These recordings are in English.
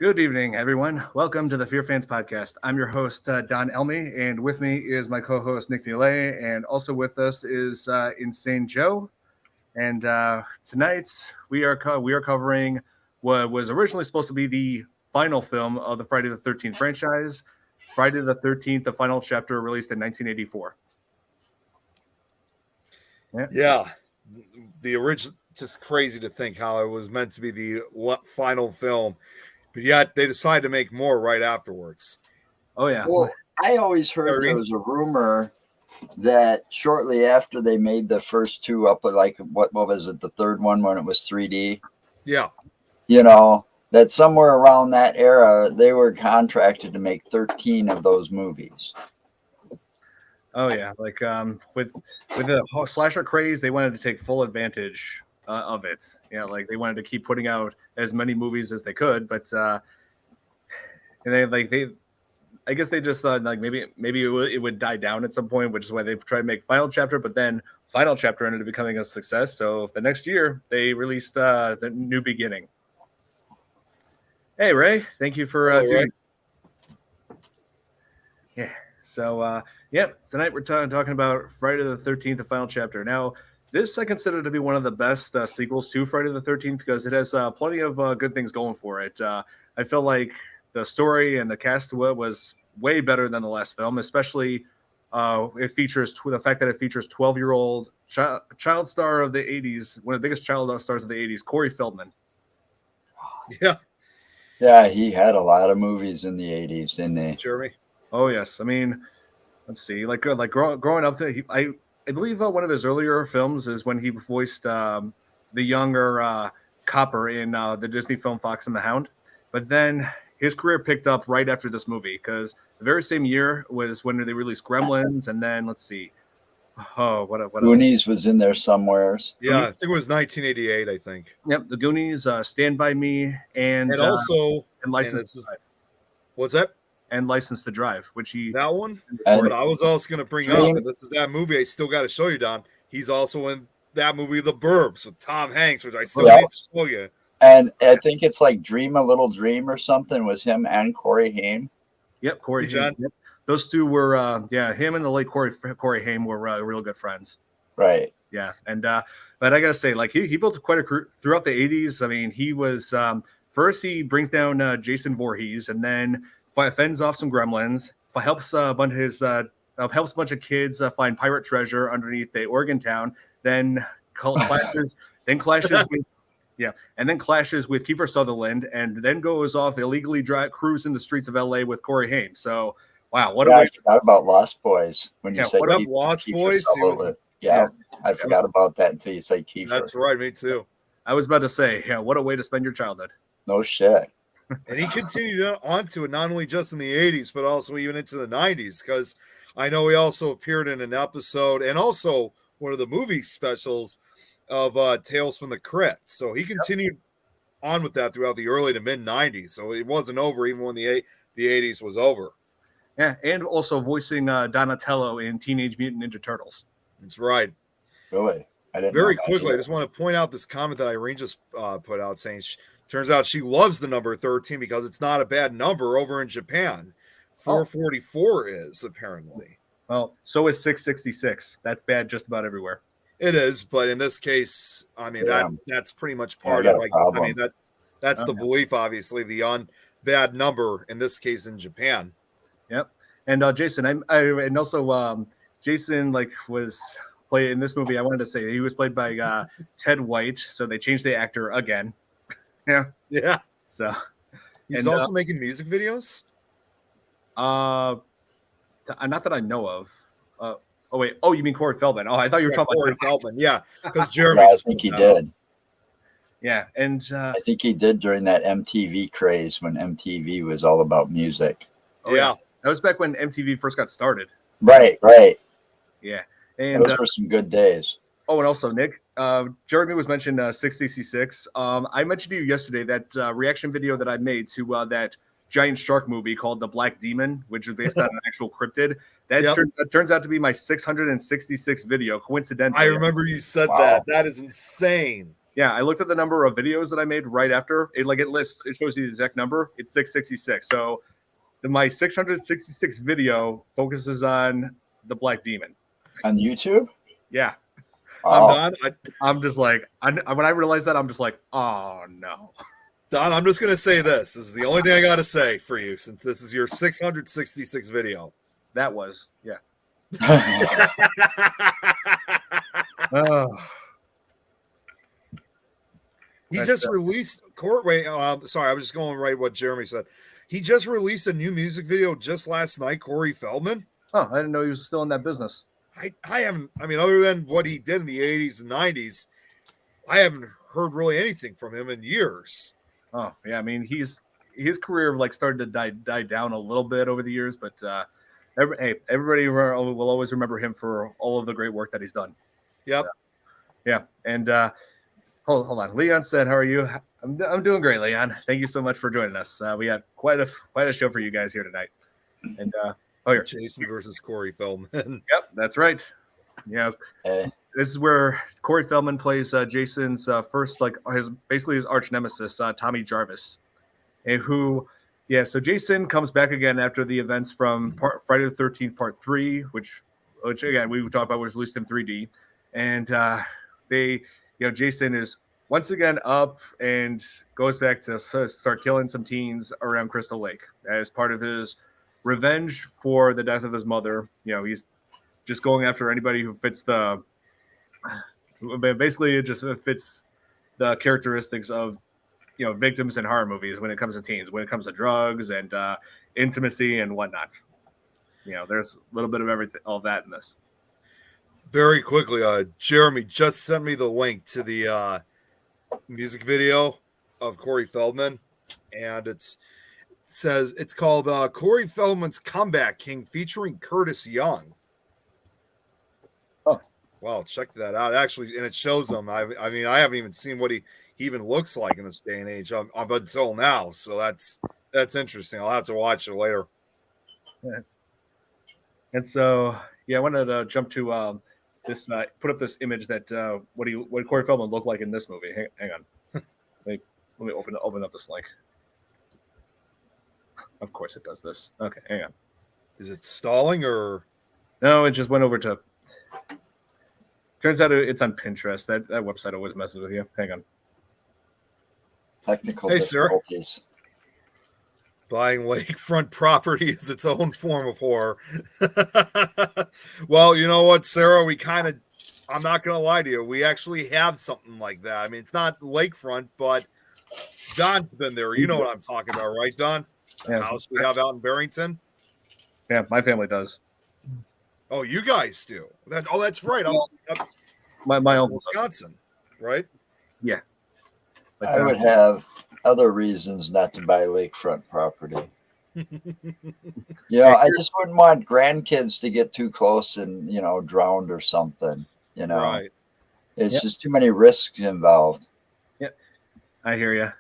Good evening, everyone. Welcome to the FearFans podcast. I'm your host, Don Elmy, and with me is my co-host, Nick Muley, and also with us is Insane Joe. And tonight we are covering what was originally supposed to be the final film of the Friday the 13th franchise, Friday the 13th, the final chapter, released in 1984. Yeah, the original, just crazy to think how it was meant to be the final film, but yet they decided to make more right afterwards. Oh yeah. Well, I always heard there was a rumor that shortly after they made the first two up, like what was it, the third one when it was 3D? Yeah. That somewhere around that era, they were contracted to make 13 of those movies. Oh yeah, like with the slasher craze, they wanted to take full advantage of it. Yeah, like they wanted to keep putting out as many movies as they could, but I guess they just thought like maybe it would die down at some point, which is why they tried to make Final Chapter. But then Final Chapter ended up becoming a success, so the next year they released the New Beginning. Hey Ray, thank you for tuning. Yeah. So, tonight we're talking about Friday the 13th, the final chapter. Now, this I consider to be one of the best sequels to Friday the 13th because it has plenty of good things going for it. I feel like the story and the cast was way better than the last film, especially it features the fact that it features 12-year-old child star of the 80s, one of the biggest child stars of the 80s, Corey Feldman. Yeah. Yeah, he had a lot of movies in the 80s, didn't he? Jeremy? Oh yes, I mean, let's see. Like growing up, I believe one of his earlier films is when he voiced the younger Copper in the Disney film Fox and the Hound. But then his career picked up right after this movie because the very same year was when they released Gremlins, and then let's see. Oh, what Goonies was in there somewheres. Yeah, I think it was 1988. I think. Yep, the Goonies, Stand by Me, and also License. What's that? And License to Drive, which that one. But I was also going to bring up, and this is that movie I still got to show you, Don. He's also in that movie, The Burbs, with Tom Hanks, which I still need to show you. And I think it's like Dream a Little Dream or something was him and Corey Haim. Yep, Corey Haim. Yep. Those two were, him and the late Corey Haim were real good friends. Right. Yeah, and but I gotta say, like he built quite a career throughout the '80s. I mean, he was first he brings down Jason Voorhees, and then fends off some gremlins. Helps a bunch of kids find pirate treasure underneath the Oregon town. Then clashes with Kiefer Sutherland, and then goes off illegally cruising the streets of LA with Corey Haim. So wow, I forgot about Lost Boys when you said what up, Lost Boys. I forgot about that until you said Kiefer. That's right, me too. I was about to say, what a way to spend your childhood. No shit. And he continued on to it, not only just in the 80s, but also even into the 90s, because I know he also appeared in an episode and also one of the movie specials of Tales from the Crypt. So he continued on with that throughout the early to mid-90s. So it wasn't over even when the 80s was over. Yeah, and also voicing Donatello in Teenage Mutant Ninja Turtles. That's right. Really? I didn't Very quickly, I just want to point out this comment that Irene just put out saying turns out she loves the number 13 because it's not a bad number over in Japan. 444 is apparently. Well, so is 666. That's bad just about everywhere. It is, but in this case, I mean that's pretty much part of. I mean that's the belief, obviously, the bad number in this case in Japan. Yep, and Jason, and also Jason was played in this movie. I wanted to say he was played by Ted White, so they changed the actor again. Yeah. So he's also making music videos. Not that I know of. You mean Corey Feldman? Oh, I thought you were talking about Corey Feldman. Yeah, because Jeremy. I think he did. Yeah, and I think he did during that MTV craze when MTV was all about music. Oh, yeah, that was back when MTV first got started. Right. Yeah, and those were some good days. Oh, and also Nick, Jeremy was mentioned 666. I mentioned to you yesterday that reaction video that I made to that giant shark movie called The Black Demon, which is based on an actual cryptid. That turns out to be my 666 video, coincidentally. I remember you said that. That is insane. Yeah, I looked at the number of videos that I made right after. It shows you the exact number. It's 666. So my 666 video focuses on the Black Demon. On YouTube? Yeah. Oh. I'm just like, when I realized that, I'm just like, oh no. Don, I'm just going to say this. This is the only thing I got to say for you, since this is your 666 video. That was, yeah. He just released sorry, I was just going right what Jeremy said. He just released a new music video just last night, Corey Feldman. Oh, I didn't know he was still in that business. I haven't, other than what he did in the 80s and 90s, I haven't heard really anything from him in years. Oh, yeah. I mean, his career started to die down a little bit over the years, but everybody will always remember him for all of the great work that he's done. Yep. Yeah. And hold on. Leon said, "How are you?" I'm doing great, Leon. Thank you so much for joining us. We had quite a show for you guys here tonight. And here, Jason versus Corey Feldman. Yep, that's right. Yeah. This is where Corey Feldman plays Jason's first, his arch nemesis, Tommy Jarvis, and so Jason comes back again after the events from Friday the 13th Part 3, which again we talked about was released in 3D, and Jason is once again up and goes back to start killing some teens around Crystal Lake as part of his revenge for the death of his mother. He's just going after anybody who fits basically it just fits the characteristics of victims in horror movies when it comes to teens, when it comes to drugs and intimacy and whatnot. There's a little bit of everything, all that in this. Very quickly, Jeremy just sent me the link to the music video of Corey Feldman, and it says it's called Corey Feldman's Comeback King featuring Curtis Young. Oh, wow, check that out. Actually, and it shows him. I haven't even seen what he even looks like in this day and age up until now. So that's interesting. I'll have to watch it later. Yeah. And so, I wanted to jump to this. Put up this image that what Corey Feldman looked like in this movie. Hang on, let me open up this link. Of course, it does this. Okay, hang on. Is it stalling or no? It just went over to. Turns out it's on Pinterest. That website always messes with you. Hang on. Technical difficulties. Sir. Buying lakefront property is its own form of horror. Well, you know what, Sarah? I'm not going to lie to you. We actually have something like that. I mean, it's not lakefront, but Don's been there. You know what I'm talking about, right, Don? The house we have out in Barrington? Yeah, my family does. Oh, you guys do? That's right. My uncle Wisconsin, right? Yeah. But, I would have other reasons not to buy lakefront property. I just wouldn't want grandkids to get too close and drowned or something. Right. It's just too many risks involved. Yeah, I hear you.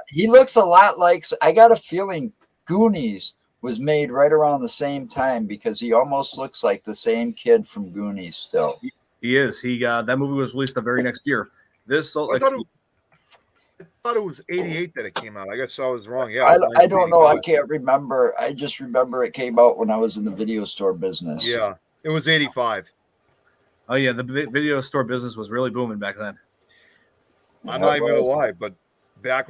He looks a lot like. I got a feeling Goonies was made right around the same time because he almost looks like the same kid from Goonies. Still, he is. That movie was released the very next year. I thought it was 88 that it came out. I guess I was wrong. Yeah, I don't know. I can't remember. I just remember it came out when I was in the video store business. Yeah, it was 85. Oh yeah, the video store business was really booming back then. I'm not even gonna lie, but back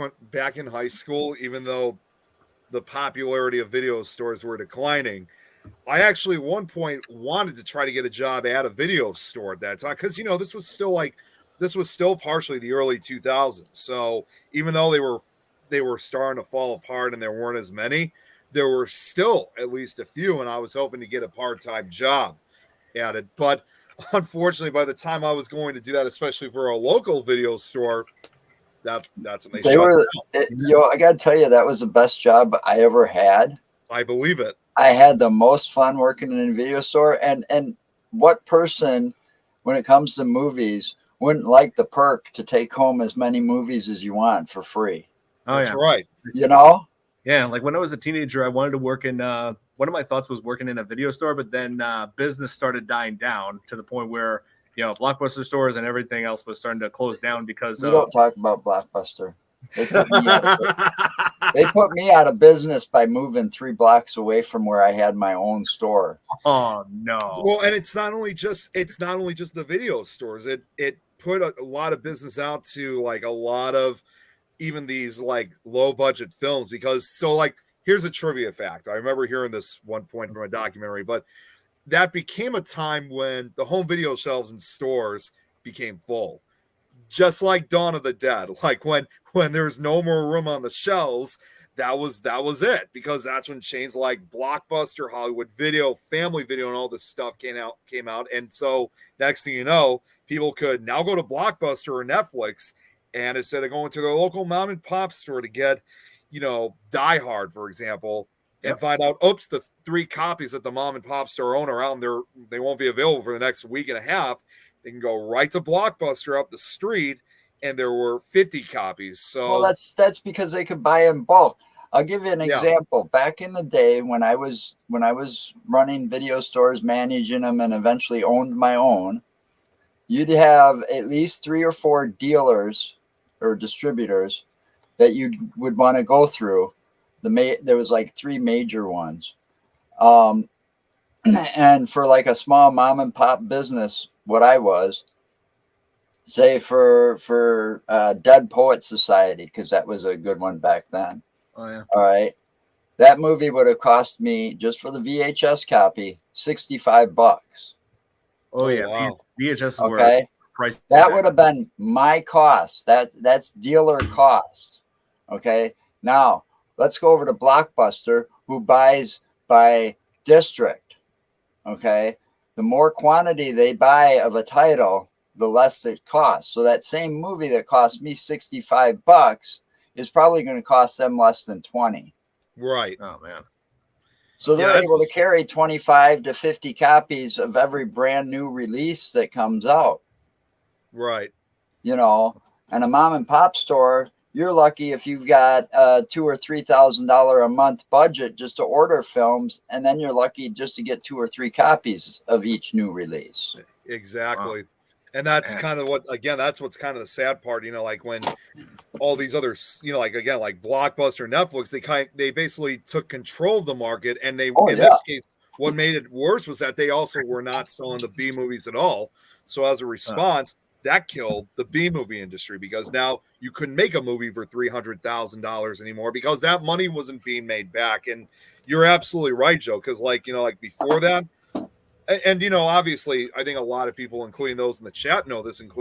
in high school, even though the popularity of video stores were declining, I actually at one point wanted to try to get a job at a video store at that time because this was still partially the early 2000s. So even though they were starting to fall apart and there weren't as many, there were still at least a few, and I was hoping to get a part-time job at it. But unfortunately, by the time I was going to do that, especially for a local video store, that's when they were. I got to tell you, that was the best job I ever had. I believe it. I had the most fun working in a video store, and what person, when it comes to movies, wouldn't like the perk to take home as many movies as you want for free? Oh, that's right. Yeah, like when I was a teenager, I wanted to work in. One of my thoughts was working in a video store, but then business started dying down to the point where Blockbuster stores and everything else was starting to close down because We don't talk about Blockbuster. They put me out of business by moving 3 blocks away from where I had my own store. Oh no! Well, and it's not only just the video stores. It put a lot of business out to like a lot of even these like low budget films because here's a trivia fact. I remember hearing this one point from a documentary, but that became a time when the home video shelves in stores became full. Just like Dawn of the Dead, like when there's no more room on the shelves, that was it, because that's when chains like Blockbuster, Hollywood Video, Family Video, and all this stuff came out. And so next thing you know, people could now go to Blockbuster or Netflix, and instead of going to their local mom and pop store to get, Die Hard, for example, and find out, oops, the 3 copies that the mom and pop store own are out and they won't be available for the next week and a half. They can go right to Blockbuster up the street, and there were 50 copies. So that's because they could buy in bulk. I'll give you an example. Back in the day when I was running video stores, managing them, and eventually owned my own, you'd have at least 3 or 4 dealers or distributors that you would want to go through. There was like 3 major ones. And for like a small mom and pop business, what I was, say for Dead Poets Society, because that was a good one back then. Oh yeah. All right. That movie would have cost me, just for the VHS copy, $65. Oh yeah. Wow. VHS Okay. were priced. That would have been my cost. That's dealer cost. Okay. Now let's go over to Blockbuster, who buys by district. Okay. The more quantity they buy of a title, the less it costs. So that same movie that cost me $65 is probably going to cost them less than 20. Right. Oh man. So they're able to carry 25 to 50 copies of every brand new release that comes out. Right. And a mom and pop store, you're lucky if you've got $2,000 or $3,000 a month budget just to order films, and then you're lucky just to get 2 or 3 copies of each new release. Exactly. Wow. And that's kind of that's what's kind of the sad part, like when all these others, like Blockbuster, Netflix, they basically took control of the market, and this case, what made it worse was that they also were not selling the B movies at all. So as a response, that killed the B movie industry, because now you couldn't make a movie for $300,000 anymore because that money wasn't being made back. And you're absolutely right, Joe, because before that, and obviously, I think a lot of people, including those in the chat, know this. In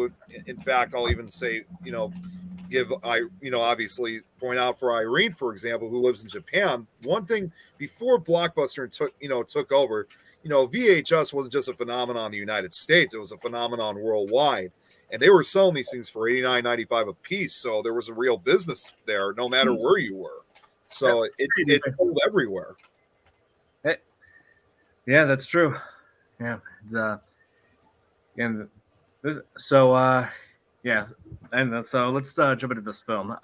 fact, I'll even say, obviously point out for Irene, for example, who lives in Japan. One thing before Blockbuster took over, VHS wasn't just a phenomenon in the United States; it was a phenomenon worldwide. And they were selling these things for $89.95 a piece, so there was a real business there, no matter where you were. So it's sold everywhere. Yeah, that's true. Yeah, so let's jump into this film.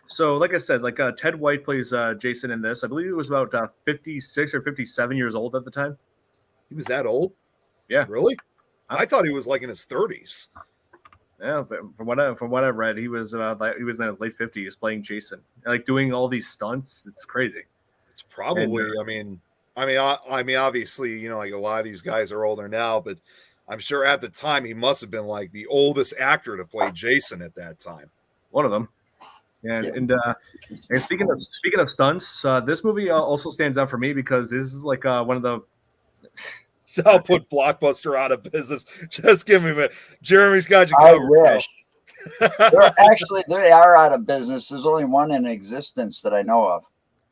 So like I said, Ted White plays Jason in this. I believe he was about 56 or 57 years old at the time. He was that old? Yeah. Really? I thought he was in his 30s. Yeah, but from what I've read, he was in his late 50s playing Jason, doing all these stunts. It's crazy. It's probably. Obviously, a lot of these guys are older now, but I'm sure at the time he must have been the oldest actor to play Jason at that time. One of them. And speaking of stunts, this movie also stands out for me because this is one of the. I'll put Blockbuster out of business. Just give me a minute. Jeremy's got you covered. I wish. They are out of business. There's only one in existence that I know of.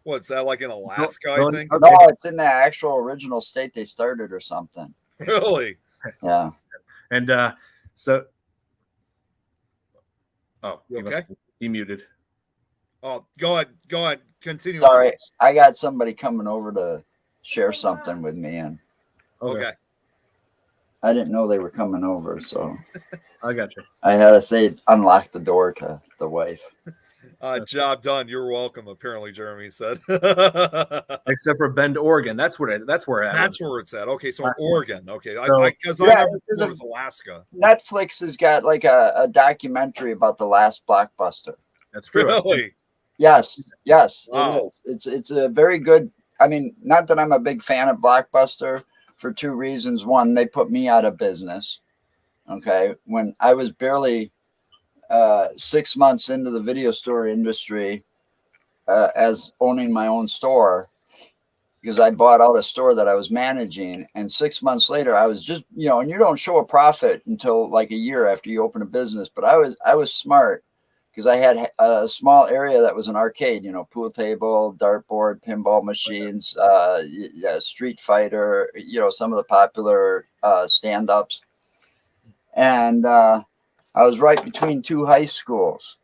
What's that, like in Alaska, I think? No, it's in the actual original state they started or something. Really? Yeah. And he muted. Oh, go ahead. Continue. Sorry, I got somebody coming over to share something with me, and okay. I didn't know they were coming over, so I got you. I had to say unlock the door to the wife. Job done. You're welcome. Apparently, Jeremy said. Except for Bend, Oregon. That's where it That's where it's at. Okay, so Last one. Oregon. Okay, So- because Yeah, I have there's it a- was Alaska. Netflix has got like a documentary about the last blockbuster. That's true. Really? Yes, Wow. it is. It's a very good. I mean, not that I'm a big fan of Blockbuster for two reasons. One, they put me out of business. Okay, when I was barely 6 months into the video store industry as owning my own store, because I bought out a store that I was managing, and 6 months later, I was just and you don't show a profit until like a year after you open a business. But I was smart. Because I had a small area that was an arcade, pool table, dartboard, pinball machines, Street Fighter, some of the popular stand-ups. And I was right between two high schools.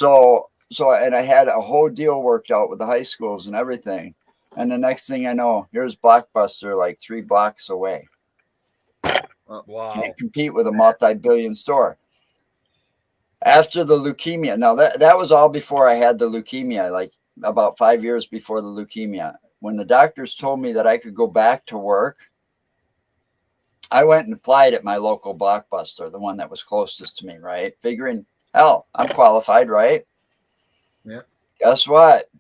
And I had a whole deal worked out with the high schools and everything. And the next thing I know, here's Blockbuster like 3 blocks away. Wow. Can't compete with a multi-billion store. After the leukemia, now that was all before I had the leukemia, like about 5 years before the leukemia. When the doctors told me that I could go back to work, I went and applied at my local Blockbuster, the one that was closest to me, right? Figuring, hell, I'm qualified, right? Yeah. Guess what?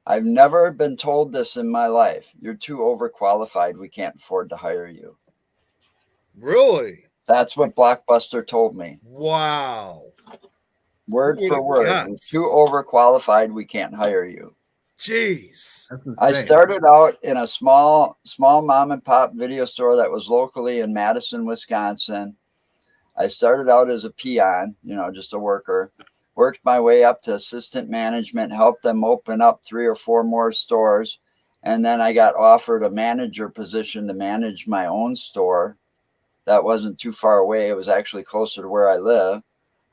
I've never been told this in my life. You're too overqualified. We can't afford to hire you. Really? That's what Blockbuster told me. Wow. Word Who for would've word. You're guessed? too overqualified. We can't hire you. Jeez. That's I insane. started out in a small mom and pop video store that was locally in Madison, Wisconsin. I started out as a peon, just a worker. Worked my way up to assistant management, helped them open up 3 or 4 more stores. And then I got offered a manager position to manage my own store. That wasn't too far away. It was actually closer to where I live.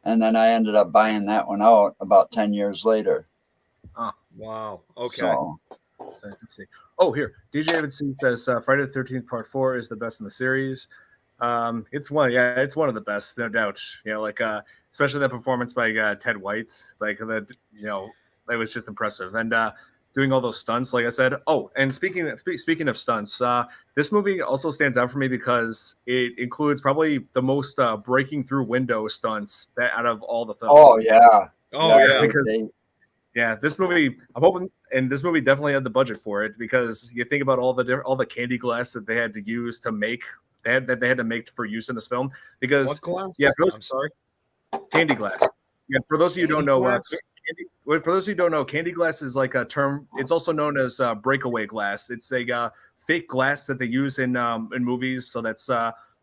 And then I ended up buying that one out about 10 years later. Wow. Okay. So, Let's see. Oh, here. DJ Davidson says Friday the 13th Part 4 is the best in the series. It's one of the best, no doubt. Especially the performance by Ted White. That was just impressive. And doing all those stunts, like I said. Oh, and speaking of stunts, this movie also stands out for me because it includes probably the most breaking through window stunts out of all the films. oh yeah. Oh yeah. Because this movie, I'm hoping, and this movie definitely had the budget for it because you think about all the candy glass that they had to use to make they had to make for use in this film. Because What glass? Yeah, I'm sorry. candy glass. Yeah, for those of you who don't know, Glass? candy glass is like a term. It's also known as breakaway glass. It's a fake glass that they use in movies. So that's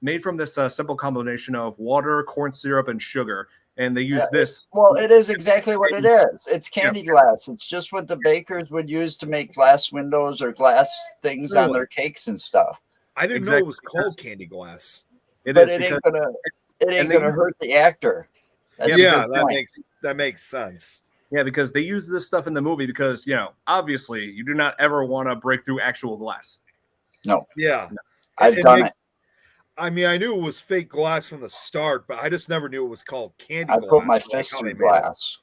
made from this simple combination of water, corn syrup, and sugar. And they use this. Well, it is exactly what it is. It's candy glass. It's just what the bakers would use to make glass windows or glass things on their cakes and stuff. I didn't know it was called candy glass. It ain't gonna hurt the actor. That makes sense. Yeah, because they use this stuff in the movie because, obviously you do not ever want to break through actual glass. No. Yeah. I've done it. I mean, I knew it was fake glass from the start, but I just never knew it was called candy I glass. put my fist through glass.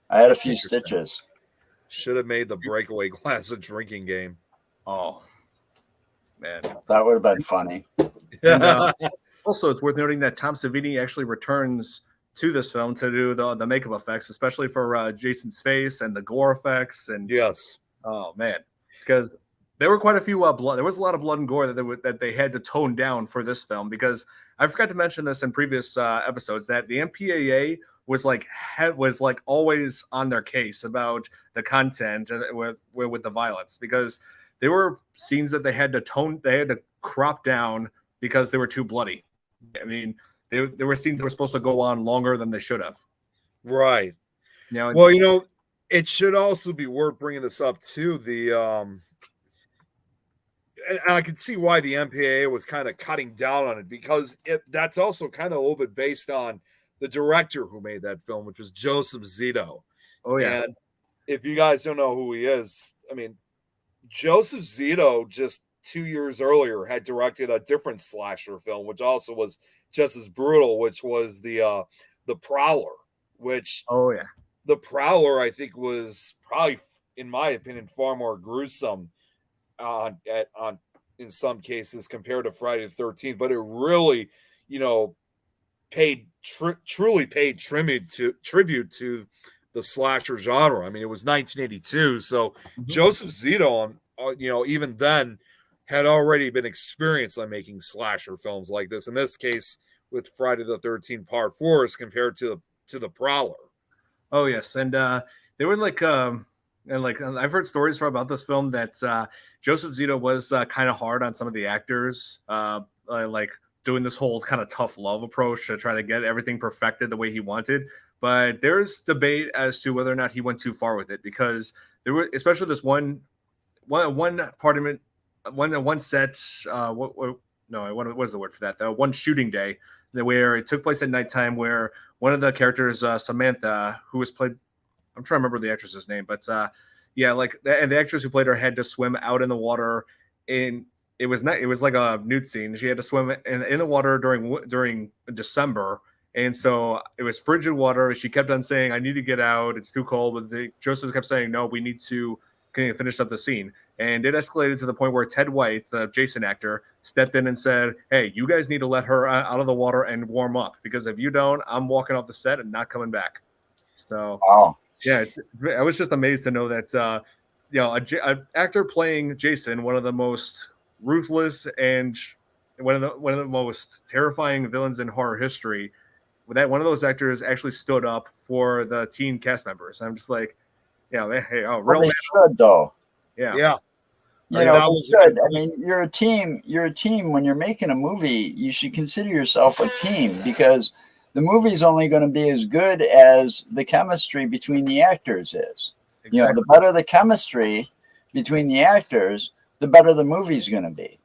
I had a few stitches. Should have made the breakaway glass a drinking game. Oh, man. That would have been funny. And, also, it's worth noting that Tom Savini actually returns to this film to do the makeup effects, especially for Jason's face and the gore effects. And yes. Oh, man. Because there were quite a few blood. There was a lot of blood and gore that they had to tone down for this film, because I forgot to mention this in previous episodes that the MPAA was like always on their case about the content with the violence, because there were scenes that they had to crop down because they were too bloody. I mean, there were scenes that were supposed to go on longer than they should have. Right. Now, well, it should also be worth bringing this up too. And I can see why the MPAA was kind of cutting down on it, because that's also kind of a little bit based on the director who made that film, which was Joseph Zito. Oh, yeah. And if you guys don't know who he is, I mean, Joseph Zito just 2 years earlier had directed a different slasher film, which also was just as brutal, which was the the Prowler, which Oh yeah. the Prowler I think was probably, in my opinion, far more gruesome on in some cases compared to Friday the 13th, but it really, truly paid tribute to the slasher genre. I mean, it was 1982, so Joseph Zito, even then, had already been experienced on making slasher films like this. In this case, with Friday the 13th Part 4, as compared to the Prowler. Oh yes, and they were like, and like I've heard stories about this film that Joseph Zito was kind of hard on some of the actors, like doing this whole kind of tough love approach to try to get everything perfected the way he wanted. But there's debate as to whether or not he went too far with it, because there were, especially this one part of it, one set. What was the word for that? The one shooting day where it took place at nighttime, where one of the characters, Samantha, who was played, I'm trying to remember the actress's name, but yeah, like, and the actress who played her had to swim out in the water. In It was not, it was like a nude scene. She had to swim in the water during December, and so it was frigid water. She kept on saying, "I need to get out. It's too cold." But Joseph kept saying, "No, we need to finish up the scene." And it escalated to the point where Ted White, the Jason actor, stepped in and said, "Hey, you guys need to let her out of the water and warm up, because if you don't, I'm walking off the set and not coming back." So, Wow. yeah, I was just amazed to know that, an actor playing Jason, one of the most ruthless and one of the most terrifying villains in horror history, that one of those actors actually stood up for the teen cast members. I'm just like, hey, Well, real they man. should, though. Yeah. You know, they should. I mean, you're a team. You're a team. When you're making a movie, you should consider yourself a team, because the movie's only going to be as good as the chemistry between the actors is. Exactly. You know, the better the chemistry between the actors, the better the movie's going to be.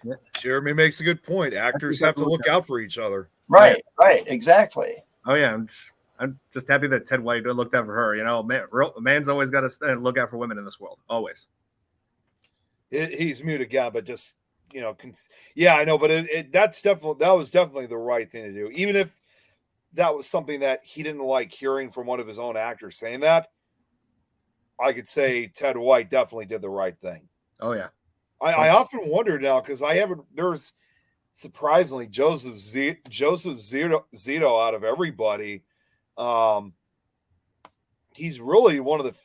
Yeah. Jeremy makes a good point. Actors have to look out for each other. Right, right, exactly. Oh yeah, I'm just happy that Ted White looked out for her. A man's always got to look out for women in this world, always. He's mute again, but just, yeah, I know, but that was definitely the right thing to do. Even if that was something that he didn't like hearing from one of his own actors saying that, I could say Ted White definitely did the right thing. Oh yeah. I often wonder now, because there's surprisingly Joseph Zito out of everybody. He's really one of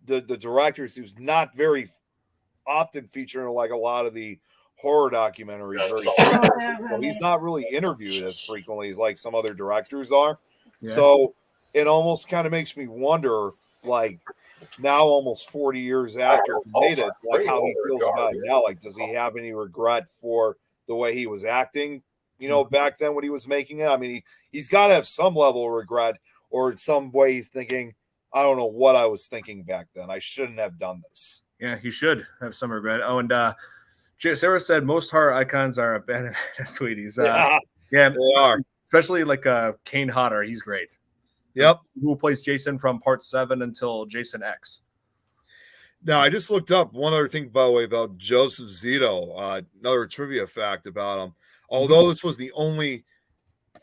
the directors who's not very often featured in like a lot of the horror documentaries. So he's not really interviewed as frequently as like some other directors are. Yeah. So it almost kind of makes me wonder, like, now almost 40 years after he made it, like how he feels about it now. Like, does he have any regret for the way he was acting, back then when he was making it? I mean, he's got to have some level of regret, or in some way he's thinking, I don't know what I was thinking back then. I shouldn't have done this. Yeah, he should have some regret. Oh, and Sarah said most horror icons are bad sweeties. Yeah, they are. Especially like Kane Hodder. He's great. Yep. Who plays Jason from Part 7 until Jason X. Now, I just looked up one other thing, by the way, about Joseph Zito. Another trivia fact about him. Although this was the only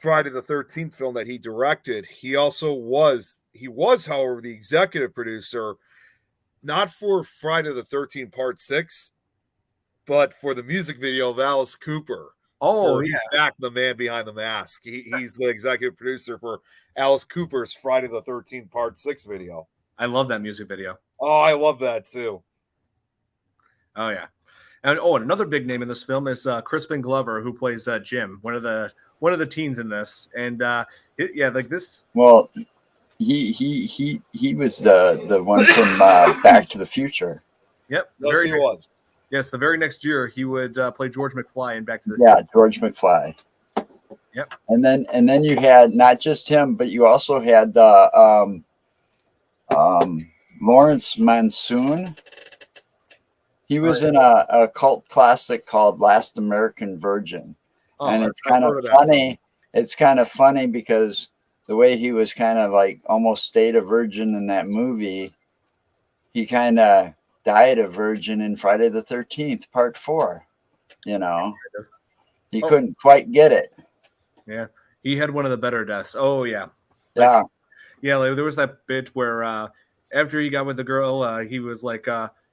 Friday the 13th film that he directed, he was, however, the executive producer, not for Friday the 13th Part 6, but for the music video of Alice Cooper. Oh, he's back, the man behind the mask. He's the executive producer for Alice Cooper's Friday the 13th Part 6 video. I love that music video. Oh, I love that too. Oh yeah, and another big name in this film is Crispin Glover, who plays Jim, one of the teens in this. And like this. Well, he was the one from Back to the Future. Yep, yes, he was. Yes, the very next year he would play George McFly in Back to the Future. George McFly. Yep. And then you had not just him, but you also had Lawrence Monsoon. He was in a cult classic called Last American Virgin. And it's kind of funny. It's kind of funny because the way he was kind of like almost stayed a virgin in that movie, he kind of died a virgin in Friday the 13th, Part 4. He couldn't quite get it. Yeah. He had one of the better deaths. Oh yeah, Yeah. yeah. Like, there was that bit where after he got with the girl, he was like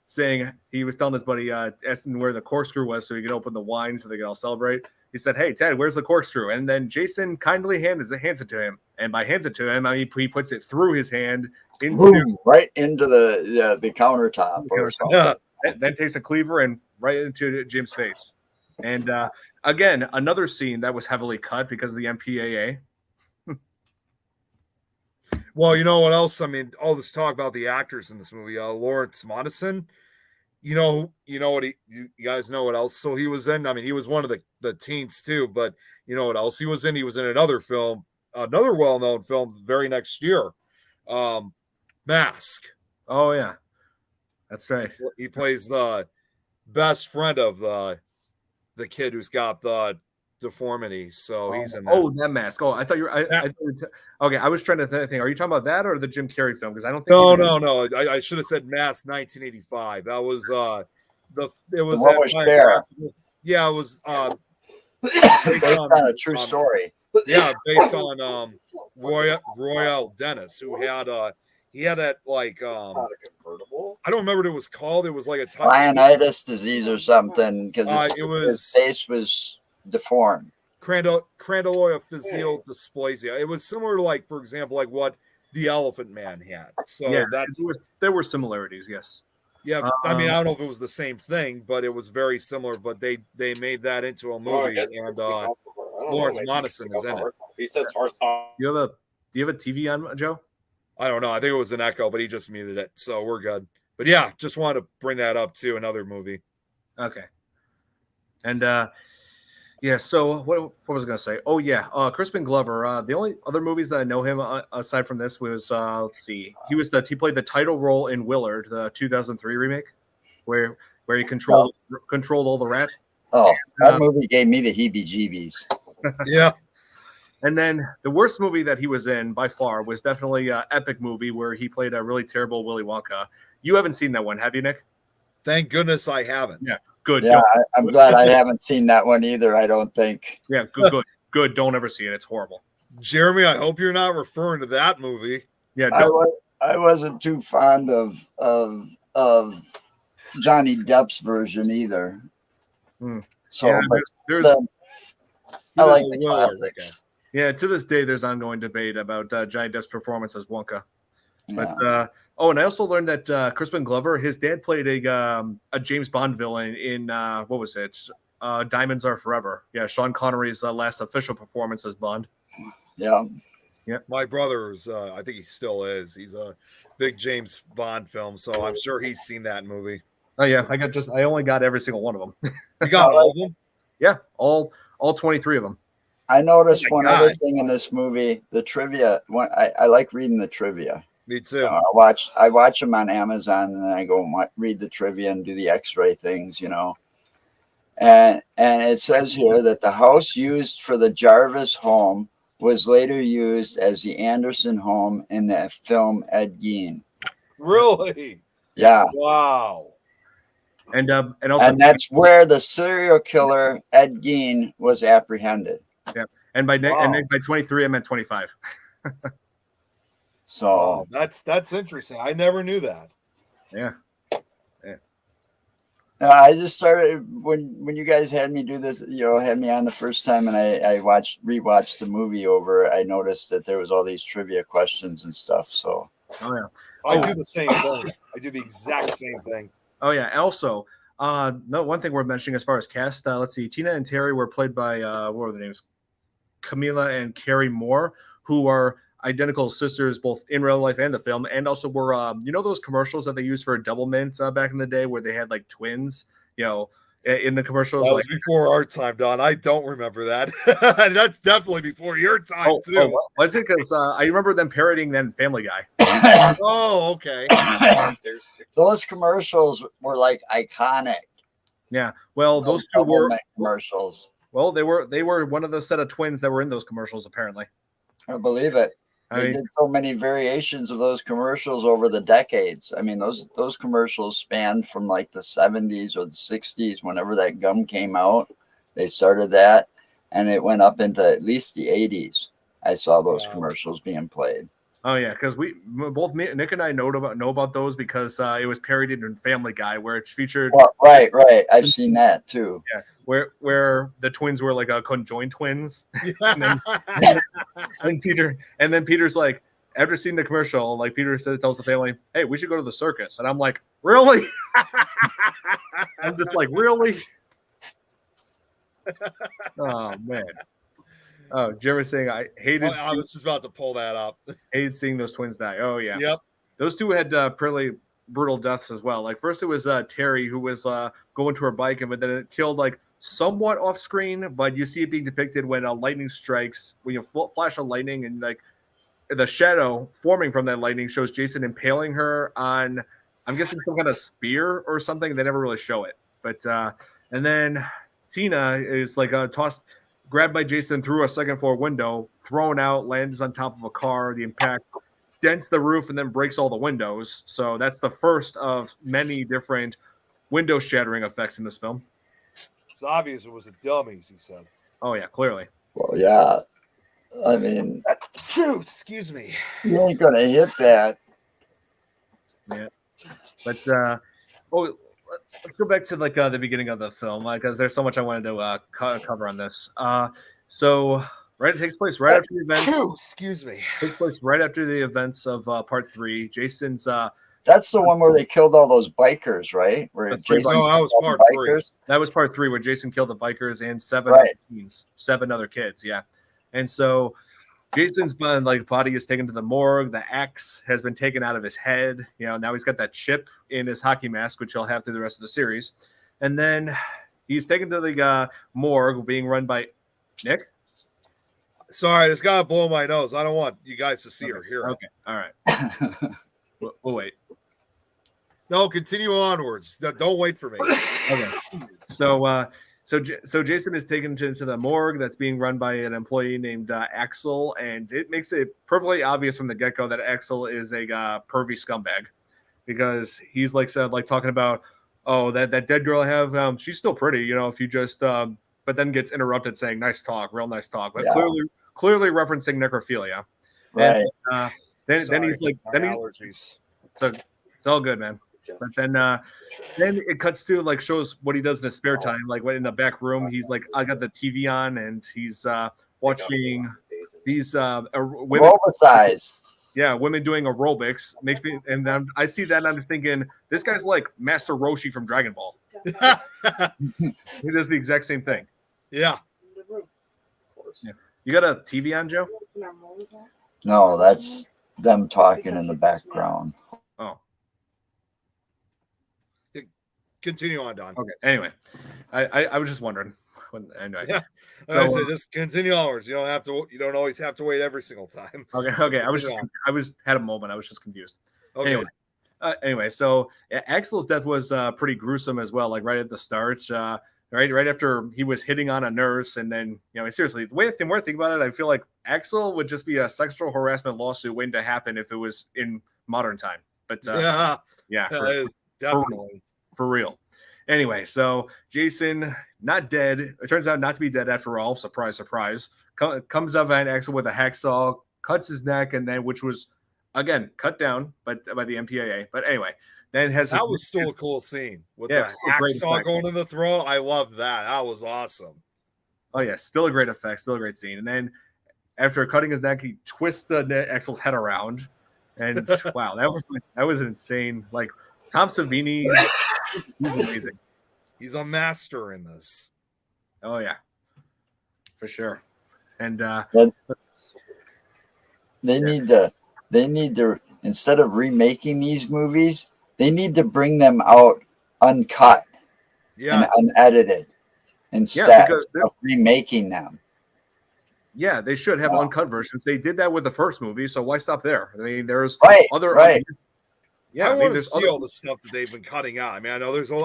saying he was telling his buddy asking where the corkscrew was so he could open the wine so they could all celebrate. He said, "Hey Ted, where's the corkscrew?" And then Jason kindly hands it to him, and by hands it to him, I mean he puts it through his hand into Boom, right into the countertop or something. Yeah. then takes a cleaver and right into Jim's face. And again, another scene that was heavily cut because of the MPAA. Well, you know what else? I mean, all this talk about the actors in this movie. Lawrence Modison. You know what you guys know what else? So he was in. I mean, he was one of the teens too. But you know what else he was in? He was in another film, another well-known film, the very next year, Mask. Oh yeah, that's right. He plays the best friend of the kid who's got the deformity. So he's in that. Oh, that Mask. Oh, I thought you were. Okay, I was trying to think. Are you talking about that or the Jim Carrey film? Because I don't think. No. I should have said Mask 1985. That was it was What was there? Yeah, it was Based on a true story. Yeah, based on Royal Dennis, who had he had that like I don't remember what it was called. It was like a type Lionitis disease or something because his face was deformed. Crandallophyseal dysplasia. It was similar to, like, for example, like what the Elephant Man had. So yeah, that's there were similarities. Yes. Yeah, I mean, I don't know if it was the same thing, but it was very similar. But they made that into a movie, and Lawrence Modison is in it. He says horsepower. Do you have a TV on, Joe? I don't know. I think it was an echo, but he just muted it, so we're good. But yeah, just wanted to bring that up too. Another movie. Okay. And yeah. So what was I gonna say? Oh yeah, Crispin Glover. The only other movies that I know him aside from this was let's see, he played the title role in Willard, the 2003 remake, where he controlled all the rats. Oh, that movie gave me the heebie-jeebies. Yeah. And then the worst movie that he was in by far was definitely an Epic movie where he played a really terrible Willy Wonka. You haven't seen that one, have you, Nick? Thank goodness I haven't. Yeah, good. Yeah, I'm glad I haven't seen that one either. I don't think. Yeah, good. Don't ever see it. It's horrible. Jeremy, I hope you're not referring to that movie. Yeah, I wasn't too fond of Johnny Depp's version either. So yeah, there's I like the classics. Yeah, to this day, there's ongoing debate about Johnny Depp's performance as Wonka. Yeah. But and I also learned that Crispin Glover, his dad played a James Bond villain in what was it? Diamonds Are Forever. Yeah, Sean Connery's last official performance as Bond. Yeah. My brother's, I think he still is. He's a big James Bond film, so I'm sure he's seen that movie. Oh yeah, I only got every single one of them. You got all of them? Yeah, all 23 of them. I noticed one other thing in this movie, the trivia. I like reading the trivia. Me too. I watch them on Amazon, and then I go and read the trivia and do the X-ray things, And it says here that the house used for the Jarvis home was later used as the Anderson home in the film Ed Gein. Really? Yeah. Wow. And that's where the serial killer Ed Gein was apprehended. Yeah. And by Nick, by 23, I meant 25. So that's interesting. I never knew that. Yeah. I just started when you guys had me do this, had me on the first time, and I rewatched the movie over. I noticed that there was all these trivia questions and stuff. So I do the same thing. I do the exact same thing. Oh yeah. Also, one thing worth mentioning as far as cast. Let's see, Tina and Terry were played by what were the names? Camila and Carrie Moore, who are identical sisters both in real life and the film, and also were those commercials that they used for Double Mint back in the day where they had like twins, in the commercials. That was before our time, Don. I don't remember that. That's definitely before your time too. Oh, was it? Because I remember them parodying then Family Guy. Oh, okay. Those commercials were like iconic. Yeah. Well, those two were commercials. Well, they were one of the set of twins that were in those commercials, apparently. I believe it. They did so many variations of those commercials over the decades. I mean, those commercials spanned from like the 70s or the 60s, whenever that gum came out. They started that. and it went up into at least the 80s. I saw those Wow. commercials being played. Oh yeah, because Nick and I know about those because it was parodied in Family Guy, where it featured Right. I've seen that too. yeah, where the twins were like conjoined twins, and then Peter's like, after seeing the commercial, like Peter tells the family, "Hey, we should go to the circus," and I'm like, "Really?" I'm just like, "Really?" Oh man. Oh, Jeremy saying I hated. I was just about to pull that up. Hated seeing those twins die. Oh yeah. Yep. Those two had pretty brutal deaths as well. Like first it was Terry who was going to her bike, but then it killed like somewhat off screen. But you see it being depicted when lightning strikes, when you flash of lightning, and like the shadow forming from that lightning shows Jason impaling her on, I'm guessing some kind of spear or something. They never really show it. But and then Tina is like grabbed by Jason through a second floor window, thrown out, lands on top of a car. The impact dents the roof and then breaks all the windows. So that's the first of many different window shattering effects in this film. It's obvious it was a dummies, he said. Oh yeah, clearly. Well, yeah. I mean, excuse me. you ain't gonna hit that. Yeah, but let's go back to like the beginning of the film because there's so much I wanted to cover on this. So it takes place right after the events. Excuse me. Takes place right after the events of part 3. Jason's. That's the one where they killed all those bikers, right? Where That Jason was killed part the 3. bikers. That was part 3 where Jason killed the bikers and 7 Right. other teens, 7 other kids. Yeah, and so Jason's body is taken to the morgue. The axe has been taken out of his head. Now he's got that chip in his hockey mask, which he'll have through the rest of the series. And then he's taken to the morgue, being run by Nick. Sorry, I just gotta blow my nose. I don't want you guys to see or hear it. Okay, all right. We'll wait. No, continue onwards. Don't wait for me. Okay. So Jason is taken to the morgue that's being run by an employee named Axel, and it makes it perfectly obvious from the get-go that Axel is a pervy scumbag because he's like talking about, oh, that dead girl I have, she's still pretty, if you just but then gets interrupted saying nice talk, real nice talk, but clearly referencing necrophilia. Right. And, then he's like, allergies. So it's all good, man. But then it cuts to like shows what he does in his spare time. Like when in the back room, he's like, I got the TV on and he's watching these women. Aerobicize. Yeah, women doing aerobics makes me, and then I see that and I'm just thinking, this guy's like Master Roshi from Dragon Ball. He does the exact same thing. Yeah. Yeah. You got a TV on, Joe? No, that's them talking in the background. Oh. Continue on, Don. Okay. Anyway, I was just wondering. Anyway. Yeah. I said, just continue onwards. You don't always have to wait every single time. Okay. I had a moment. I was just confused. Okay. Anyway, so Axel's death was pretty gruesome as well. Like right at the start, right after he was hitting on a nurse, and then seriously, the more I think about it, I feel like Axel would just be a sexual harassment lawsuit waiting to happen if it was in modern time. But definitely for real. Anyway, so Jason, not dead. It turns out not to be dead after all. Surprise, surprise. Comes up at Axel with a hacksaw, cuts his neck, and then which was again cut down, but by the MPAA. But anyway, then that was still a cool scene with the hacksaw going in the throat. I loved that. That was awesome. Oh yeah, still a great effect, still a great scene. And then after cutting his neck, he twists Axel's head around, and wow, that was insane. Like Tom Savini, he's amazing. He's a master in this. Oh yeah, for sure. And they need to instead of remaking these movies, they need to bring them out uncut and unedited instead of remaking them. Yeah, they should have uncut versions. They did that with the first movie, so why stop there? I mean, there's other. Yeah, I want to see all the stuff that they've been cutting out. I mean, I know there's a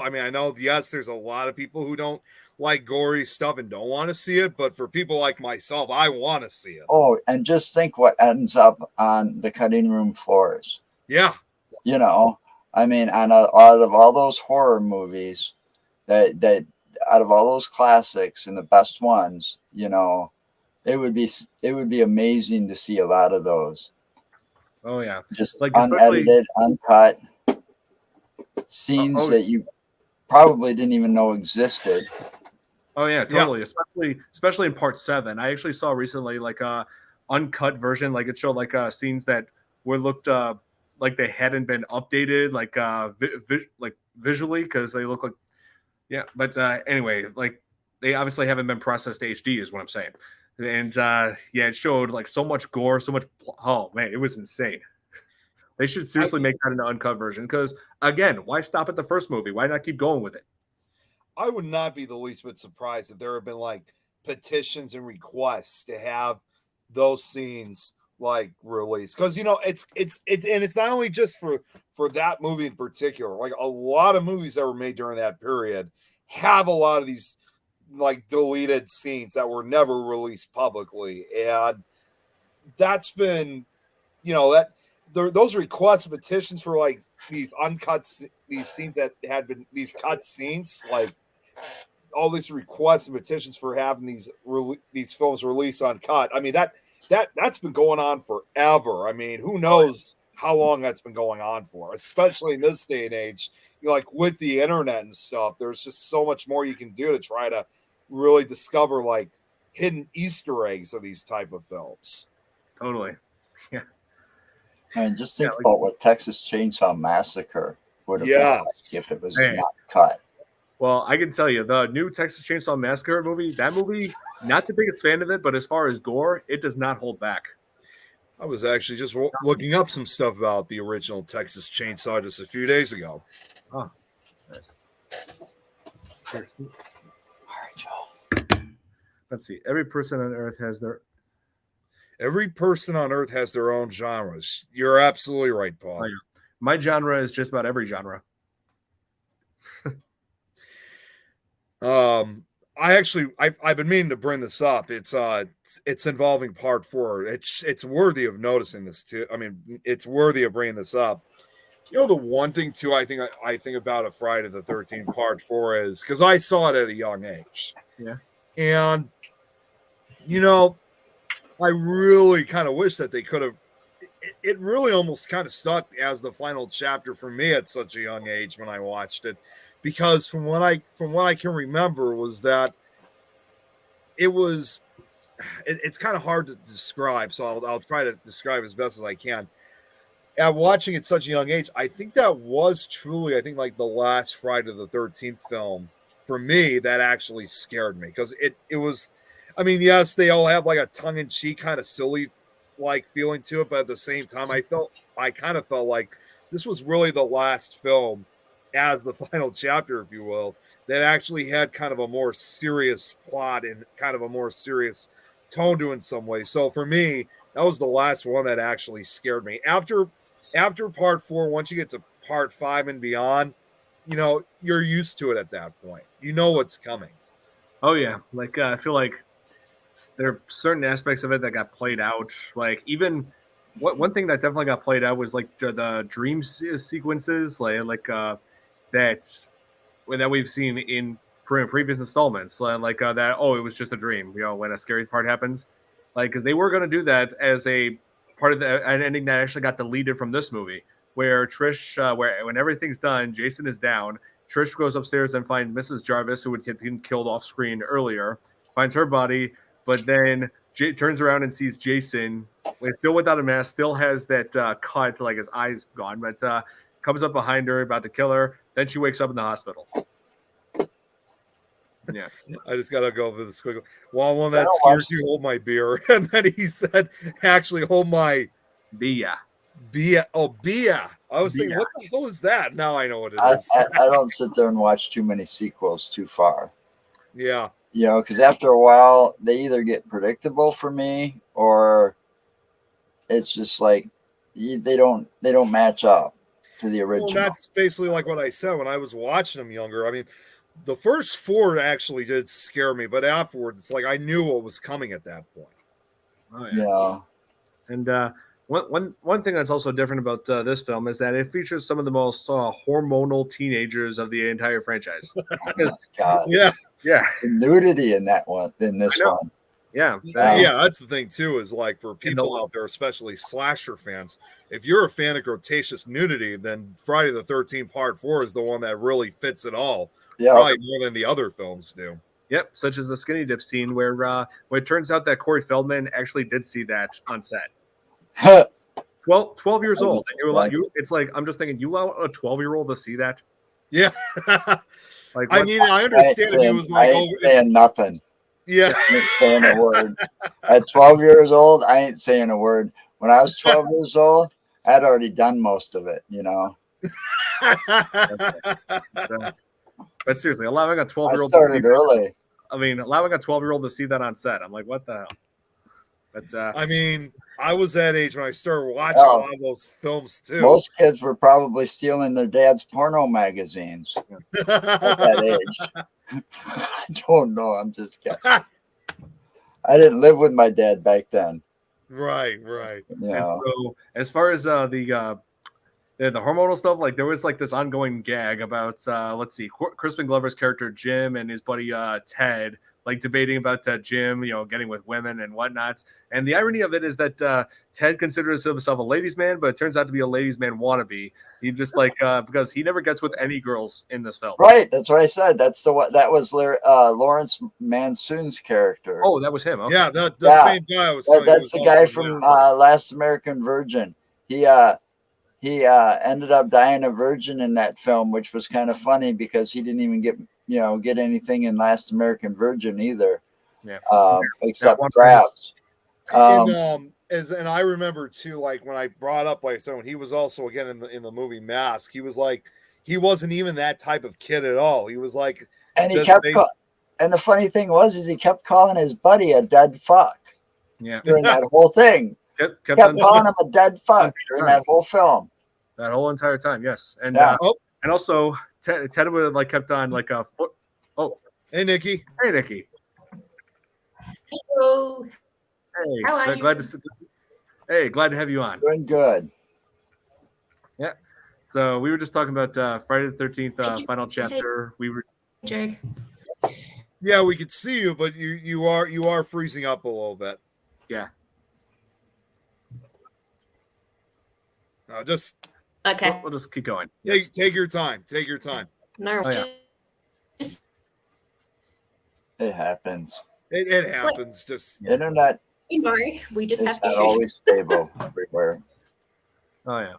lot of people who don't like gory stuff and don't want to see it, but for people like myself, I want to see it. Oh, and just think what ends up on the cutting room floors. Yeah. I mean, out of all those horror movies that out of all those classics and the best ones, you know, it would be amazing to see a lot of those. Oh yeah, Just like unedited, uncut scenes that you probably didn't even know existed. Oh yeah, totally. Yeah. Especially in part 7. I actually saw recently like a uncut version, like it showed like scenes that were looked like they hadn't been updated, like like visually, because they look like But anyway, like they obviously haven't been processed to HD, is what I'm saying. And it showed like so much gore, so much. Oh man, it was insane. They should seriously make that an uncut version, because again, why stop at the first movie? Why not keep going with it? I would not be the least bit surprised if there have been like petitions and requests to have those scenes like released, because you know it's and it's not only just for that movie in particular. Like a lot of movies that were made during that period have a lot of these like deleted scenes that were never released publicly, and that's been, you know, that those requests and petitions for like these uncut these scenes that had been these cut scenes, like all these requests and petitions for having these films released uncut. I mean that's been going on forever. I mean, who knows how long that's been going on for, especially in this day and age. You know, like with the internet and stuff, there's just so much more you can do to try to really discover like hidden Easter eggs of these type of films. Totally. Yeah. And just think about what Texas Chainsaw Massacre would have been like if it was not cut. Well, I can tell you, the new Texas Chainsaw Massacre movie, not the biggest fan of it, but as far as gore, it does not hold back. I was actually just looking up some stuff about the original Texas Chainsaw just a few days ago. Oh, nice. All right, Joe. Let's see. Every person on Earth has their own genres. You're absolutely right, Paul. Oh, yeah. My genre is just about every genre. I've been meaning to bring this up. It's involving part 4. It's worthy of noticing this too. I mean, it's worthy of bringing this up. You know, the one thing too, I think about a Friday the 13th part 4 is because I saw it at a young age. Yeah. And you know, I really kind of wish that they could have. It really almost kind of stuck as the final chapter for me at such a young age when I watched it, because from what I can remember was that it's kind of hard to describe. So I'll try to describe as best as I can. At watching at such a young age, I think that was truly, I think, like the last Friday the 13th film for me that actually scared me, because it was. I mean, yes, they all have like a tongue-in-cheek kind of silly like feeling to it, but at the same time, I kind of felt like this was really the last film as the final chapter, if you will, that actually had kind of a more serious plot and kind of a more serious tone to it in some way. So for me, that was the last one that actually scared me. After part 4, once you get to part 5 and beyond, you know, you're used to it at that point. You know what's coming. Oh yeah, like I feel like there are certain aspects of it that got played out. Like even one thing that definitely got played out was like the dream sequences, that we've seen in previous installments, that. Oh, it was just a dream. You know, when a scary part happens, like because they were going to do that as a part of an ending that actually got deleted from this movie, where Trish, when everything's done, Jason is down. Trish goes upstairs and finds Mrs. Jarvis, who had been killed off screen earlier, finds her body. But then turns around and sees Jason, still without a mask, still has that cut, like his eyes gone, but comes up behind her, about to kill her. Then she wakes up in the hospital. Yeah. I just got to go over this quickly. Well, one that scares you, hold my beer. And then he said, actually, hold my beer. Beer. Oh, beer. I was thinking, what the hell is that? Now I know what it is. I don't sit there and watch too many sequels too far. Yeah. You know, because after a while, they either get predictable for me, or it's just like they don't match up to the original. Well, that's basically like what I said when I was watching them younger. I mean, the first 4 actually did scare me, but afterwards, it's like I knew what was coming at that point. Oh yeah. And one thing that's also different about this film is that it features some of the most hormonal teenagers of the entire franchise. God. Yeah. Yeah, the nudity in that one, in this I know. one. yeah, Yeah, that's the thing too, is like for You know- people out there, especially slasher fans, if you're a fan of grotesque nudity, then Friday the 13th Part 4 is the one that really fits it all. Yeah. Probably more than the other films do. Yep, such as the skinny dip scene where it turns out that Corey Feldman actually did see that on set. 12 years old. And it's like, I'm just thinking, you allow a 12-year-old to see that? Yeah. Like, I what- mean, I understand if he was like, I ain't saying nothing. yeah. I ain't saying a word. At 12 years old, I ain't saying a word. When I was 12 years old, I'd already done most of it, you know. but seriously, allowing a I 12-year-old started early. allowing a 12-year-old to see that on set, I'm like, what the hell? But I mean, I was that age when I started watching a lot of those films too. Most kids were probably stealing their dad's porno magazines at that age. I don't know. I'm just guessing. I didn't live with my dad back then. Right. You and know. so as far as the hormonal stuff, like there was like this ongoing gag about let's see, Crispin Glover's character Jim and his buddy Ted, like debating about Jim, getting with women and whatnot. And the irony of it is that Ted considers himself a ladies' man, but it turns out to be a ladies' man wannabe. He just like because he never gets with any girls in this film. Right, that's what I said. That was Lawrence Mansoon's character. Oh, that was him. Okay. Yeah, the Yeah. same guy was. That's the guy from Last American Virgin. He ended up dying a virgin in that film, which was kind of funny because he didn't even get anything in Last American Virgin either. Yeah. Except crabs. And I remember too, like when I brought up like so when he was also again in the movie Mask, he was like he wasn't even that type of kid at all. He was like, and and the funny thing was he kept calling his buddy a dead fuck. Yeah. During that whole thing. Kept calling him a dead fuck during that whole film. That whole entire time, yes. And and also Ted would like kept on like a foot. Oh, hey Nikki. Hey Nikki. Hello. Hey, How are glad you? to Hey, glad to have you on. Doing good. Yeah. So we were just talking about Friday the 13th final chapter. We were Jake. Yeah, we could see you, but you are freezing up a little bit. Yeah. No, just Okay. We'll just keep going. take your time. Take your time. No. Oh, yeah. Just It happens. It happens. Just Internet we just is have not issues. always stable everywhere. Oh yeah.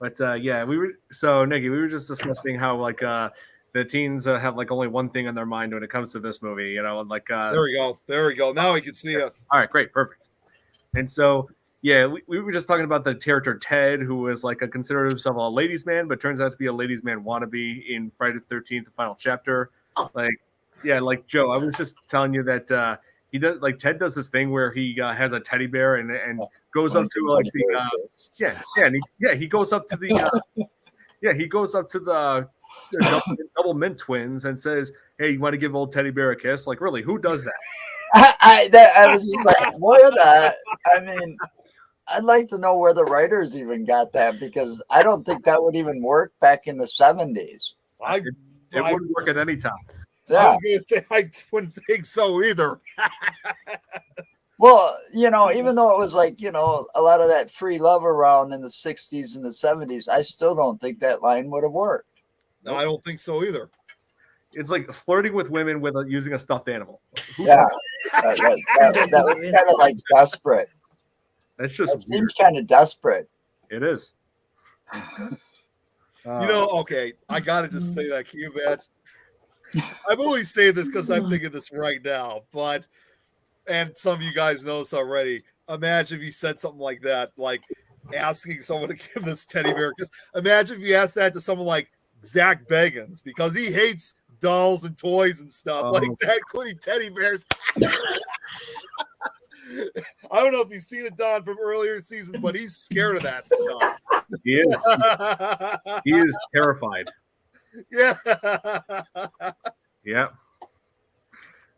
But yeah, Nikki, we were just discussing how like the teens have like only one thing in their mind when it comes to this movie, and like there we go. Now we can see you. All right, great, perfect. And so yeah, we were just talking about the character Ted, who was like considered himself a ladies' man, but turns out to be a ladies' man wannabe in Friday the 13th, the final chapter. Like, yeah, like Joe, I was just telling you that he does like Ted does this thing where he has a teddy bear and goes up to like the he goes up to the he goes up to the double mint twins and says, "Hey, you want to give old teddy bear a kiss?" Like, really, who does that? I was just like, where that? I mean, I'd like to know where the writers even got that because I don't think that would even work back in the 70s. It wouldn't work at any time. Yeah. I was gonna say I wouldn't think so either. Well, even though it was like, a lot of that free love around in the 60s and the 70s, I still don't think that line would have worked. No, I don't think so either. It's like flirting with women with using a stuffed animal. Yeah. that was kind of like desperate. That's just It seems kind of desperate. It is. Okay, I gotta just say that. Can you imagine? I'm only saying this because I'm thinking this right now, and some of you guys know this already. Imagine if you said something like that, like asking someone to give this teddy bear. Just imagine if you asked that to someone like Zach Bagans, because he hates dolls and toys and stuff like that, including teddy bears. I don't know if you've seen it, Don, from earlier seasons, but he's scared of that stuff. He is. He is terrified. Yeah. Yeah.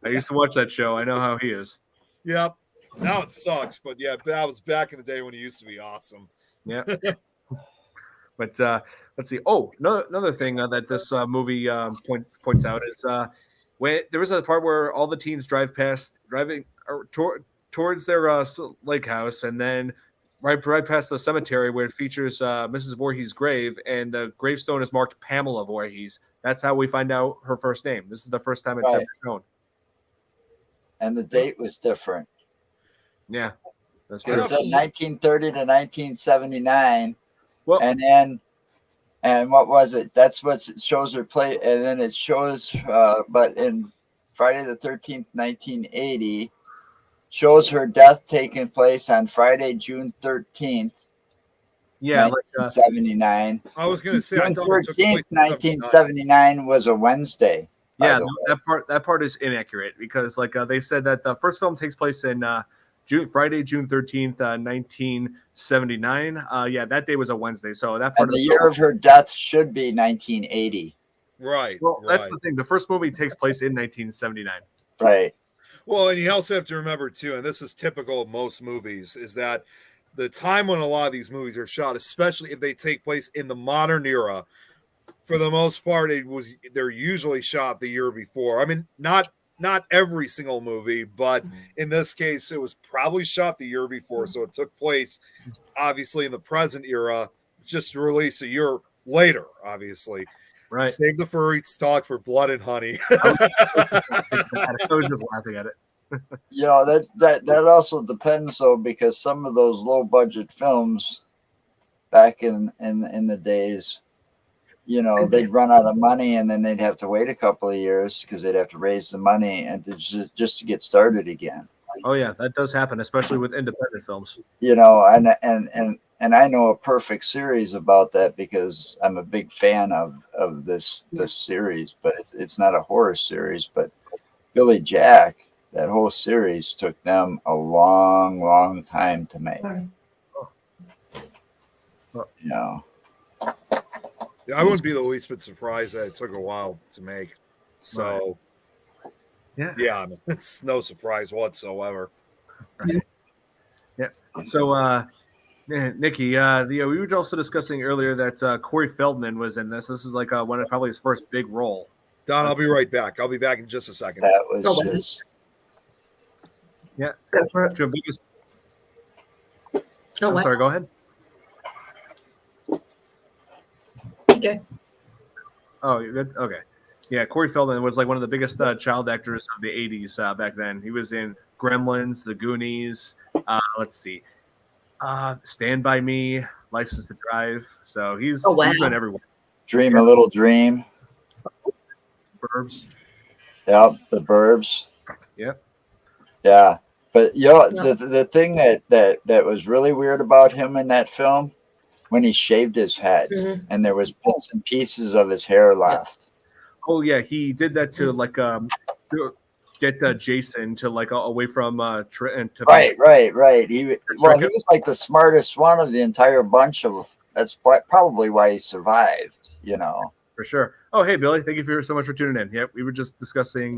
I used to watch that show. I know how he is. Yep. Now it sucks, but yeah, that was back in the day when he used to be awesome. Yeah. But let's see. Oh, another thing that this movie points out is when there was a part where all the teens driving towards their lake house, and then right past the cemetery where it features Mrs. Voorhees' grave, and the gravestone is marked Pamela Voorhees. That's how we find out her first name. This is the first time it's Right. ever shown. And the date was different. Yeah, that's It true. said 1930 to 1979. Well, And what was it? That's what it shows her play. And then it shows, but in Friday the 13th, 1980, shows her death taking place on Friday, June 13th, yeah, 1979. I was going to say, I June thought it took 13th, place in 79. 1979 was a Wednesday. yeah, that part is inaccurate because they said that the first film takes place in Friday, June 13th, 1979. Yeah, that day was a Wednesday, so that part And the of year of her death should be 1980. Right. Well, right. that's the thing. The first movie takes place in 1979. Right. Well, and you also have to remember too, and this is typical of most movies, is that the time when a lot of these movies are shot, especially if they take place in the modern era, for the most part, they're usually shot the year before. I mean, not every single movie, but in this case, it was probably shot the year before, so it took place obviously in the present era, just released a year later, obviously. Right. Save the furry talk for Blood and Honey. I was just laughing at it. You know, that also depends though, because some of those low budget films back in the days, you know, they'd run out of money and then they'd have to wait a couple of years because they'd have to raise the money and just to get started again. Oh yeah, that does happen, especially with independent films. You know, and I know a perfect series about that because I'm a big fan of this series, but it's not a horror series, but Billy Jack, that whole series took them a long time to make. You know. I wouldn't be the least bit surprised that it took a while to make. So, yeah, it's no surprise whatsoever. Right. Yeah. So, Nikki, we were also discussing earlier that Corey Feldman was in this. This was like one of probably his first big role. Don, I'll be right back. I'll be back in just a second. That was just. Yeah. To a biggest. Oh, I'm what? sorry. Go ahead. Okay. Oh, you're good. Okay. Yeah, Corey Feldman was like one of the biggest child actors of the '80s back then. He was in Gremlins, The Goonies. Let's see, Stand by Me, License to Drive. So he's been everywhere. Dream a Little Dream. Burbs. Yep, The Burbs. Yep. Yeah, but the thing that was really weird about him in that film, when he shaved his head and there was bits and pieces of his hair left. Oh yeah, he did that to get Jason to away from Trent. Right. He was like the smartest one of the entire bunch of. That's probably why he survived. You know, for sure. Oh hey Billy, thank you so much for tuning in. Yep, we were just discussing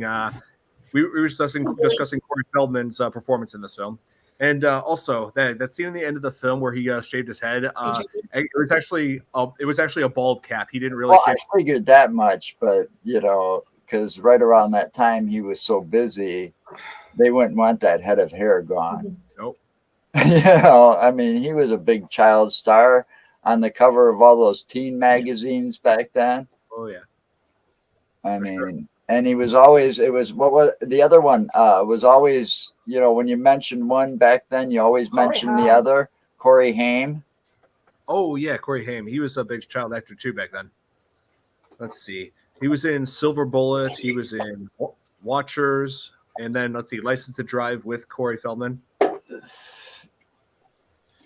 we were discussing Corey Feldman's performance in this film. And also that scene in the end of the film where he shaved his head, it was actually a bald cap. He didn't really. I figured that much, but you know, because right around that time he was so busy, they wouldn't want that head of hair gone. Nope. You know, I mean, he was a big child star on the cover of all those teen magazines back then. Oh yeah. I mean. Sure. And he was always, what was the other one? Was always, you know, when you mentioned one back then, you always mentioned the other, Corey Haim. Oh, yeah, Corey Haim. He was a big child actor too back then. Let's see. He was in Silver Bullet. He was in Watchers. And then, let's see, License to Drive with Corey Feldman.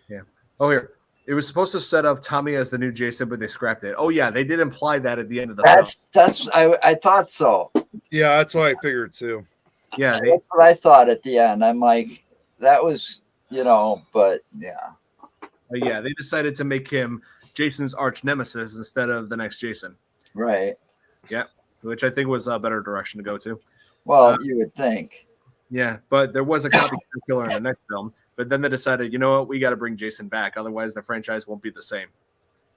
Yeah. Oh, here. It was supposed to set up Tommy as the new Jason, but they scrapped it. Oh yeah, they did imply that at the end of the film. I thought so. Yeah, that's what I figured too. Yeah, that's what I thought at the end. I'm like, that was, you know, but yeah. Yeah, they decided to make him Jason's arch nemesis instead of the next Jason. Right. Yeah, which I think was a better direction to go to. Well, you would think. Yeah, but there was a copycat killer in the next film. But then they decided, you know what, we got to bring Jason back. Otherwise, the franchise won't be the same.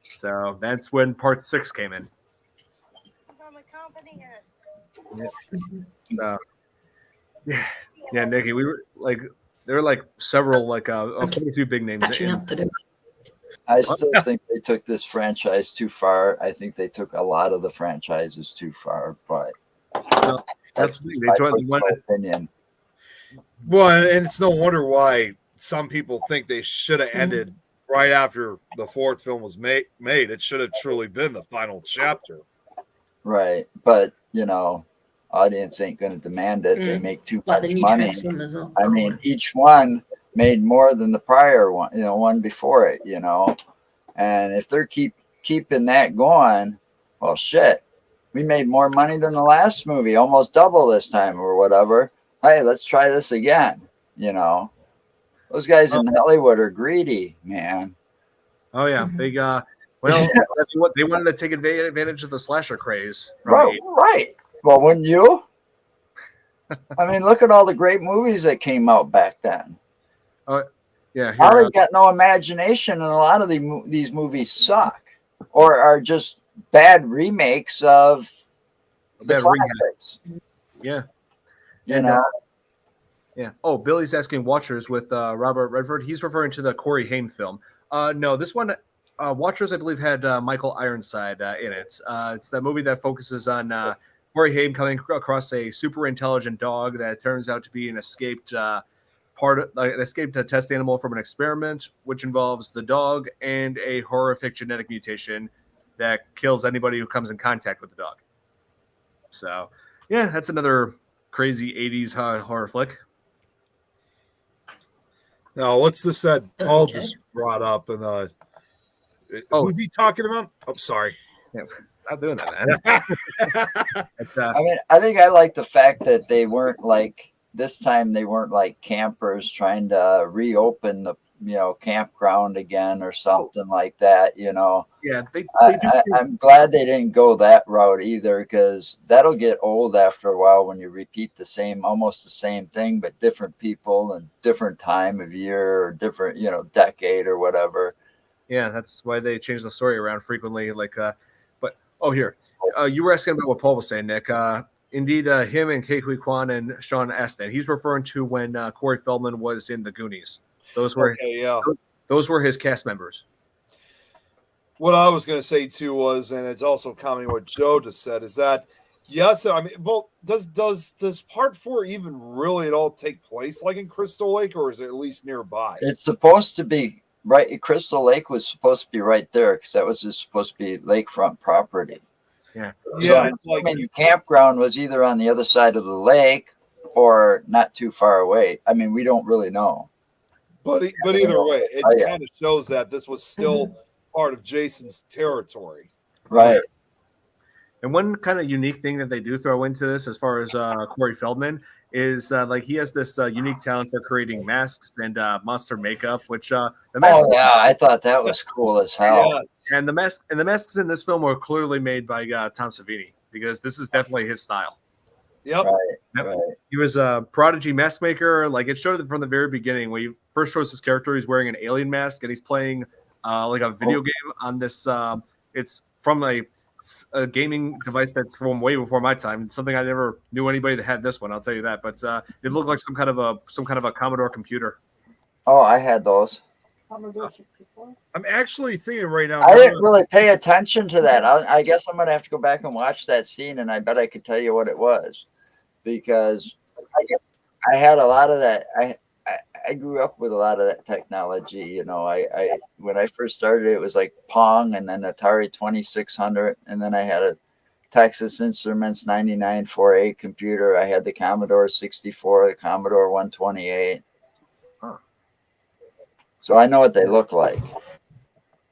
So that's when part 6 came in. company is. So, yeah, Nikki, we were like, there were like several, like, quite a few big names. Catching up to do. I still think they took this franchise too far. I think they took a lot of the franchises too far, but So, that's the thing. They my tried one. personal opinion. Well, and it's no wonder why some people think they should have ended right after the fourth film was made. It should have truly been the final chapter. Right. But, audience ain't going to demand it. They make too Like the much new money. Transformers. Oh, I mean, each one made more than the prior one, one before it, And if they're keeping that going, well, shit, we made more money than the last movie, almost double this time or whatever. Hey, let's try this again. Those guys in Hollywood are greedy, man. Oh yeah, big. Well, that's what they wanted to take advantage of the slasher craze. Right. Well, wouldn't you? I mean, look at all the great movies that came out back then. Yeah. Now they've got no imagination, and a lot of these movies suck or are just bad remakes of the classics. Yeah. You know? Yeah. Oh, Billy's asking Watchers with Robert Redford. He's referring to the Corey Haim film. No, this one, Watchers, I believe, had Michael Ironside in it. It's the movie that focuses on Corey Haim coming across a super intelligent dog that turns out to be an escaped test animal from an experiment, which involves the dog and a horrific genetic mutation that kills anybody who comes in contact with the dog. So, yeah, that's another crazy 80s horror flick. Now, what's this that Paul just brought up? And who's he talking about? I'm sorry. Yeah, stop doing that, man. I mean, I think I like the fact that they weren't like this time. They weren't like campers trying to reopen the campground again or something like that. Yeah, I'm glad they didn't go that route either, because that'll get old after a while when you repeat almost the same thing, but different people and different time of year or different, decade or whatever. Yeah, that's why they change the story around frequently. Like, here, you were asking about what Paul was saying, Nick. Indeed, him and Kei Hui Kwan and Sean Astin. He's referring to when Corey Feldman was in The Goonies. Those were those were his cast members. What I was going to say too was, and it's also commenting what Joe just said, is that yes, I mean, well, does part 4 even really at all take place like in Crystal Lake, or is it at least nearby? It's supposed to be right. Crystal Lake was supposed to be right there because that was just supposed to be lakefront property. Yeah. Yeah. So, it's like, the campground was either on the other side of the lake or not too far away. I mean, we don't really know. But either way, it kind of shows that this was still part of Jason's territory. Right. And one kind of unique thing that they do throw into this, as far as Corey Feldman, is like he has this unique talent for creating masks and monster makeup, which the masks. Oh yeah, I thought that was cool as hell. Yes. And the masks in this film were clearly made by Tom Savini, because this is definitely his style. Yep. Right. He was a prodigy mask maker. Like, it showed it from the very beginning when he first shows his character. He's wearing an alien mask and he's playing like a video game on this. It's from a gaming device that's from way before my time. It's something I never knew anybody that had this one. I'll tell you that. But it looked like some kind of a Commodore computer. Oh, I had those. I'm actually thinking right now. I didn't really pay attention to that. I guess I'm gonna have to go back and watch that scene, and I bet I could tell you what it was, because I had a lot of that. I grew up with a lot of that technology. I when I first started, it was like Pong, and then Atari 2600, and then I had a Texas Instruments 99.4A computer. I had the Commodore 64, the Commodore 128. So I know what they look like.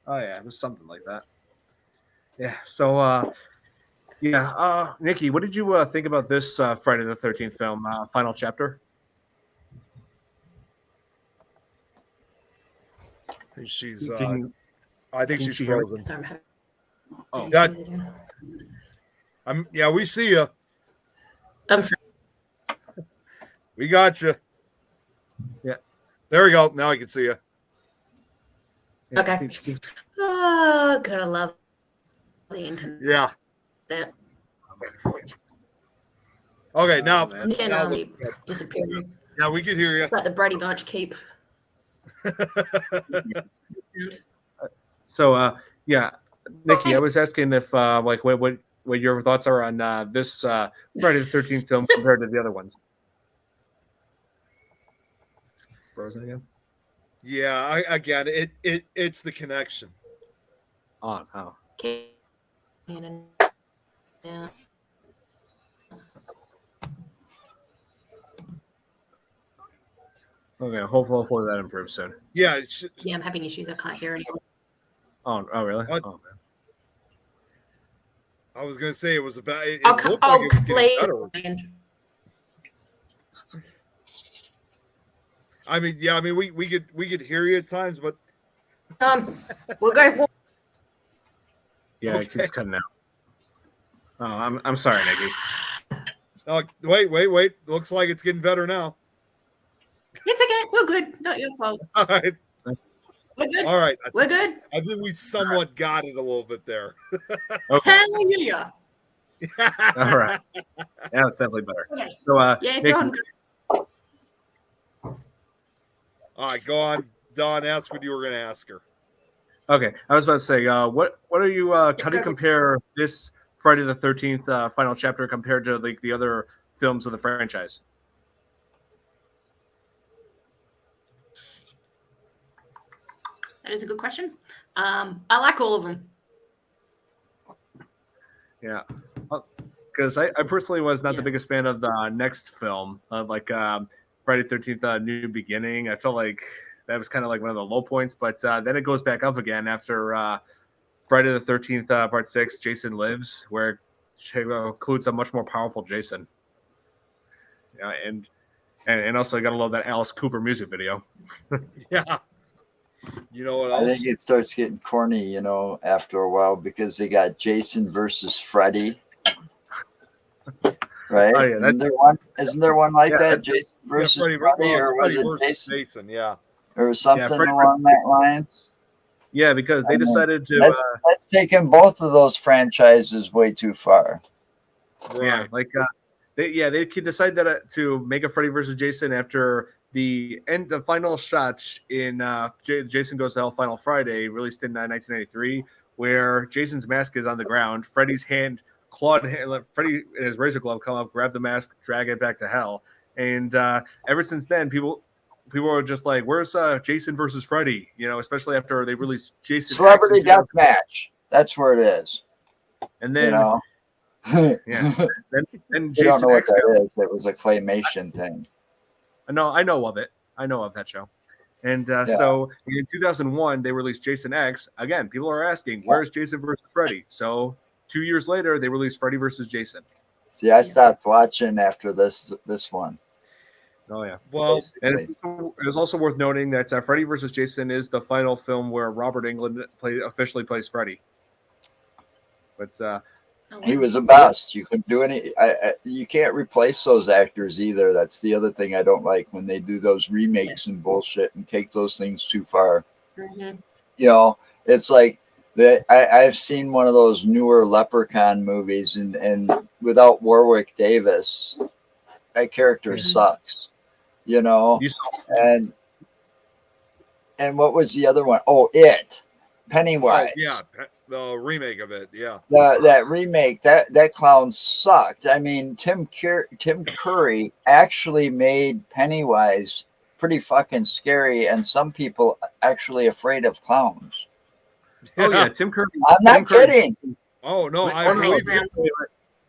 Oh yeah, it was something like that. Yeah. So Nikki, what did you think about this Friday the 13th film, final chapter? She's I think she's frozen. Oh, yeah, we see you. I'm sorry. We got you. Yeah. There we go. Now I can see you. Yeah, Okay. Oh, gotta love the internet. Yeah. Okay, now, man. Nick and now Ali disappearing. yeah, we can hear you. It's like the Brady Bunch keep. So, yeah, Nikki, I was asking if like what your thoughts are on this Friday the 13th film compared to the other ones. Frozen again? Yeah, it's the connection. On how? Okay. Yeah. Okay, hopefully that improves soon. Yeah, Yeah, I'm having issues. I can't hear anyone. Oh, really? What? Oh, man. I was gonna say it was about. It I'll looked like it was getting better. I mean, yeah, I mean, we could hear you at times, but We'll go. Yeah, Okay. it keeps cutting out. Oh, I'm sorry, Nikki. Wait. Looks like it's getting better now. It's okay. We're good. Not your fault. All right. We're good. All right. We're good. I think we somewhat got it a little bit there. Okay. Hallelujah. All right. Yeah, it's definitely better. Okay. So, Yeah, Nikki, go on. All right, go on, Dawn. Ask what you were going to ask her. okay, I was about to say, what are you? How do you compare this Friday the 13th final chapter compared to like the other films of the franchise? That is a good question. I like all of them. Yeah, because I personally was not the biggest fan of the next film, Friday the 13th New Beginning. I felt like that was kind of like one of the low points, but then it goes back up again after Friday the 13th Part 6, Jason Lives, where it includes a much more powerful Jason. Yeah, and also you gotta love that Alice Cooper music video. Yeah. You know what I else? think it starts getting corny, you know, after a while because they got Jason versus Freddy. Right? Oh, yeah, Isn't there one like that? Yeah, Jason versus Freddy, Freddy, or was Freddy it versus Jason? Yeah. Or something Freddy along that line? Yeah, because they decided to. That's taken both of those franchises way too far. Right. Yeah, like they could decide that to make a Freddy versus Jason after the final shot in Jason Goes to Hell Final Friday, released in 1993, where Jason's mask is on the ground. Freddy's Freddy and his razor glove come up, grab the mask, drag it back to hell, and ever since then, people are just like, "Where's Jason versus Freddy?" You know, especially after they released Jason Celebrity Death Match. That's where it is. and then You know? yeah, then You don't Jason know what X. that is. It was a claymation thing. No, I know of it. I know of that show. And so in 2001, they released Jason X. Again, people are asking, where's Jason versus Freddy? So 2 years later, they released Freddy versus Jason. See, I stopped watching after this one. Oh, yeah. Well, and it was also worth noting that Freddy versus Jason is the final film where Robert Englund officially plays Freddy. But he was the best. You couldn't do any. You can't replace those actors either. That's the other thing I don't like when they do those remakes and bullshit and take those things too far. Mm-hmm. You know, it's like that. I've seen one of those newer Leprechaun movies, and without Warwick Davis, that character sucks. You know, and what was the other one? Oh, It, Pennywise. Oh, yeah, the remake of it. Yeah, that remake, that clown sucked. I mean, Tim Curry actually made Pennywise pretty fucking scary, and some people actually afraid of clowns. Oh yeah, Tim Curry. I'm not kidding. Oh no, I believe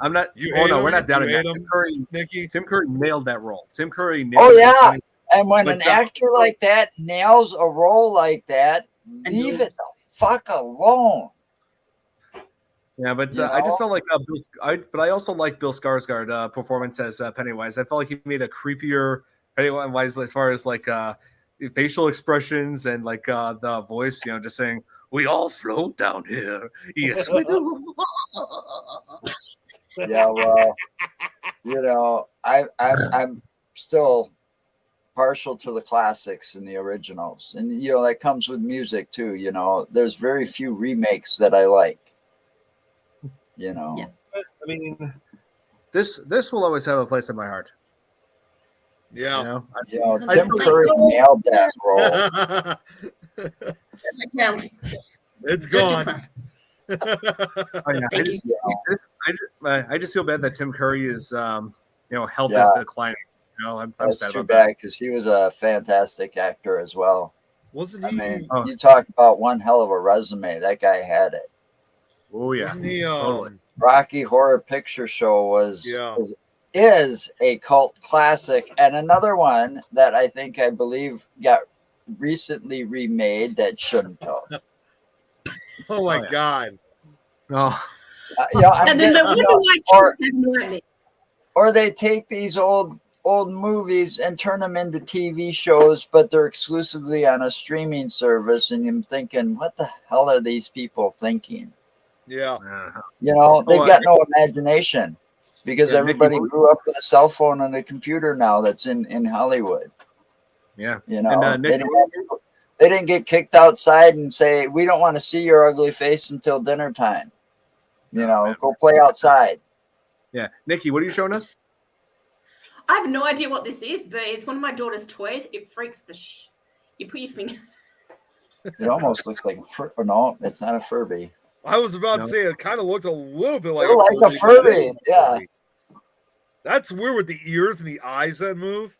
I'm not. You we're not doubting that. Nikki. Tim Curry nailed that role. Tim Curry nailed. Oh yeah, and when an actor like that nails a role like that, leave it the fuck alone. Yeah, but I just felt like but I also like Bill Skarsgård performance as Pennywise. I felt like he made a creepier Pennywise as far as like facial expressions and like the voice, you know, just saying, "We all float down here." Yes, we do. Yeah, well, you know, I'm still partial to the classics and the originals, and you know that comes with music too. You know, there's very few remakes that I like. You know, I mean, this will always have a place in my heart. Yeah. You know, Tim Curry nailed that role. That counts. It's gone. oh, yeah, Thank you. I just feel bad that Tim Curry is, health Yeah. is declining. You know, I'm That's sad too about bad because he was a fantastic actor as well. Wasn't I he? mean, Oh. you talk about one hell of a resume. That guy had it. that. Oh yeah, Wasn't he? totally. Rocky Horror Picture Show is a cult classic, and another one that I believe got recently remade that shouldn't have. Oh my Oh, yeah. God. Oh, And then the wonder why or they take these old movies and turn them into TV shows, but they're exclusively on a streaming service, and you're thinking, what the hell are these people thinking? Yeah. They've got no imagination because everybody Nikki, grew up with a cell phone and a computer now that's in Hollywood. yeah. And, Nick, they didn't get kicked outside and say, we don't want to see your ugly face until dinner time. Go play outside. yeah, Nikki, what are you showing us? I have no idea what this is, but it's one of my daughter's toys. It freaks the You put your finger. It almost looks like no, it's not a Furby. I was about to say it kind of looked a little bit like a Furby. Yeah. That's weird with the ears and the eyes that move.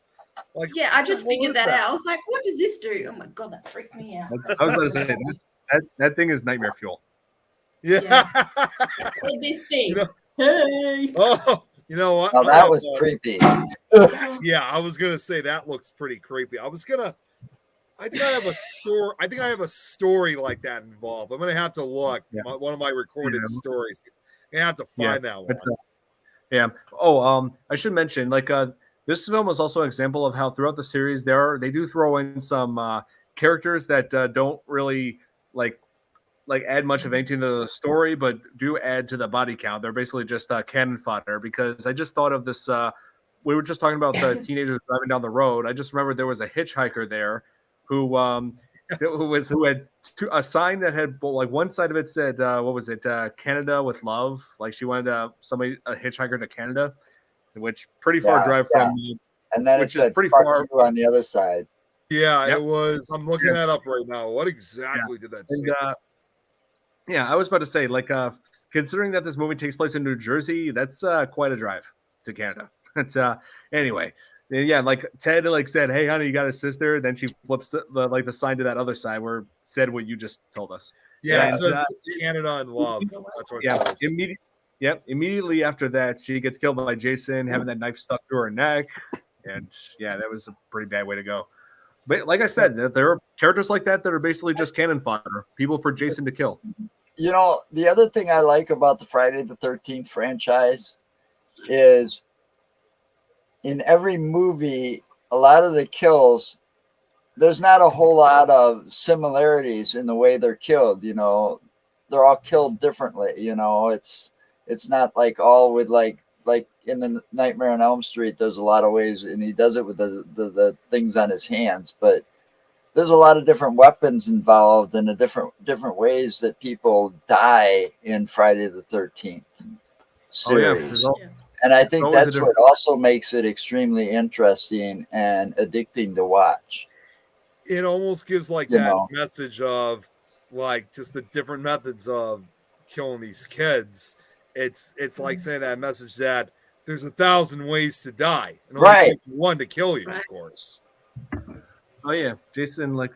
Like, Yeah, I just what figured was that out. I was like, what does this do? Oh my God, that freaked me out. I was going to say that thing is nightmare fuel. Yeah. With this thing. Hey. Oh, you know what? Now that was creepy. Yeah, I was gonna say that looks pretty creepy. I think I have a story. I think I have a story like that involved. I'm gonna have to look. One of my recorded stories. I'm gonna have to find that one. Yeah. Oh, I should mention, this film was also an example of how throughout the series they do throw in some characters that don't really add much of anything to the story, but do add to the body count. They're basically just cannon fodder. Because I just thought of this. We were just talking about the teenagers driving down the road. I just remembered there was a hitchhiker there who had a sign that had one side of it said what was it, Canada with love, like she wanted a hitchhiker to Canada, which pretty far drive from and then it said pretty far on the other side. It was. I'm looking that up right now. What exactly did that say? I was about to say, considering that this movie takes place in New Jersey, that's quite a drive to Canada. It's anyway. Yeah, Ted said, "Hey, honey, you got a sister." Then she flips the sign to that other side where it said what you just told us. Yeah, it says Canada and love. That's what it says. Immediately after that, she gets killed by Jason, having that knife stuck through her neck, and that was a pretty bad way to go. But like I said, there are characters like that are basically just cannon fodder, people for Jason to kill. The other thing I like about the Friday the 13th franchise is in every movie, a lot of the kills, there's not a whole lot of similarities in the way they're killed. They're all killed differently. It's not all with like in the Nightmare on Elm Street. There's a lot of ways, and he does it with the things on his hands, but there's a lot of different weapons involved and the different ways that people die in Friday the 13th series. And I think that's what also makes it extremely interesting and addicting to watch. It almost gives that message of just the different methods of killing these kids. It's like saying that message that there's 1,000 ways to die, and only takes one to kill you, of course. Oh yeah, Jason, one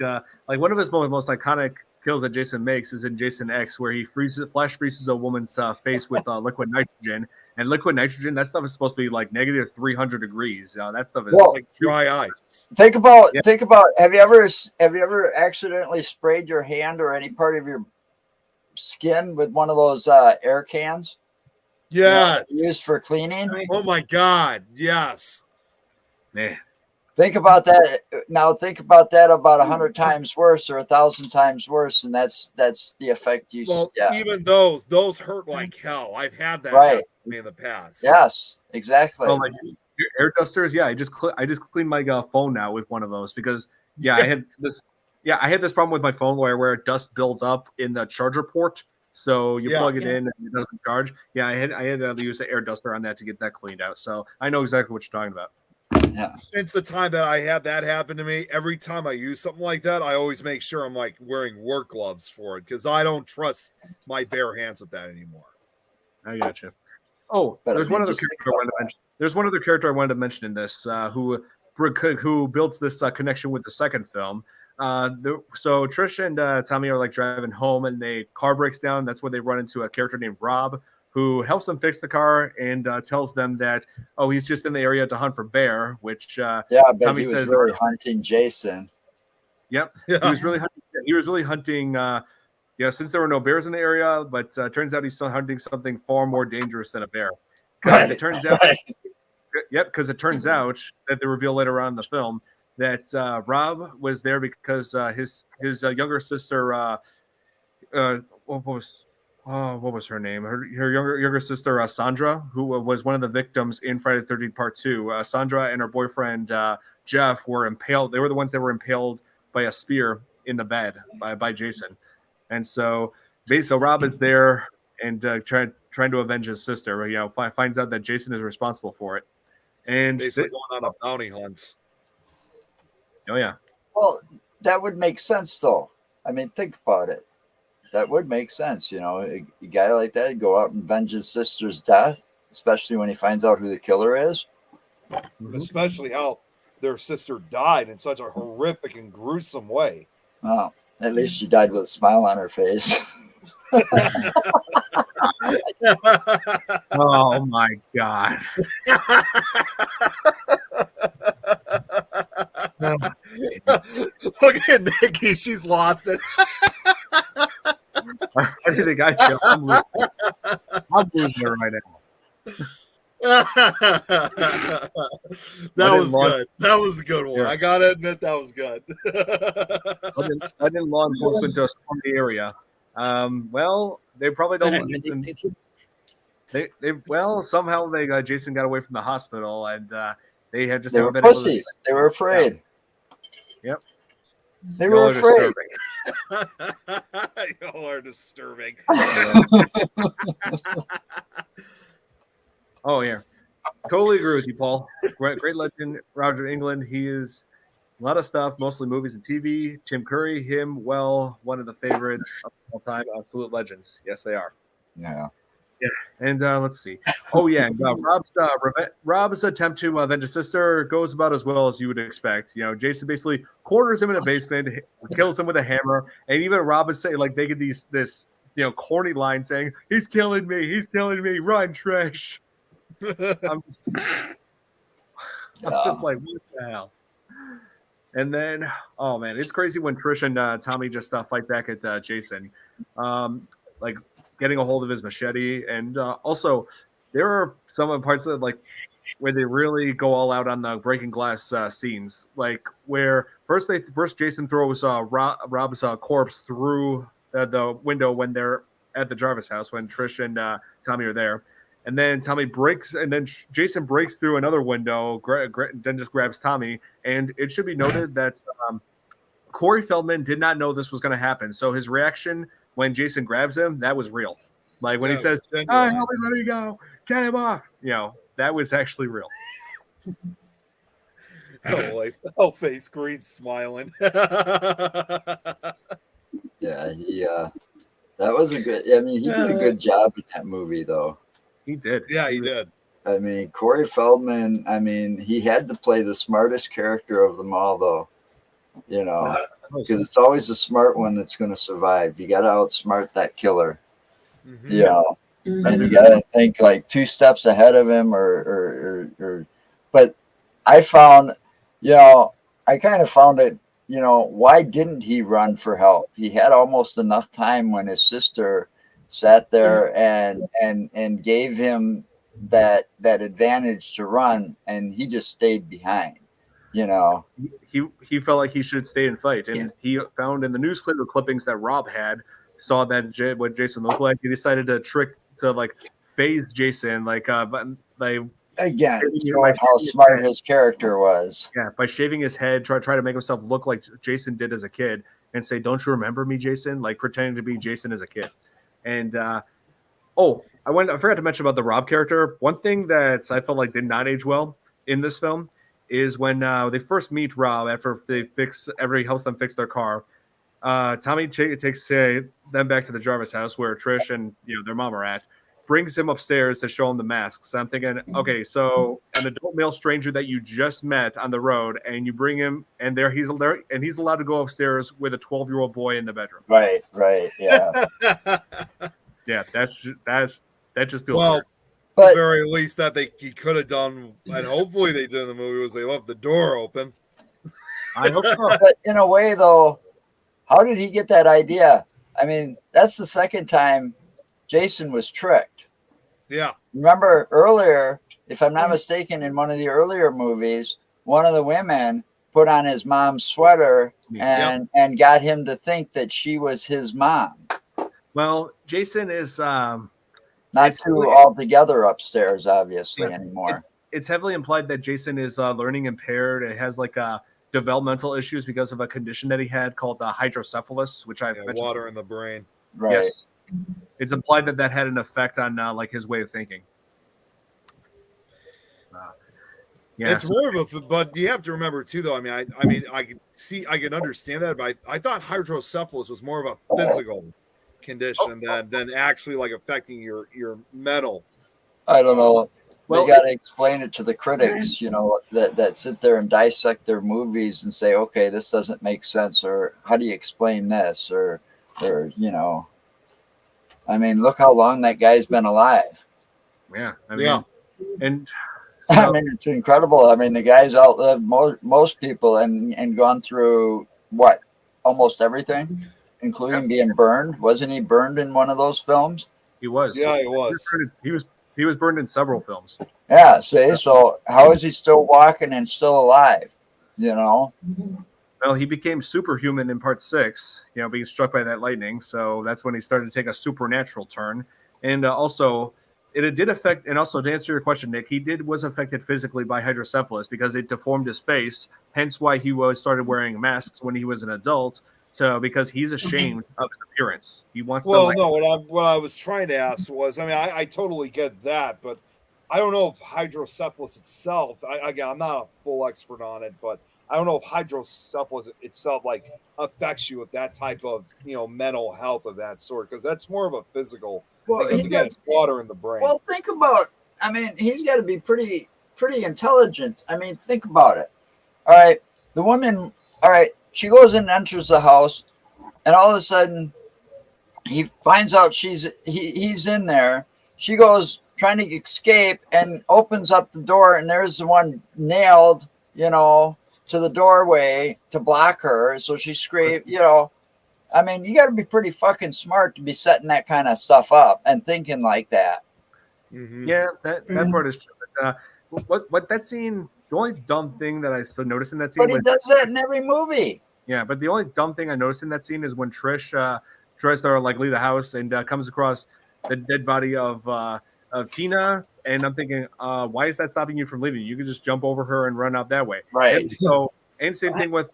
of his most iconic kills that Jason makes is in Jason X, where he flash freezes a woman's face with liquid nitrogen. And liquid nitrogen, that stuff is supposed to be negative 300 degrees. That stuff is like dry ice. Think about. Have you ever accidentally sprayed your hand or any part of your skin with one of those air cans? Yes. Used for cleaning. Oh my God! Yes. Man. Think about that. Now think about that about 100 times worse or 1,000 times worse, and that's the effect you. Well, even those hurt like hell. I've had that happen to me in the past. Yes, exactly. Oh, your air dusters. Yeah, I just cleaned my phone now with one of those because I had this. Yeah, I had this problem with my phone where dust builds up in the charger port, So you Yeah. plug it in and it doesn't charge. Yeah, I had to use an air duster on that to get that cleaned out. So I know exactly what you're talking about. Yeah. Since the time that I had that happen to me, every time I use something like that, I always make sure I'm like wearing work gloves for it because I don't trust my bare hands with that anymore. I gotcha. Oh, But there's I mean, one other just character I wanted to mention. There's one other character I wanted to mention in this who builds this connection with the second film. So Trish and Tommy are like driving home, and the car breaks down. That's where they run into a character named Rob, who helps them fix the car and tells them that he's just in the area to hunt for bear. Which yeah, but Tommy he was says, really hunting Jason. "Yep, Yeah. he was really hunting. He was really hunting." Since there were no bears in the area, but turns out he's still hunting something far more dangerous than a bear. Because it turns out, because it turns out that they reveal later on in the film that Rob was there because his younger sister, what was her name? Her younger sister, Sandra, who was one of the victims in Friday the 13th Part 2. Sandra and her boyfriend Jeff were impaled. They were the ones that were impaled by a spear in the bed by Jason. And so Rob is there and trying to avenge his sister. Finds out that Jason is responsible for it. And Basically going on a bounty hunt. Oh yeah. Well, that would make sense, though. I mean, think about it. That would make sense. A guy like that go out and avenge his sister's death, especially when he finds out who the killer is. Especially how their sister died in such a horrific and gruesome way. Well, at least she died with a smile on her face. Oh my God. Look at Nikki. She's lost it. I think I'm losing it right now. That was good. That was a good one. Yeah. I gotta admit that was good. Let in law enforcement to storm the area. Well, they probably don't. Somehow Jason got away from the hospital, and they had just They never were been able to. pussies. They were afraid. Yep. They were afraid. Y'all are disturbing. Oh yeah, totally agree with you, Paul. Great legend, Roger England. He is a lot of stuff, mostly movies and TV. Tim Curry, one of the favorites of all time. Absolute legends. Yes, they are. Yeah. Yeah, and let's see. Oh yeah, and, Rob's attempt to avenge his sister goes about as well as you would expect. Jason basically corners him in a basement, kills him with a hammer, and even Rob is saying, like, making this corny line saying, "He's killing me, run, Trish." I'm just like, what the hell? And then, oh man, it's crazy when Trish and Tommy just fight back at Jason, like getting a hold of his machete. And also, there are some parts of where they really go all out on the breaking glass scenes, like where first Jason throws Rob's corpse through the window when they're at the Jarvis house when Trish and Tommy are there. And then Jason breaks through another window, then just grabs Tommy. And it should be noted that Corey Feldman did not know this was going to happen. So his reaction when Jason grabs him, that was real. Like when he says, "Oh, help me, let me go, get him off." That was actually real. Face green smiling. Yeah, that was a good. I mean, he did a good job in that movie, though. He did. Yeah, he did. I mean, Corey Feldman. I mean, he had to play the smartest character of them all, though. Because it's always the smart one that's going to survive. You got to outsmart that killer. Mm-hmm. And you got to think like 2 steps ahead of him, or. But I found, I kind of found it. Why didn't he run for help? He had almost enough time when his sister sat there and gave him that advantage to run, and he just stayed behind. He felt like he should stay and fight, and he found in the newspaper clippings that Rob saw that what Jason looked like. He decided to phase Jason, again, showing how smart his character was. Yeah, by shaving his head, try to make himself look like Jason did as a kid, and say, "Don't you remember me, Jason?" Like pretending to be Jason as a kid. And I forgot to mention about the Rob character. One thing that I felt like did not age well in this film is when they first meet Rob after helps them fix their car. Tommy takes them back to the Jarvis house where Trish and their mom are at. Brings him upstairs to show him the masks. I'm thinking, okay, so an adult male stranger that you just met on the road, and you bring him, and he's allowed to go upstairs with a 12-year-old boy in the bedroom. Right, yeah. Yeah, that just feels Well, weird. at But the very least that he could have done, and hopefully they did in the movie, was they left the door open. I hope so. but in a way, though, how did he get that idea? I mean, that's the second time Jason was tricked. Yeah. Remember earlier, if I'm not mistaken, in one of the earlier movies, one of the women put on his mom's sweater and got him to think that she was his mom. Well, Jason is not too all together upstairs, obviously, anymore. It's heavily implied that Jason is learning impaired. It has like developmental issues because of a condition that he had called hydrocephalus, which I've mentioned. Water in the brain. Right. Yes. It's implied that had an effect on like his way of thinking. It's horrible, but you have to remember too, though. I mean, I can understand that, but I thought hydrocephalus was more of a physical condition than actually like affecting your mental. I don't know. Well, they got to explain it to the critics, that sit there and dissect their movies and say, okay, this doesn't make sense, or how do you explain this, or I mean, look how long that guy's been alive. Yeah, I mean, and I mean, it's incredible. I mean, the guy's outlived most people and gone through almost everything, including being burned. Wasn't he burned in one of those films? He was. Yeah, he was. He was burned in several films. Yeah. See, so how is he still walking and still alive? Well, he became superhuman in part 6, being struck by that lightning. So that's when he started to take a supernatural turn. And also, it did affect, and also to answer your question, Nick, he was affected physically by hydrocephalus because it deformed his face. Hence why he started wearing masks when he was an adult. So because he's ashamed of his appearance, he wants. Well, no. What I was trying to ask was, I totally get that, but I don't know if hydrocephalus itself. I'm not a full expert on it, but I don't know if hydrocephalus itself affects you with that type of mental health of that sort, because that's more of a physical. Well, because again, it's water in the brain. Well, think about. I mean, he's got to be pretty intelligent. I mean, think about it. All right, the woman. All right, she goes and enters the house, and all of a sudden, he finds out he's in there. She goes trying to escape and opens up the door, and there's the one nailed, to the doorway to block her. So she screamed, I mean, you got to be pretty fucking smart to be setting that kind of stuff up and thinking like that. Mm-hmm. Yeah, that part is true. But what that scene, the only dumb thing that I noticed in that scene. But he does that in every movie. Yeah, but the only dumb thing I noticed in that scene is when Trish tries to leave the house and comes across the dead body of Tina, and I'm thinking, why is that stopping you from leaving? You could just jump over her and run out that way. Right. And same thing with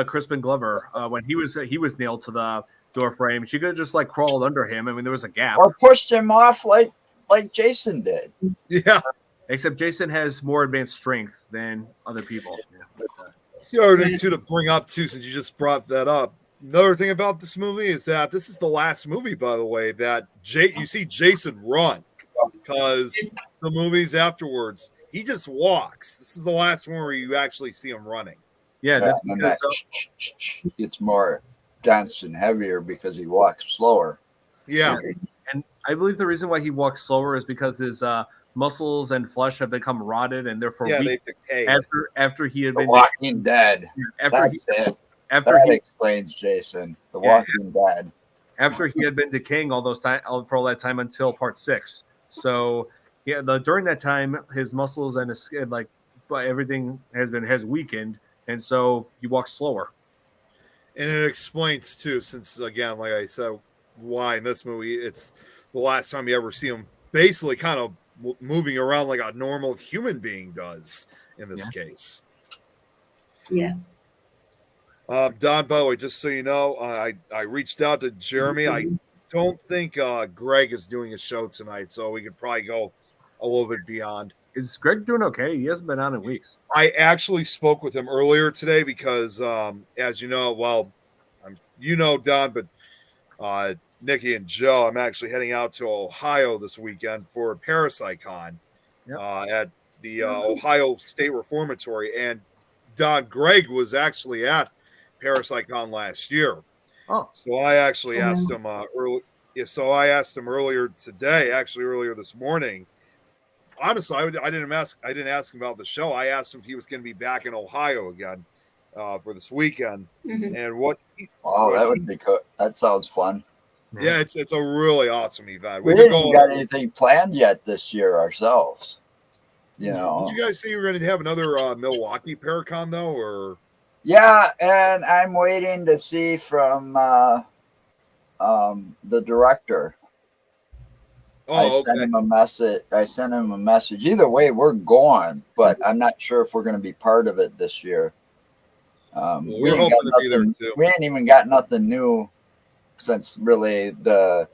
Crispin Glover when he was nailed to the door frame. She could have just crawled under him. I mean, there was a gap, or pushed him off like Jason did. Yeah. Except Jason has more advanced strength than other people. Yeah, but, it's the other thing too to bring up too, since you just brought that up. Another thing about this movie is that this is the last movie, by the way, that you see Jason run, because the movies afterwards he just walks. This is the last one where you actually see him running. Yeah, that's because it's more dense and heavier because he walks slower. Yeah, and I believe the reason why he walks slower is because his muscles and flesh have become rotted and therefore weak. After he had been Walking Dead. After that explains Jason, The Walking Dead. After he had been decaying all that time until part 6. So during that time, his muscles and his everything has weakened, and so he walks slower. And it explains too, since again, like I said, why in this movie it's the last time you ever see him basically kind of moving around like a normal human being does in this case. Yeah. Don, by the way, just so you know, I reached out to Jeremy. I don't think Greg is doing a show tonight, so we could probably go a little bit beyond. Is Greg doing okay? He hasn't been on in weeks. I actually spoke with him earlier today because, as you know, Don, but Nikki and Joe, I'm actually heading out to Ohio this weekend for ParasiteCon at the Ohio State Reformatory, and Don Greg was actually at ParasiteCon last year. Oh, so I actually asked him early. So I asked him earlier today, actually earlier this morning. Honestly, I didn't ask him about the show. I asked him if he was going to be back in Ohio again for this weekend, and what. That would be cool. That sounds fun. Yeah, it's a really awesome event. We didn't got anything planned yet this year ourselves. You know. Did you guys say you were going to have another Milwaukee Paracon though, or? Yeah, and I'm waiting to see from the director. I sent him a message. Either way, we're going, but I'm not sure if we're going to be part of it this year. We're hoping to be there too. We ain't even got nothing new since really the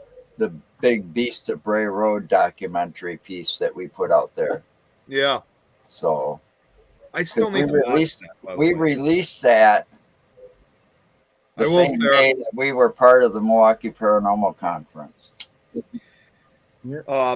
Big Beast at Bray Road documentary piece that we put out there. Yeah. So I still need to watch that. We released that the same day that we were part of the Milwaukee Paranormal Conference.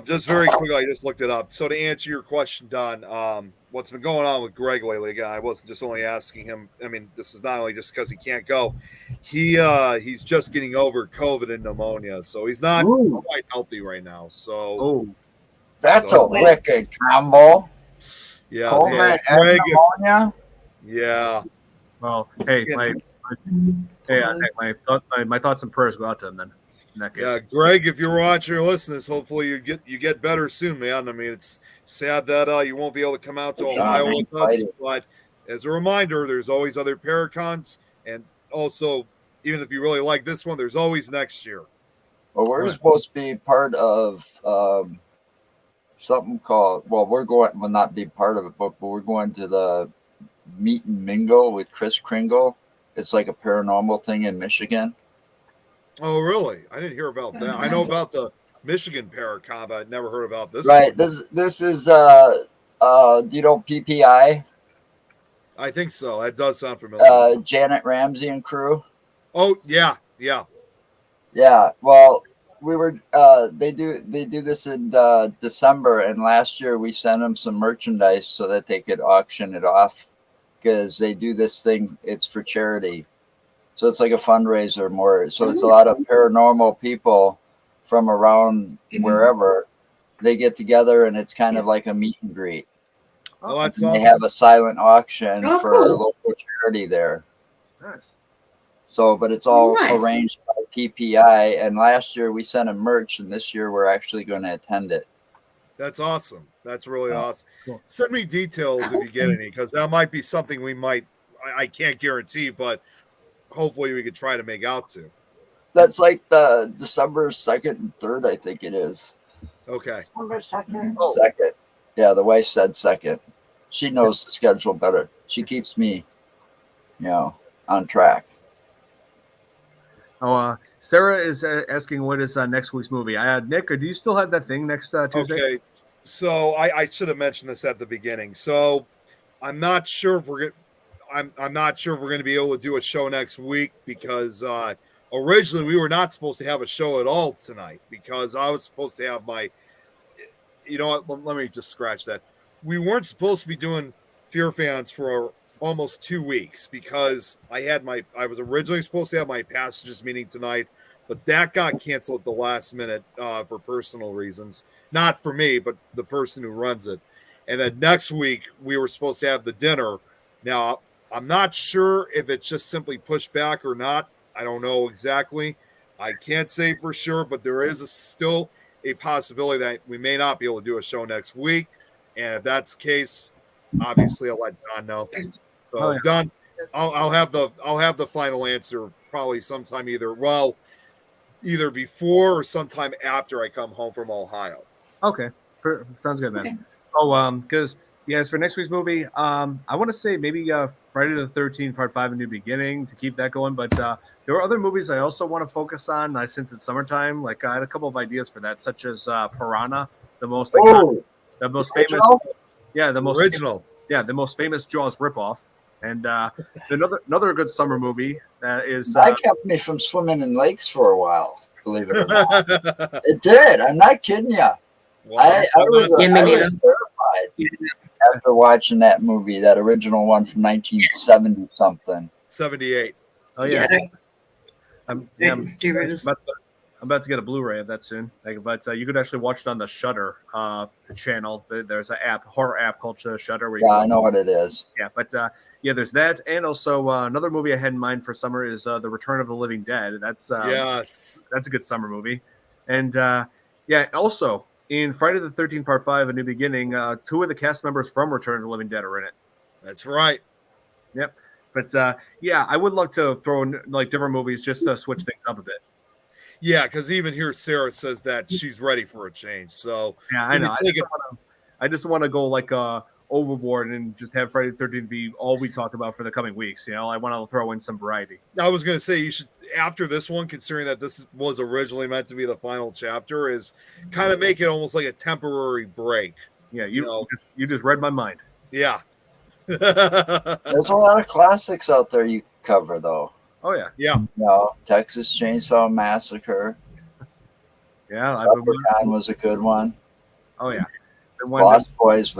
Just very quickly, I just looked it up. So to answer your question, Don, what's been going on with Greg lately? Again, I wasn't just only asking him. I mean, this is not only just because he can't go. He's just getting over COVID and pneumonia, so he's not quite healthy right now. So that's a wicked combo. Yeah, COVID and pneumonia. Yeah. Well, hey, my thoughts and prayers go out to him then. In that case. Yeah, Greg, if you're watching or listening, hopefully you get better soon, man. I mean, it's sad that you won't be able to come out to Ohio with us, but as a reminder, there's always other Paracons, and also, even if you really like this one, there's always next year. Well, we're supposed to be part of something called. Well, we'll not be part of it, but we're going to the Meet and Mingle with Chris Kringle. It's like a paranormal thing in Michigan. Oh, really? I didn't hear about that. I know about the Michigan Paracon, but I'd never heard about this. Right. One. This is do you know PPI? I think so. That does sound familiar. Janet Ramsey and crew. Oh, yeah. Yeah. Well, we were they do this in December, and last year we sent them some merchandise so that they could auction it off because they do this thing. It's for charity. So it's like a fundraiser more. So it's a lot of paranormal people from around wherever. They get together and it's kind of like a meet and greet. Oh, that's awesome. They have a silent auction for a local charity there. Nice. So, but it's all arranged by PPI. And last year we sent them merch, and this year we're actually going to attend it. That's awesome. That's really awesome. Cool. Send me details if you get any, because that might be something we might. I can't guarantee, but hopefully we could try to make out to. That's like the December 2nd and 3rd, I think it is. Okay. December 2nd. Oh. 2nd. Yeah, the wife said 2nd. She knows the schedule better. She keeps me, on track. Oh, Sarah is asking what is next week's movie. Nick, do you still have that thing next Tuesday? Okay, so I should have mentioned this at the beginning. So I'm not sure if we're I'm not sure if we're going to be able to do a show next week because originally we were not supposed to have a show at all tonight because I was supposed to have my. You know what? Let me just scratch that. We weren't supposed to be doing FearFans for almost 2 weeks because I was originally supposed to have my passages meeting tonight, but that got canceled at the last minute for personal reasons. Not for me, but the person who runs it. And then next week we were supposed to have the dinner. Now I'm not sure if it's just simply pushed back or not. I don't know exactly. I can't say for sure, but there is still a possibility that we may not be able to do a show next week. And if that's the case, obviously I'll let Don know. So Don, I'll have the final answer probably sometime either before or sometime after I come home from Ohio. Okay, sounds good, man. Okay. Oh, because Yeah, as for next week's movie, I want to say maybe Friday the 13th, Part 5, A New Beginning to keep that going. But there are other movies I also want to focus on since it's summertime. Like I had a couple of ideas for that, such as Piranha, the most the most famous, Original? the most Original. the most famous Jaws ripoff, and another good summer movie that is That kept me from swimming in lakes for a while, believe it or not. It did. I'm not kidding you. Wow. I was Yeah, me neither. terrified after watching that movie, that original one from 1970 something. 78. oh yeah, I'm Gurus. about to get a Blu-ray of that soon. But you could actually watch it on the Shudder channel. There's an horror app called Shudder. Where you Yeah, can I know what it is. Yeah, but there's that, and also another movie I had in mind for summer is The Return of the Living Dead. That's Yes. that's a good summer movie, and also in Friday the 13th Part 5, A New Beginning, 2 of the cast members from Return of the Living Dead are in it. That's right. Yep, but I would like to throw in like different movies just to switch things up a bit. Yeah, because even here Sarah says that she's ready for a change. So Yeah, I you know. can take it. I just want to go like overboard and just have Friday the 13th be all we talk about for the coming weeks. You know, I want to throw in some variety. I was going to say you should, after this one, considering that this was originally meant to be the final chapter, is kind of make it almost like a temporary break. Yeah, know. you just read my mind. Yeah. There's a lot of classics out there you can cover, though. Oh yeah, Yeah. You know, Texas Chainsaw Massacre. yeah. Leprechaun was a good one. Oh yeah, the one Lost Boys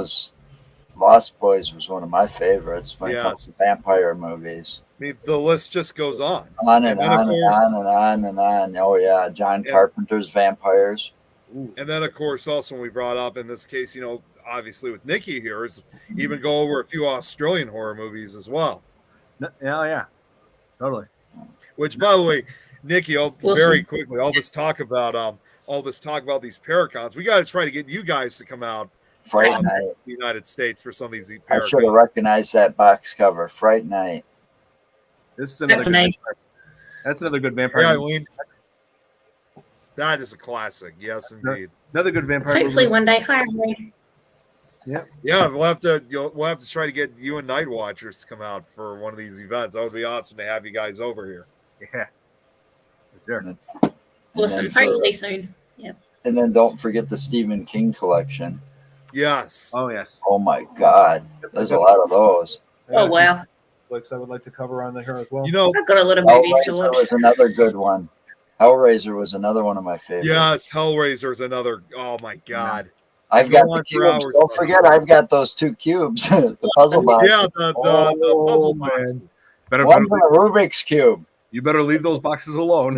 was one of my favorites when it comes to Yes. vampire movies. I mean, the list just goes on. On and And then, of on and course- on and on and on. Oh yeah, John Carpenter's Vampires. And then, of course, also when we brought up in this case, you know, obviously with Nikki here, is even go over a few Australian horror movies as well. yeah, totally. Which, by the way, Nikki, Awesome. very quickly, all this talk about these Paracons, we got to try to get you guys to come out Fright to Night. the United States for some of these I should have Paracons. recognized that box cover. Fright Night. This is another That's good nice. That's another good vampire. Yeah, movie. Eileen. That is a classic. Yes, indeed. Another good vampire. Hopefully movie. one day hire me. Yeah, we'll have to try to get you and Night Watchers to come out for one of these events. That would be awesome to have you guys over here. Yeah, it's there. And Awesome. then for- Hopefully soon. And then don't forget the Stephen King collection. Yes. Oh yes. Oh my God, there's a lot of those. Oh wow. Flicks I would like to cover on here as well. You know, I've got a lot of movies to Hellraiser watch. was another good one. Hellraiser was another one of my favorites. yes, Hellraiser's another. Oh my God. I've Go got on the for cubes. hours, Don't brother. forget, I've got those 2 cubes, the puzzle boxes. Yeah, the Oh, puzzle man. boxes. Better, One's a Rubik's cube. you better leave those boxes alone.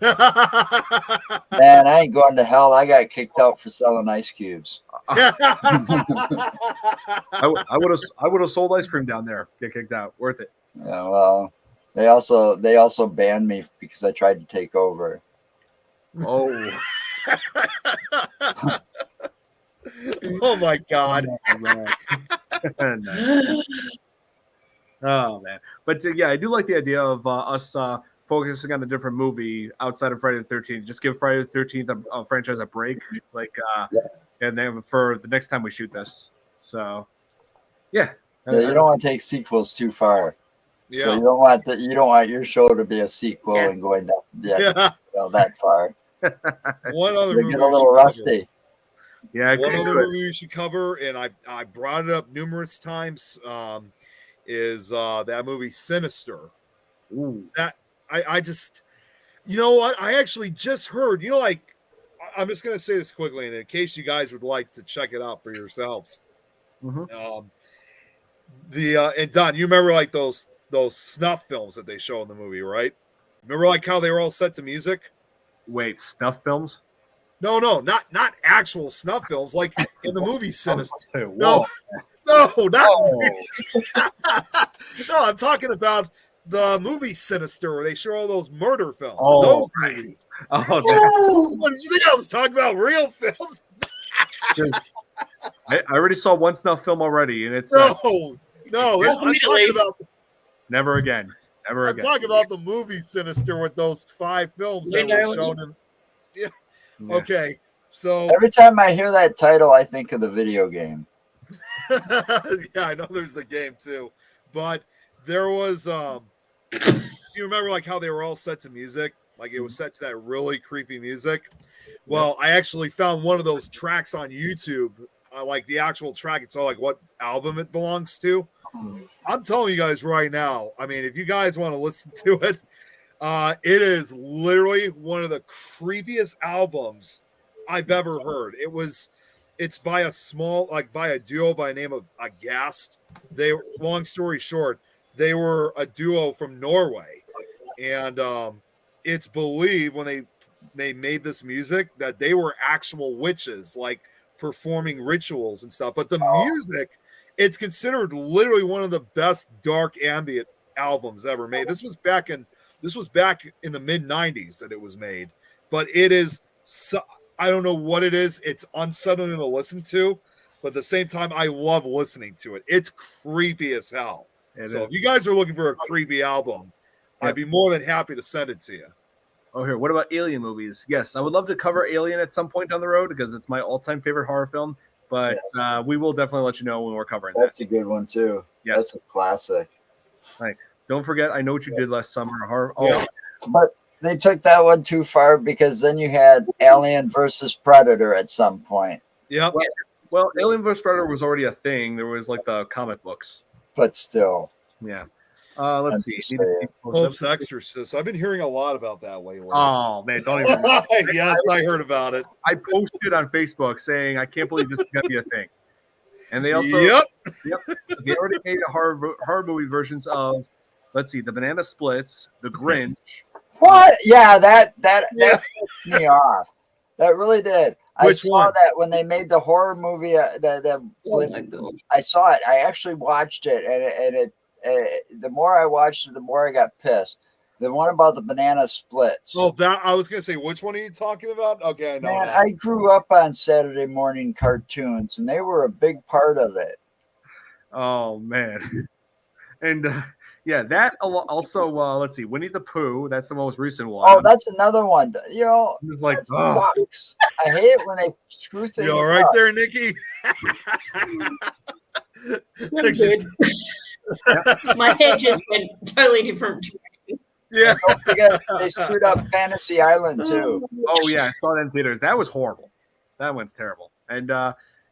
Man, I ain't going to hell. I got kicked out for selling ice cubes. I would have sold ice cream down there. Get kicked out. Worth it. Yeah, well, they also banned me because I tried to take over. Oh. Oh my God. Nice. Oh man, but yeah, I do like the idea of us focusing on a different movie outside of Friday the 13th. Just give Friday the 13th a franchise a break, and then for the next time we shoot this. So, yeah, Yeah, you don't want to take sequels too far. So Yeah. you don't want your show to be a sequel Yeah. and going down Yeah. that far. One other They movie get we a little should cover. rusty. yeah. I One agree other with it. movie we should cover, and I brought it up numerous times, is that movie Sinister. Ooh. I just, you know what? I actually just heard, you know, like, I'm just going to say this quickly, and in case you guys would like to check it out for yourselves. Mhm. And Don, you remember like those snuff films that they show in the movie, right? Remember like how they were all set to music? Wait, snuff films? No, not actual snuff films, like in the movie Sinister. Whoa. No, not Oh. no. I'm talking about the movie Sinister, where they show all those murder films. Oh, those right. movies. Oh, What did you think I was talking about? Real films? I already saw one snuff film already, and it's No. Well, I'm talking about. never again. Never I'm again. talking about the movie Sinister with those 5 films You that were know- shown in. Yeah. Okay, so Every time I hear that title, I think of the video game. Yeah, I know there's the game too, but there was you remember like how they were all set to music, like it was set to that really creepy music. Well, I actually found one of those tracks on YouTube, like the actual track. It's all like what album it belongs to. I'm telling you guys right now. I mean, if you guys want to listen to it, it is literally one of the creepiest albums I've ever heard. It's by a duo by the name of Aghast. Long story short, they were a duo from Norway, and it's believed when they made this music that they were actual witches, like performing rituals and stuff. But the music, it's considered literally one of the best dark ambient albums ever made. This was back in the mid 90s that it was made, but it is I don't know what it is. It's unsettling to listen to, but at the same time, I love listening to it. It's creepy as hell. If you guys are looking for a creepy album, I'd be more than happy to send it to you. Oh, here. What about Alien movies? Yes, I would love to cover Alien at some point down the road because it's my all-time favorite horror film. But we will definitely let you know when we're covering that. That's a good one too. Yes, that's a classic. Right. Don't forget, I Know What You Did Last Summer. Horror. But they took that one too far because then you had Alien versus Predator at some point. Yeah. Well, Alien vs. Predator was already a thing. There was like the comic books. But still. Yeah. Let's see. Pope's Exorcist. I've been hearing a lot about that lately. Oh, man. Don't even. Yes, I heard about it. I posted on Facebook saying, I can't believe this is going to be a thing. And they also. Yep. They already made a horror movie versions of, let's see, The Banana Splits, The Grinch. What? Yeah, that pissed me off. That really did. I saw that when they made the horror movie. I saw it. I actually watched it, and it the more I watched it, the more I got pissed. The one about the banana splits. Oh, that I was gonna say, which one are you talking about? Okay, I know. Man, I grew up on Saturday morning cartoons, and they were a big part of it. Oh man, and that also. Let's see, Winnie the Pooh. That's the most recent one. Oh, that's another one. You know, it's like sucks. I hate it when they screw things. You all right there, Nikki? My head just went totally different. Yeah. Don't forget, they screwed up Fantasy Island too. Oh yeah, I saw that in theaters. That was horrible. That one's terrible. And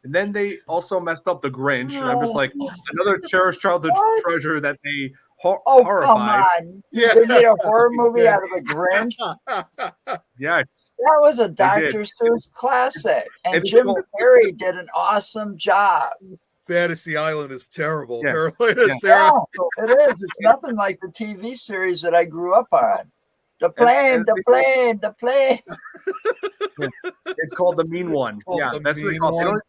then they also messed up the Grinch. And I'm just like, another cherished childhood treasure that they horrified. Come on. Yeah. They made a horror movie out of a Grinch. Yes. That was a Dr. Seuss classic. And Jim Carrey did an awesome job. Fantasy Island is terrible. Yeah. It is. It's nothing like the TV series that I grew up on. The plane. It's called The Mean One. Yeah, that's what they call it.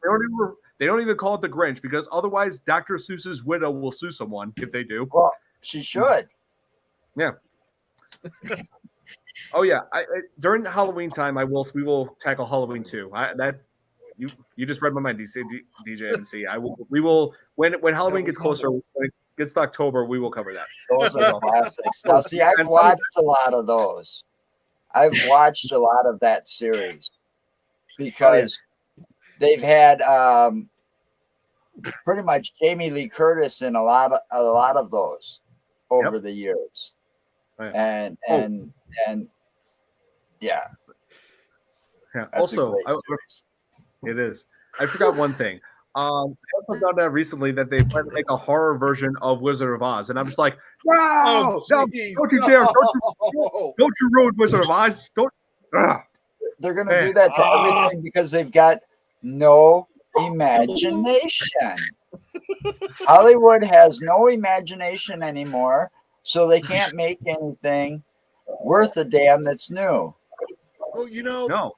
They don't even call it the Grinch because otherwise Dr. Seuss's widow will sue someone if they do. Well, she should. Yeah. Oh yeah. During the Halloween time, we will tackle Halloween too. You just read my mind, DJ MC. We will when Halloween gets closer, when it gets to October, we will cover that. Those are the classics. Now, see, I've watched a lot of those. I've watched a lot of that series because they've had pretty much Jamie Lee Curtis in a lot of those over the years, and yeah. Also, it is. I forgot one thing. I also found out recently that they plan to make a horror version of Wizard of Oz, and I'm just like, no, don't you dare! Don't you ruin Wizard of Oz! Don't. They're going to do that to everything because they've got no imagination. Hollywood has no imagination anymore, so they can't make anything worth a damn that's new. Well, no.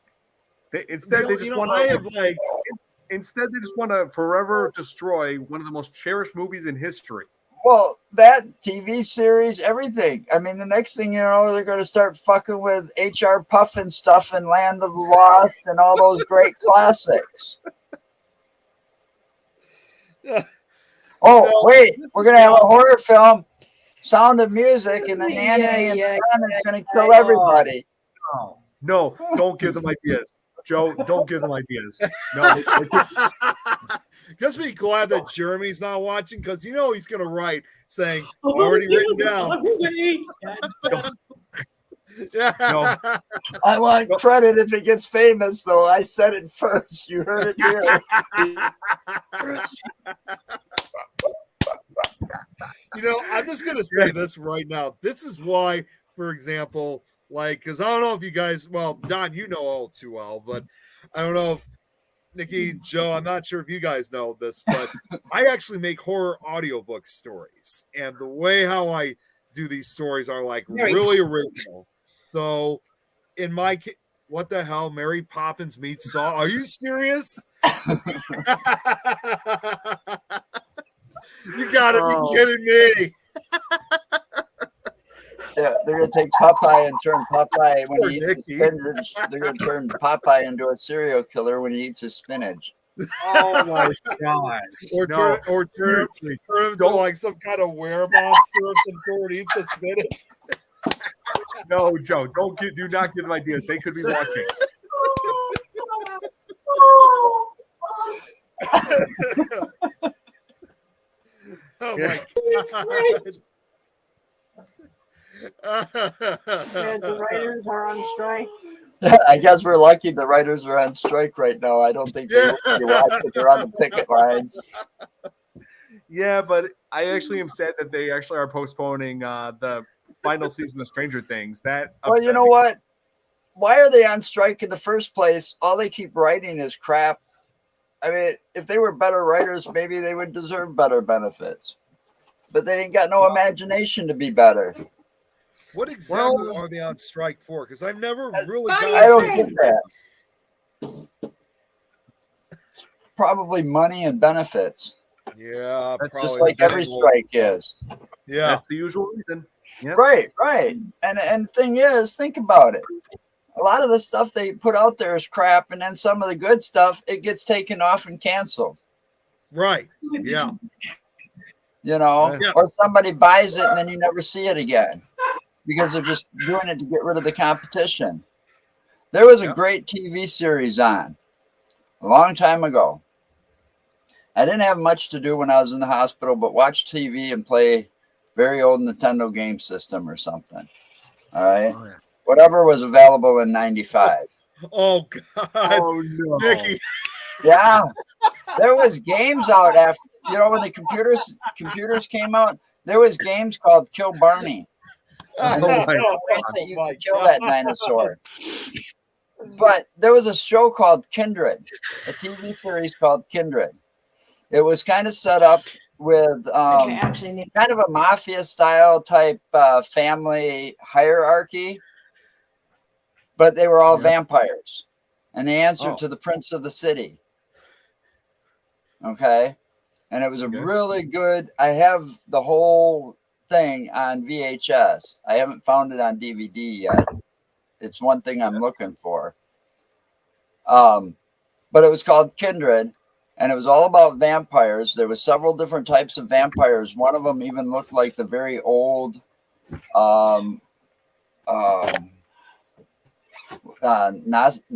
Instead, they just want to forever destroy one of the most cherished movies in history. Well, that TV series, everything. I mean, the next thing you know, they're going to start fucking with H.R. Puffin stuff and Land of the Lost and all those great classics. Oh, wait, we're going to have a horror film, Sound of Music, and the nanny and the son is going to kill everybody. No, don't give them ideas. Joe, don't give them ideas. No, Just be glad that Jeremy's not watching because you know he's going to write saying, Oh, already written this is down. funny. Yeah. No. I want credit if it gets famous, though. I said it first. You heard it here. You know, I'm just going to say this right now. This is why, for example, like, because I don't know if you guys, well, Don, you know all too well, but I don't know if Nikki, Joe, I'm not sure if you guys know this, but I actually make horror audiobook stories. And the way how I do these stories are like really original. So in my case, what the hell? Mary Poppins meets Saw. Are you serious? You gotta be kidding me. Yeah, they're gonna take Popeye and turn Popeye when he eats his spinach. They're gonna turn Popeye into a serial killer when he eats his spinach. Oh my god! Turn him into like some kind of werewolf or some sort. Eats the spinach. No, Joe, do not give them ideas. They could be watching. Oh my god. The writers are on strike. I guess we're lucky the writers are on strike right now. I don't think they're on the picket lines. Yeah, but I actually am sad that they actually are postponing the final season of Stranger Things. Well, you know what? Why are they on strike in the first place? All they keep writing is crap. I mean, if they were better writers, maybe they would deserve better benefits. But they ain't got no imagination to be better. What exactly are they on strike for? Because I've never really got. I don't get that. It's probably money and benefits. Yeah, that's just like every strike is. Yeah, that's the usual reason. Yep. Right. And thing is, think about it. A lot of the stuff they put out there is crap, and then some of the good stuff it gets taken off and canceled. Right. Yeah. You know, or somebody buys it and then you never see it again because they're just doing it to get rid of the competition. There was a great TV series on a long time ago. I didn't have much to do when I was in the hospital, but watch TV and play very old Nintendo game system or something. All right. Oh, yeah. Whatever was available in 95. Oh God. Oh no. Nikki. Yeah. There was games out after, when the computers came out, there was games called Kill Barney. And you could kill that dinosaur. But there was a show called Kindred, a TV series called Kindred. It was kind of set up with kind of a mafia style type family hierarchy, but they were all vampires, and they answered to the prince of the city. Okay, and it was a really good. I have the whole thing on VHS. I haven't found it on DVD yet. It's one thing I'm looking for. But it was called Kindred. And it was all about vampires. There were several different types of vampires. One of them even looked like the very old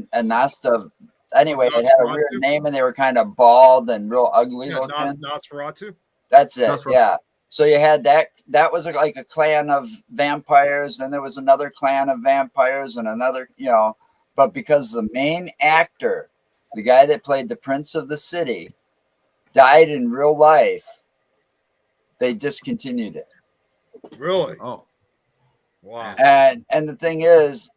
Nasta. Anyway, it had a weird name, and they were kind of bald and real ugly looking. Nosferatu? That's it, yeah. So you had that. That was like a clan of vampires. Then there was another clan of vampires and another, But because the main actor, the guy that played the Prince of the City, died in real life, they discontinued it. Really? Oh, wow. And the thing is,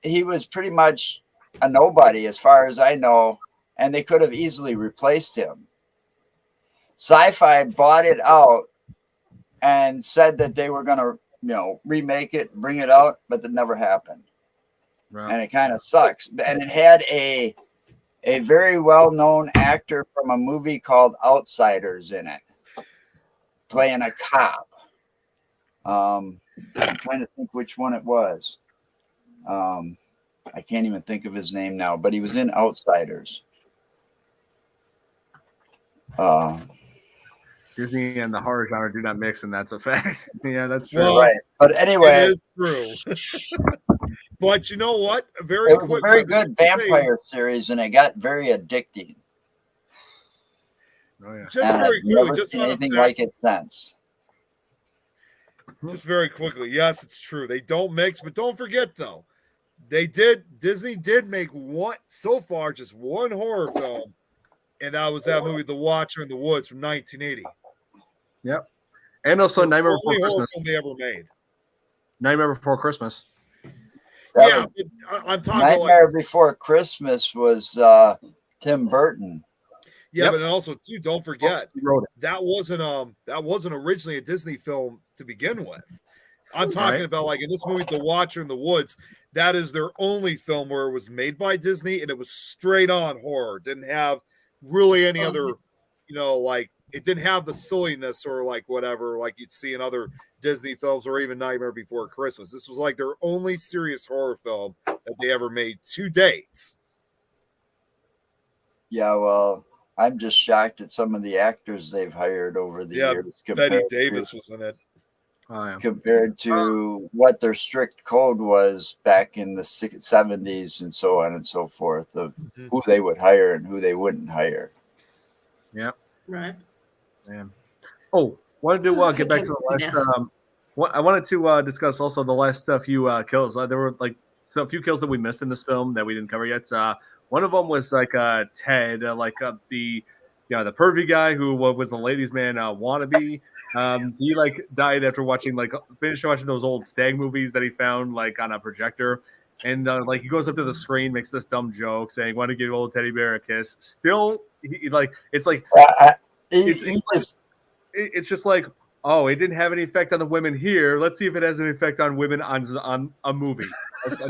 he was pretty much a nobody as far as I know, and they could have easily replaced him. Sci-Fi bought it out and said that they were going to, remake it, bring it out, but that never happened. Right. And it kind of sucks. And it had a very well-known actor from a movie called Outsiders in it, playing a cop. I'm trying to think which one it was. I can't even think of his name now, but he was in Outsiders. Disney and the horror genre do not mix, and that's a fact. Yeah, that's true. Well, right. But anyway, it is true. But you know what? It was a very good vampire series, and it got very addicting. Oh yeah. Just And I've very quickly, never just seen on a anything fact- like it since. Just very quickly, yes, it's true. They don't mix, but don't forget though, Disney did make one so far, just one horror film, and that was that movie, The Watcher in the Woods from 1980. Yep. And also The Nightmare only Before horror Christmas. film they ever made. Nightmare Before Christmas. That Yeah, was- but I'm talking about Nightmare like, Before Christmas was Tim Burton. yeah, Yep. but also too, don't forget He wrote it. that wasn't originally a Disney film to begin with. I'm talking Right. about like in this movie, The Watcher in the Woods. That is their only film where it was made by Disney, and it was straight on horror. Didn't have really any other, like it didn't have the silliness or like whatever like you'd see in other Disney films or even Nightmare Before Christmas. This was like their only serious horror film that they ever made to date. Yeah, well, I'm just shocked at some of the actors they've hired over the Yeah, years Betty Davis was in it. Oh yeah. compared to what their strict code was back in the 70s and so on and so forth of who they would hire and who they wouldn't hire. Right. Man. Oh, wanted to get back to the last. I wanted to discuss also the last few kills. There were like a few kills that we missed in this film that we didn't cover yet. One of them was like Ted, the pervy guy who was the ladies' man wannabe. He like died after finished watching those old Stag movies that he found like on a projector. And like he goes up to the screen, makes this dumb joke saying, "Want to give old teddy bear a kiss?" Still, it's just like, oh, it didn't have any effect on the women here. Let's see if it has an effect on women on a movie.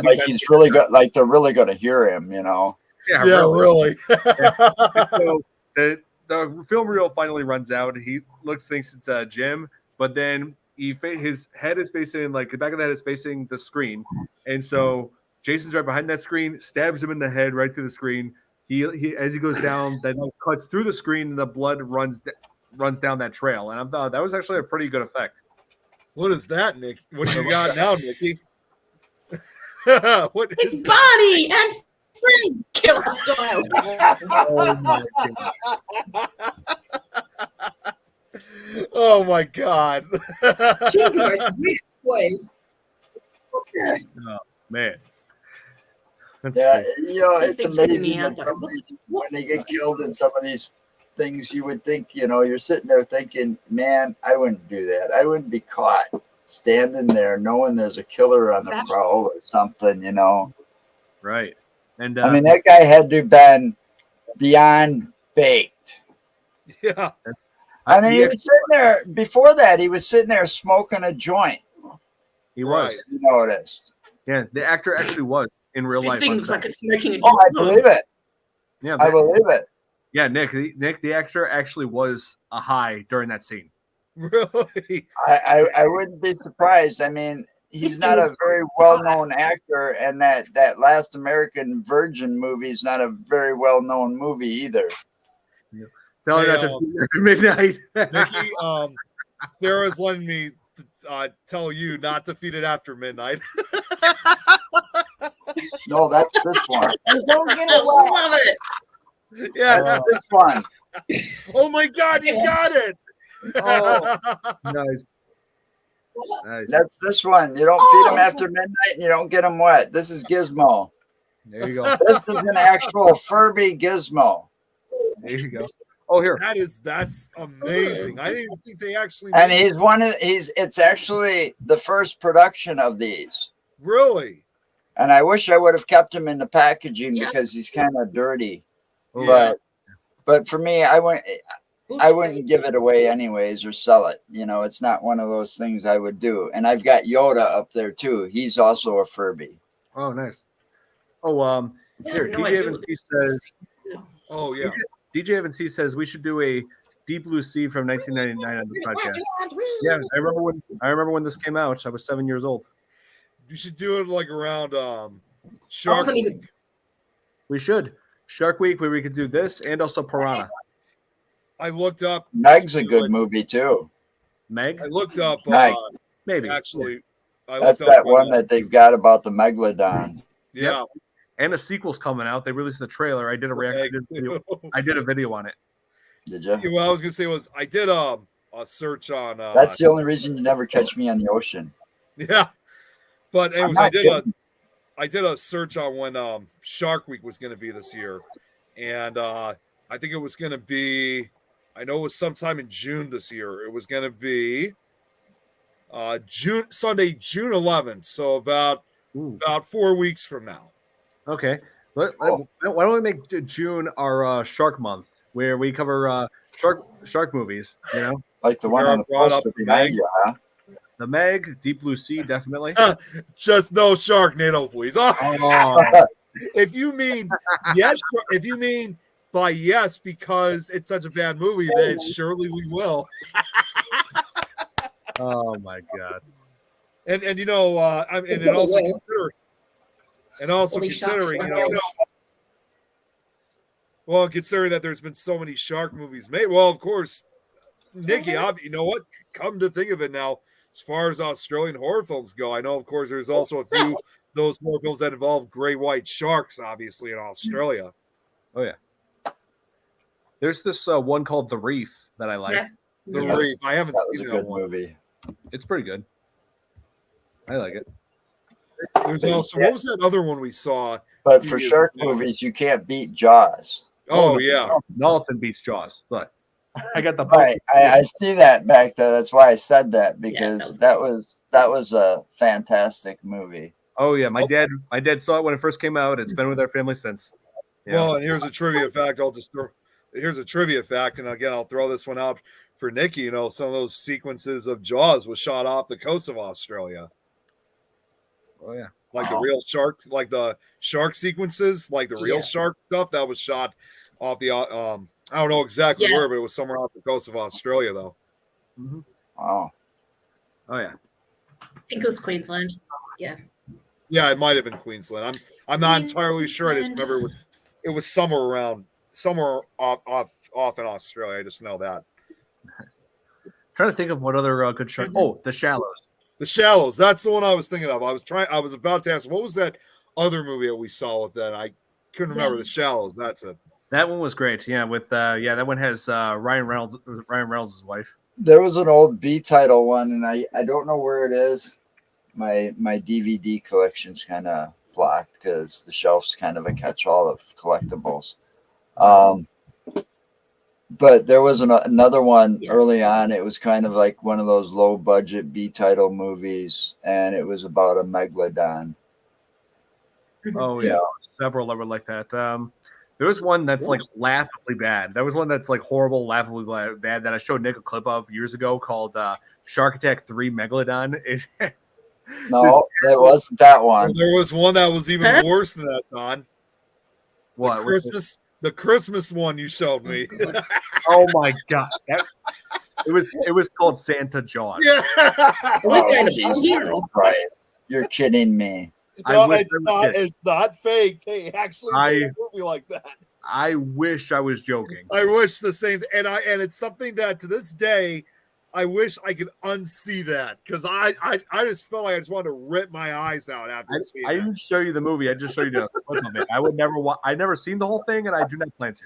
Like he's really good. Like they're really going to hear him, you know. Yeah, really. So the film reel finally runs out. He thinks it's Jim, but then his head is facing the back of the head is facing the screen, and so Jason's right behind that screen, stabs him in the head right through the screen. He as he goes down, that cuts through the screen, and the blood runs down that trail. And I thought that was actually a pretty good effect. What is that, Nick? What do you got now, Nikki? What It's is Barney and Frank killer style. Oh my Oh my god. She's the most weird voice. Oh, man. That's Yeah, great. it's These things are amazing getting out that there. when they get killed in some of these things, you would think, you're sitting there thinking, man, I wouldn't do that. I wouldn't be caught standing there knowing there's a killer on the prowl or something, Right. And I mean, that guy had to have been beyond baked. Yeah. I mean, he was sitting there, before that, he was sitting there smoking a joint. he was. Right. You noticed. Yeah, the actor actually was in real life. on Things set. like it's smoking a Oh, I believe it. Yeah, I believe it. yeah, Nick, the actor actually was a high during that scene. Really? I wouldn't be surprised. I mean, he's not a very well-known actor, and that Last American Virgin movie is not a very well-known movie either. Tell her Hey, not to after midnight. Nikki, Sarah's letting me tell you not to feed it after midnight. No, that's this one. And don't get I it wet. love it. Yeah. That's this one. Oh my god, you got it. Oh, nice. Nice. That's this one. You don't feed them after midnight, and you don't get them wet. This is Gizmo. There you go. This is an actual Furby Gizmo. There you go. Oh, here. That's amazing. I didn't even think they actually And made- it's actually the first production of these. really. And I wish I would have kept him in the packaging Yeah. because he's kind of dirty. Yeah. But for me, I wouldn't give it away anyways or sell it. It's not one of those things I would do. And I've got Yoda up there too. He's also a Furby. Oh, nice. Oh, here. No DJ idea Evan what C says. Oh yeah. DJ Evan C says we should do a Deep Blue Sea from 1999 on this podcast. Yeah, I remember when this came out. I was 7 years old. You should do it like around Shark wasn't even- Week. We should Shark Week where we could do this and also Piranha. I looked up Meg's a good movie too. Meg, I looked up Meg. maybe. actually That's looked that up, one that they've got about the Megalodon. yeah. And a sequel's coming out. They released the trailer. I did a reaction. I did a video on it. Did you? What I was gonna say was I did a search on. That's the only reason you never catch me on the ocean. Yeah, but anyways, I'm not kidding. I did a search on when Shark Week was going to be this year, and I think it was going to be. I know it was sometime in June this year. It was going to be Sunday, June 11th. So about 4 weeks from now. Okay. Why don't we make June our Shark Month, where we cover shark movies? You know, Like the one on the Brought up poster behind Meg. you, huh? The Meg, Deep Blue Sea, definitely. Just no Sharknado, please. Oh, If you mean yes, if you mean by yes because it's such a bad movie, then surely we will. oh my God. And you know, and also Holy considering, sharks. you know, well, considering that there's been so many shark movies made, well, of course, Nikki, you know what? Come to think of it now, as far as Australian horror films go, I know, of course, there's also a few those horror films that involve gray white sharks, obviously, in Australia. Oh yeah. There's this one called The Reef that I like. Yeah. The Yeah. Reef. I haven't That was a seen that good one. movie. It's pretty good. I like it. There's also what was that other one we saw? But for shark movies, you can't beat Jaws. Oh no, yeah. Nothing beats Jaws, but I got the Right, I see that back there. That's why I said that, because that that was a fantastic movie. Oh yeah, my dad saw it when it first came out. It's been with our family since. Yeah. Well, and here's a trivia fact. Here's a trivia fact, and again, I'll throw this one out for Nikki. You know, some of those sequences of Jaws was shot off the coast of Australia. Oh yeah. Like the real shark, like the shark sequences, like the real shark stuff that was shot off the I don't know exactly where, but it was somewhere off the coast of Australia though. Mm-hmm. Wow. Oh yeah. I think it was Queensland. Yeah. Yeah, it might have been Queensland. I'm not entirely sure. I just remember it was somewhere off in Australia. I just know that. Trying to think of what other good shark. Oh, The Shallows. The Shallows. That's the one I was thinking of. I was about to ask, what was that other movie that we saw with that? I couldn't remember. The Shallows. That's it. That one was great. Yeah, with that one has Ryan Reynolds' wife. There was an old B title one, and I don't know where it is. My DVD collection's kind of blocked because the shelf's kind of a catch-all of collectibles. But there was another one early on. It was kind of like one of those low-budget B-title movies, and it was about a megalodon. Oh yeah, several that were like that. There was one that's like laughably bad. There was one that's like horrible, laughably bad that I showed Nick a clip of years ago called Shark Attack 3 Megalodon. No, it wasn't that one. There was one that was even worse than that, Don. What? The Christmas one you showed me. Oh my God! It was called Santa Jaws. Yeah. Oh, Jesus Christ. You're kidding me. No, it's not fake. They actually made a movie like that. I wish I was joking. I wish the same, and it's something that to this day, I wish I could unsee that because I just felt like I just wanted to rip my eyes out after seeing it. I didn't show you the movie. I just showed you the clip of it. I would never. I never seen the whole thing, and I do not plan to.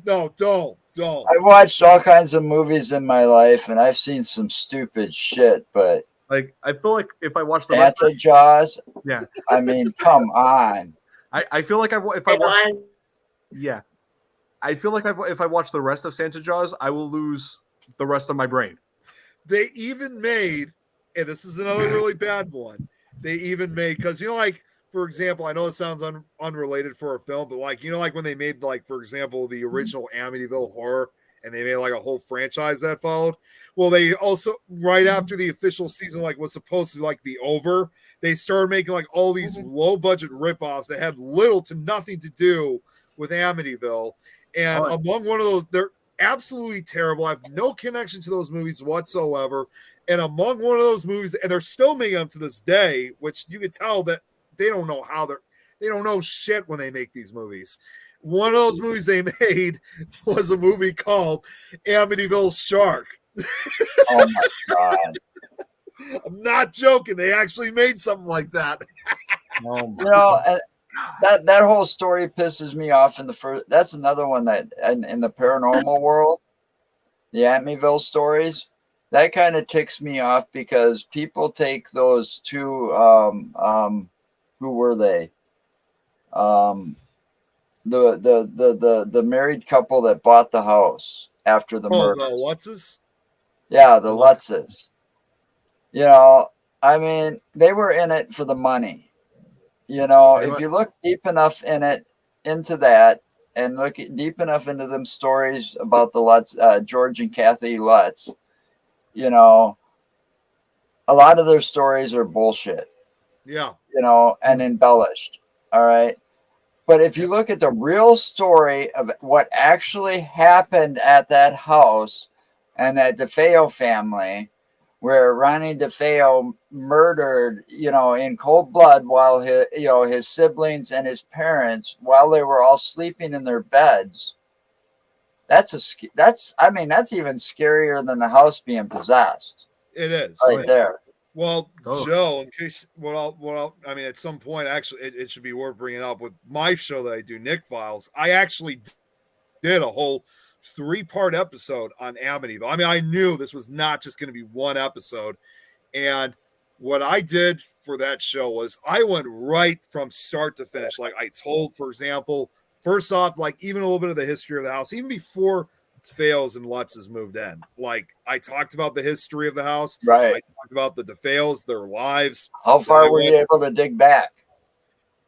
No, don't. I've watched all kinds of movies in my life, and I've seen some stupid shit, but like I feel like if I watch the Santa Jaws, yeah, I mean, come on. I feel like if I watch, yeah, I feel like if I watch the rest of Santa Jaws, I will lose the rest of my brain. They even made, and this is another really bad one. They even made because like for example, I know it sounds unrelated for a film, but like like when they made like for example the original Amityville Horror, and they made like a whole franchise that followed. Well, they also right after the official season like was supposed to like be over, they started making like all these low budget ripoffs that had little to nothing to do with Amityville, and among one of those they're absolutely terrible. I have no connection to those movies whatsoever. And among one of those movies, and they're still making them to this day, which you could tell that they don't know they don't know shit when they make these movies. One of those movies they made was a movie called Amityville Shark. Oh my God. I'm not joking. They actually made something like that. And that whole story pisses me off in the first. That's another one that in the paranormal world, the Amityville stories, that kind of ticks me off because people take those two. Who were they? The married couple that bought the house after the murder. The Lutzes? Yeah, the Lutzes. You know, I mean, they were in it for the money. You know, if you look deep enough into that, and look deep enough into them stories about the Lutz, George and Kathy Lutz, you know, a lot of their stories are bullshit. Yeah. You know, and embellished. All right. But if you look at the real story of what actually happened at that house and that DeFeo family, where Ronnie DeFeo murdered, you know, in cold blood while his siblings and his parents, while they were all sleeping in their beds. That's even scarier than the house being possessed. It is right there. Well, Joe, in case I mean, at some point, actually, it should be worth bringing up with my show that I do, Nick Files. I actually did a whole 3-part episode on Amityville. I mean, I knew this was not just going to be one episode. And what I did for that show was I went right from start to finish. Like I told, for example, first off, like even a little bit of the history of the house, even before DeFeos and Lutzes moved in. Like I talked about the history of the house. Right. I talked about the DeFeos, their lives. How far were you able to dig back?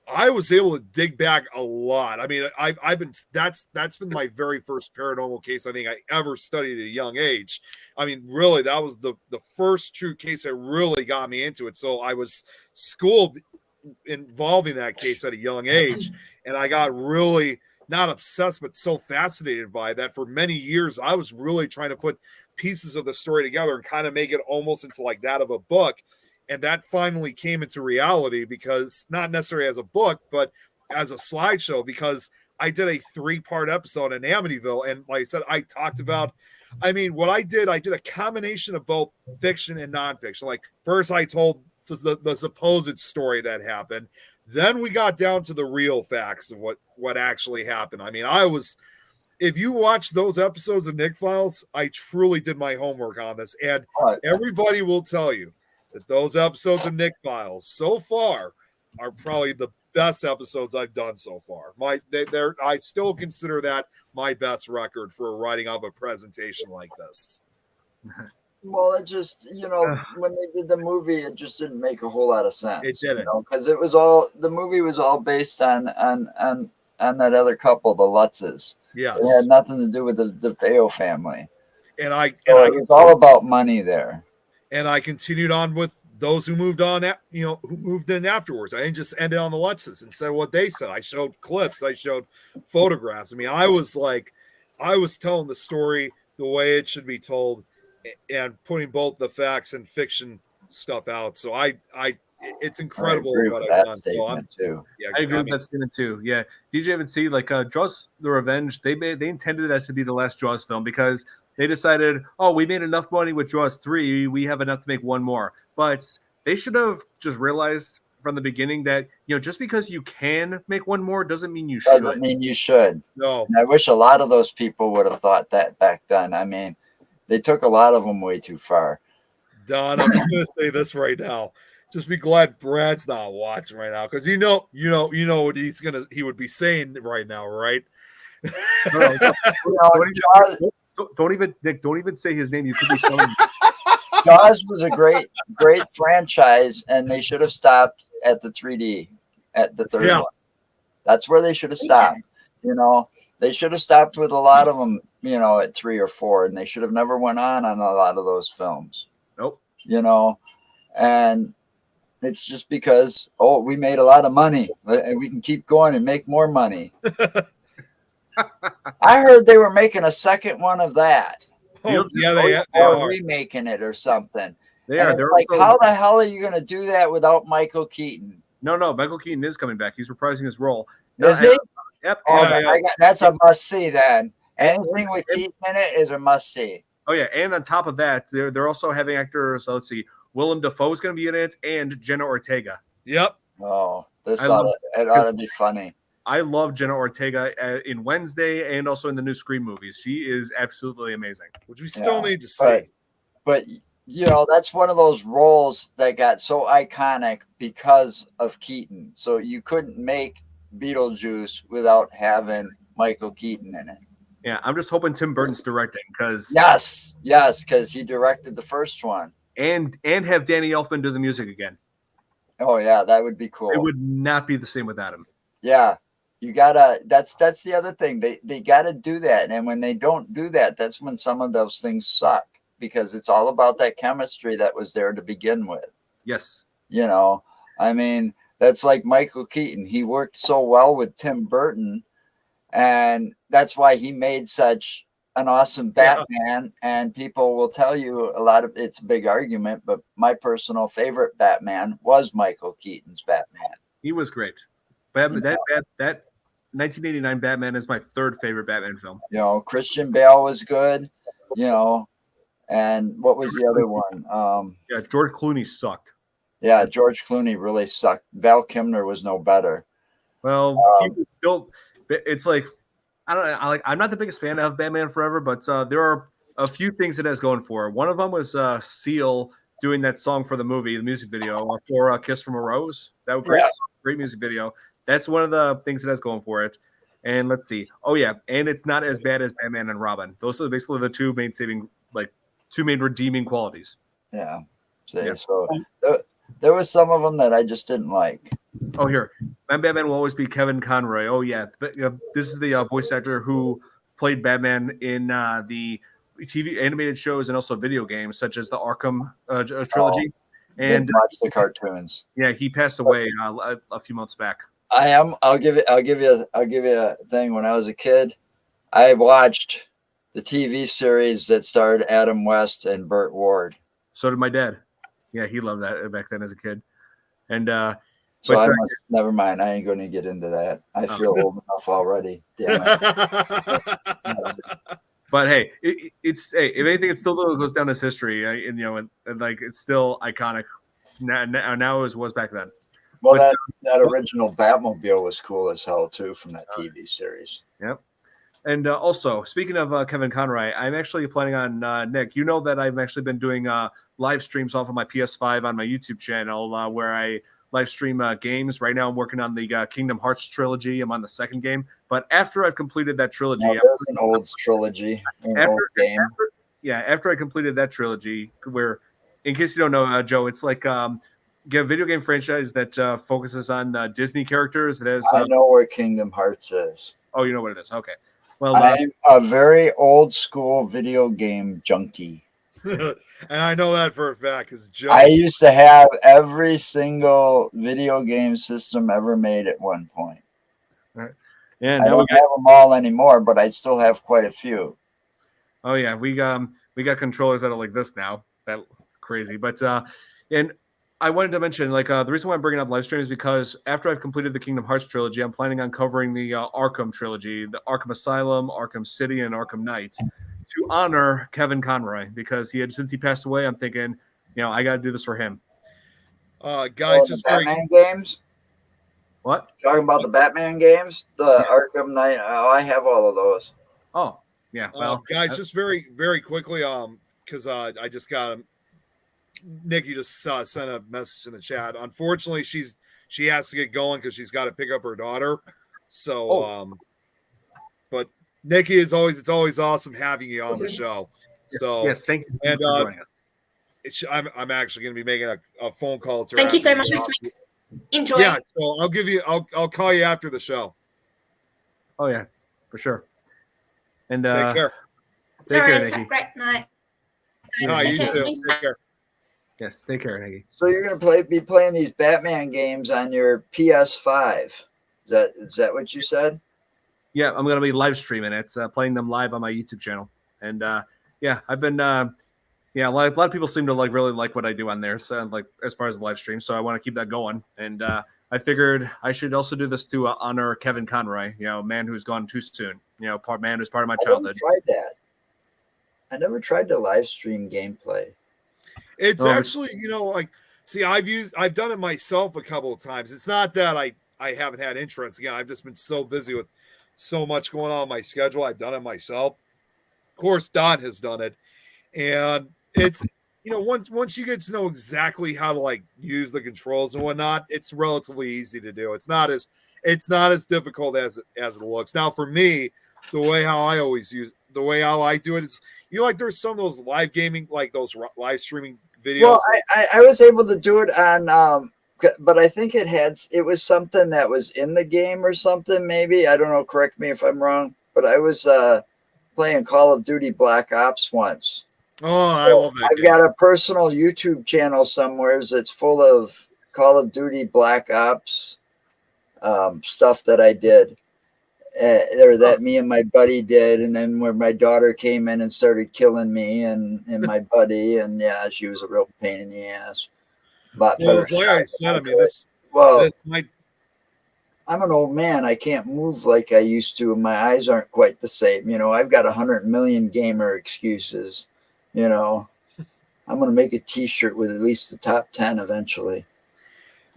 I was able to dig back a lot. I mean, I've been that's been my very first paranormal case I think I ever studied at a young age. I mean, really, that was the first true case that really got me into it. So I was schooled involving that case at a young age, and I got really not obsessed, but so fascinated by that for many years. I was really trying to put pieces of the story together and kind of make it almost into like that of a book. And that finally came into reality because not necessarily as a book, but as a slideshow, because I did a 3-part episode in Amityville. And like I said, I talked about, I mean, what I did a combination of both fiction and nonfiction. Like first I told the supposed story that happened. Then we got down to the real facts of what actually happened. I mean, if you watch those episodes of Nick Files, I truly did my homework on this. And everybody will tell you that those episodes of Nick Files so far are probably the best episodes I've done so far. I still consider that my best record for writing up a presentation like this. Well, it just, when they did the movie, it just didn't make a whole lot of sense. It didn't. Because the movie was all based on that other couple, the Lutzes. Yes. It had nothing to do with the DeFeo family. It was all about money there. And I continued on with those who moved on, who moved in afterwards. I didn't just end it on the Lutzes and said what they said. I showed clips. I showed photographs. I mean, I was telling the story the way it should be told and putting both the facts and fiction stuff out. So it's incredible what I've done. So I agree with that statement too. Yeah. Did you ever see Jaws the Revenge? They intended that to be the last Jaws film because they decided, we made enough money with Jaws 3. We have enough to make one more. But they should have just realized from the beginning that, just because you can make one more doesn't mean you should. Doesn't mean you should. No. And I wish a lot of those people would have thought that back then. I mean, they took a lot of them way too far. Don, I'm just going to say this right now. Just be glad Brad's not watching right now, because you know what he would be saying right now, right? Don't even say his name. You could be selling. Jaws was a great franchise, and they should have stopped at the 3D, at the third one. That's where they should have stopped. They should have stopped with a lot of them, at 3 or 4, and they should have never went on a lot of those films. Nope. And it's just because, we made a lot of money and we can keep going and make more money. I heard they were making a second one of that. They or remaking it or something. They are. They're like, how the hell are you going to do that without Michael Keaton? No. Michael Keaton is coming back. He's reprising his role. Is he? Yep. That's a must-see then. Anything with Keaton in it is a must-see. Oh, yeah. And on top of that, they're also having actors, let's see, Willem Dafoe is going to be in it, and Jenna Ortega. Yep. Oh, This I love it ought to be funny. I love Jenna Ortega in Wednesday and also in the new Scream movies. She is absolutely amazing. Which we still Yeah, need to see. But you know, that's one of those roles that got so iconic because of Keaton. So you couldn't make Beetlejuice without having Michael Keaton in it. Yeah, I'm just hoping Tim Burton's directing because Yes, because he directed the first one. and have Danny Elfman do the music again. Oh yeah, that would be cool. It would not be the same without him. Yeah, you gotta. That's the other thing. They gotta do that, and when they don't do that, that's when some of those things suck because it's all about that chemistry that was there to begin with. Yes. You know, I mean, that's like Michael Keaton. He worked so well with Tim Burton, and that's why he made such an awesome Batman. And people will tell you a lot of it's a big argument, but my personal favorite Batman was Michael Keaton's Batman. He was great. Batman, that 1989 Batman is my third favorite Batman film. You know, Christian Bale was good. You know, and what was the other one? Yeah, George Clooney sucked. Yeah, George Clooney really sucked. Val Kilmer was no better. Well, he was still. It's like I don't know. I'm not the biggest fan of Batman Forever, but there are a few things it has going for it. One of them was Seal doing that song for the movie, the music video for "Kiss from a Rose." That was great, great music video. That's one of the things it has going for it. And let's see. Oh yeah, and it's not as bad as Batman and Robin. Those are basically the two main redeeming qualities. Yeah. So there was some of them that I just didn't like. Oh, here. My Batman will always be Kevin Conroy. Oh, yeah. This is the voice actor who played Batman in the TV animated shows and also video games, such as the Arkham trilogy. And watch the cartoons. Yeah, he passed away a few months back. I'll give you a thing. When I was a kid, I watched the TV series that starred Adam West and Burt Ward. So did my dad. Yeah, he loved that back then as a kid. And never mind. I ain't going to get into that. I feel old enough already. Damn it. But hey, if anything, it still goes down as history. And like it's still iconic now as it was back then. Well, that original Batmobile was cool as hell too from that TV series. Yep. And also, speaking of Kevin Conroy, I'm actually planning on Nick. You know that I've actually been doing live streams off of my PS5 on my YouTube channel where I live stream games. Right now, I'm working on the Kingdom Hearts trilogy. I'm on the second game, but after I've completed that trilogy, there's an old trilogy, old game. After I completed that trilogy, where, in case you don't know, Joe, it's like a video game franchise that focuses on Disney characters. It has. I know where Kingdom Hearts is. Oh, you know what it is. Okay. Well, I'm a very old school video game junkie. And I know that for a fact because I used to have every single video game system ever made at one point. Right. Yeah, I don't have them all anymore, but I still have quite a few. Oh yeah, we got controllers that are like this now. That crazy, but and I wanted to mention the reason why I'm bringing up live stream is because after I've completed the Kingdom Hearts trilogy, I'm planning on covering the Arkham trilogy, the Arkham Asylum, Arkham City, and Arkham Knight, to honor Kevin Conroy because since he passed away, I'm thinking, I got to do this for him. Guys, just Batman games. What? Talking about the Batman games, the Arkham Knight. Oh, I have all of those. Oh, yeah. Well, guys, just very, very quickly, because I just got Nikki just sent a message in the chat. Unfortunately, she has to get going because she's got to pick up her daughter. So, but Nikki, it's always awesome having you on the show. So yes, thank you and, for joining us. I'm actually going to be making a phone call to her. Thank you so much, Mr. Enjoy. Yeah, so I'll call you after the show. Oh yeah, for sure. And take care. Take care, Nikki. Great night. No, you too. Take care. Yes, take care, Nikki. So you're gonna be playing these Batman games on your PS5. Is that what you said? Yeah, I'm gonna be live streaming it, playing them live on my YouTube channel. And I've been a lot of people seem to really like what I do on there. So as far as the live stream, so I want to keep that going. And I figured I should also do this to honor Kevin Conroy, man who's gone too soon. Man who's part of my childhood. I never tried to live stream gameplay. It's actually, See, I've done it myself a couple of times. It's not that I haven't had interest. Again, I've just been so busy with so much going on my schedule. I've done it myself. Of course, Don has done it, and it's once you get to know exactly how to like use the controls and whatnot, it's relatively easy to do. It's not as difficult as it looks. Now, for me, the way how I do it is, like there's some of those live gaming, like those live streaming videos. Well, I was able to do it on, but I think it was something that was in the game or something. Maybe, I don't know. Correct me if I'm wrong. But I was playing Call of Duty Black Ops once. Oh, I love that. I've got a personal YouTube channel somewhere that's full of Call of Duty Black Ops stuff that I did, or that me and my buddy did, and then when my daughter came in and started killing me and my buddy, and yeah, she was a real pain in the ass. But well, like I said, I mean, I'm an old man. I can't move like I used to, and my eyes aren't quite the same. I've got 100 million gamer excuses. I'm going to make a T-shirt with at least the top 10 eventually.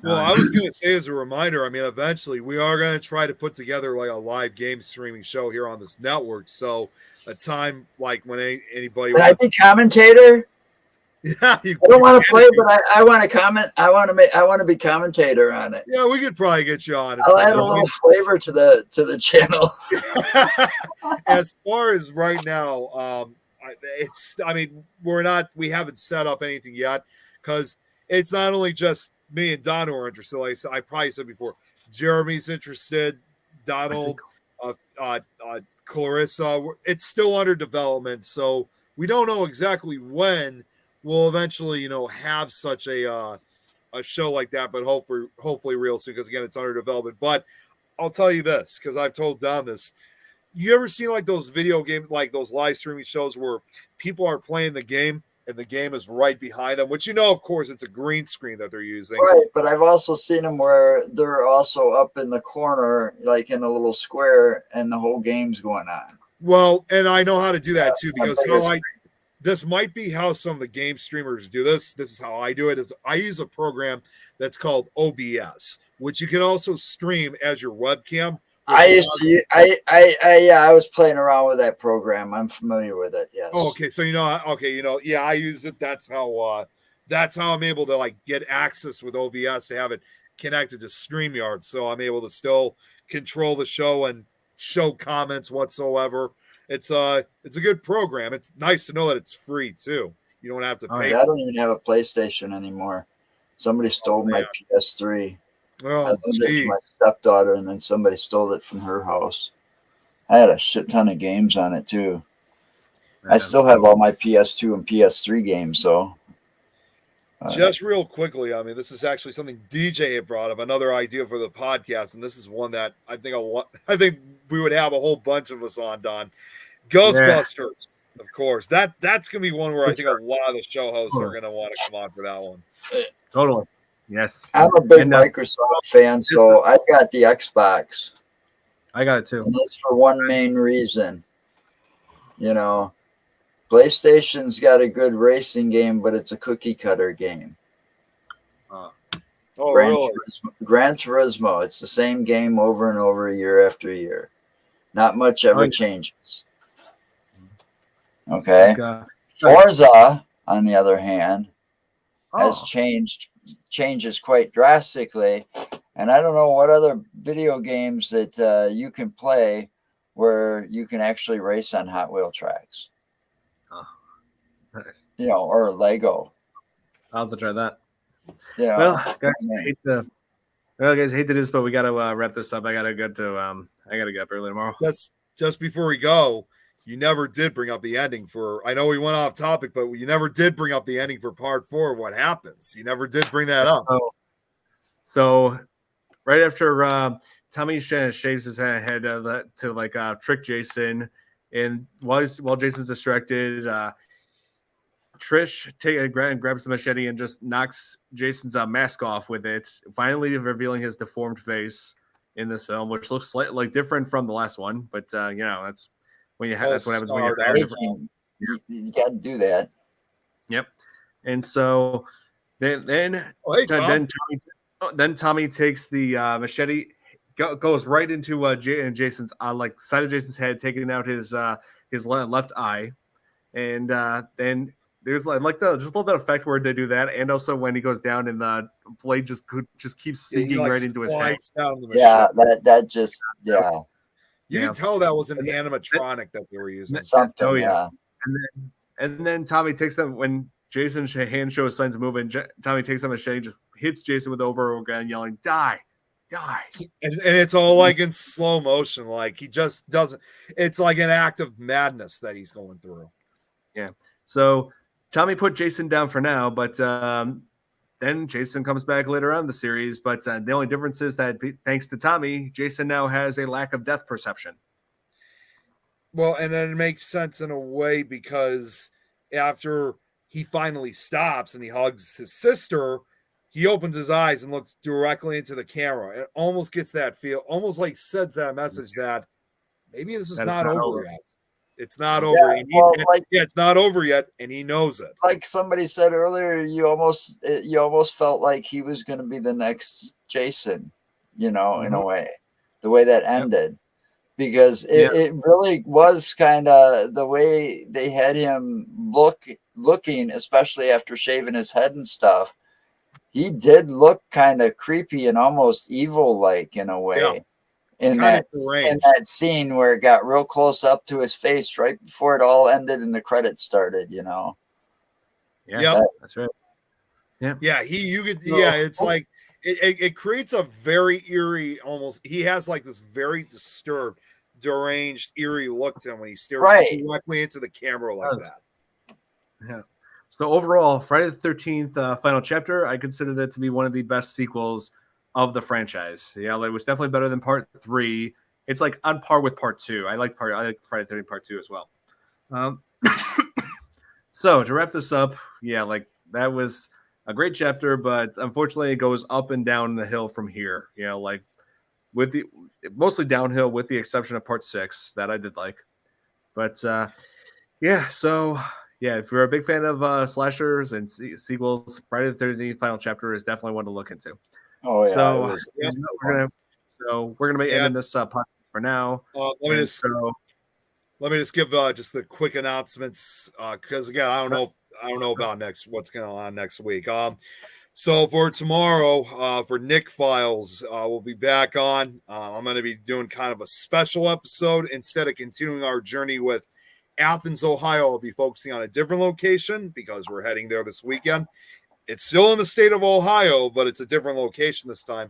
Well, I was going to say as a reminder, I mean, eventually we are going to try to put together like a live game streaming show here on this network. So a time like when anybody Can I be commentator? Yeah, I don't want to play, but I want to comment. I want to be commentator on it. Yeah, we could probably get you on. I'll add a little flavor to the channel. As far as right now, we haven't set up anything yet, because it's not only just me and Don who are interested. Like I probably said before, Jeremy's interested, Donald, Clarissa. It's still under development, so we don't know exactly when we'll eventually, have such a show like that, but hopefully real soon, because again, it's under development. But I'll tell you this, because I've told Don this. You ever seen like those video game, like those live streaming shows where people are playing the game and the game is right behind them, which of course, it's a green screen that they're using. Right, but I've also seen them where they're also up in the corner, like in a little square, and the whole game's going on. Well, and I know how to do that too, because this might be how some of the game streamers do this. This is how I do it. Is I use a program that's called OBS, which you can also stream as your webcam. I was playing around with that program. I'm familiar with it. Yes. Oh, okay. So yeah, I use it. That's how I'm able to like get access with OBS to have it connected to StreamYard. So I'm able to still control the show and show comments whatsoever. It's a good program. It's nice to know that it's free too. You don't have to pay. I don't even have a PlayStation anymore. Somebody stole my PS3. Oh, I loaned it to my stepdaughter, and then somebody stole it from her house. I had a shit ton of games on it too. I still have all my PS2 and PS3 games. So, just real quickly, I mean, this is actually something DJ had brought up, another idea for the podcast, and this is one that I think we would have a whole bunch of us on, Don. Ghostbusters, of course. That's gonna be one where I think a lot of the show hosts are gonna want to come on for that one. Totally. Yes. I'm a big Microsoft fan, so I've got the Xbox. I got it too. And that's for one main reason. PlayStation's got a good racing game, but it's a cookie cutter game. Gran Turismo. It's the same game over and over, year after year. Not much ever changes. Okay. Forza, on the other hand, has changes quite drastically, and I don't know what other video games that you can play where you can actually race on Hot Wheel tracks. Nice. Or Lego. I'll have to try that. Yeah. Well, guys, hate to do this, but we got to wrap this up. I got to get up early tomorrow. Just before we go, you never did bring up the ending for. I know we went off topic, but you never did bring up the ending for part 4. What happens? You never did bring that up. So right after Tommy shaves his head to trick Jason, and while Jason's distracted, Trish grabs the machete and just knocks Jason's mask off with it, finally revealing his deformed face in this film, which looks slightly different from the last one. But that's when that's what happens when you got to do that. Yep. And so Then Oh, hey, Tom. then Tommy takes the machete, goes right into Jason's like side of Jason's head, taking out his left eye, and then there's like the just a little bit of effect where they do that, and also when he goes down and the blade just keeps sinking right into his head. Down the Yeah, that just You can tell that was an animatronic that they were using. something. Oh, Yeah. And then Tommy takes them when Jason's hand shows signs of movement. Tommy takes them a machete, just hits Jason with over and over again, yelling, "Die, die!" And it's all like in slow motion. Like he just doesn't. It's like an act of madness that he's going through. Yeah. So Tommy put Jason down for now, but then Jason comes back later on in the series. But the only difference is that thanks to Tommy, Jason now has a lack of depth perception. Well, and then it makes sense in a way because after he finally stops and he hugs his sister, he opens his eyes and looks directly into the camera. It almost gets that feel, almost like sends that message that maybe this is not over yet. It's not over. It's not over yet, and he knows it. Like somebody said earlier, you almost felt like he was going to be the next Jason, in a way, the way that ended. Because it really was kind of the way they had him looking, especially after shaving his head and stuff. He did look kind of creepy and almost evil-like in a way. In that scene where it got real close up to his face right before it all ended and the credits started, Yeah, that's right. Yeah, it's like it creates a very eerie, almost. He has like this very disturbed, deranged, eerie look to him when he stares directly into the camera like that. Yeah. So overall, Friday the 13th final chapter, I consider that to be one of the best sequels of the franchise. Yeah, it was definitely better than part 3. It's like on par with part 2. I like Friday the 13th part 2 as well. So to wrap this up, that was a great chapter, but unfortunately it goes up and down the hill from here. With the mostly downhill, with the exception of part 6 that I did like. But if you're a big fan of slashers and sequels, Friday the 13th final chapter is definitely one to look into. Oh yeah. So we're gonna be ending this podcast for now. Let me just give just the quick announcements because again, I don't know about what's going on next week. So for tomorrow, for Nick Files, we'll be back on. I'm going to be doing kind of a special episode instead of continuing our journey with Athens, Ohio. I'll be focusing on a different location because we're heading there this weekend. It's still in the state of Ohio, but it's a different location this time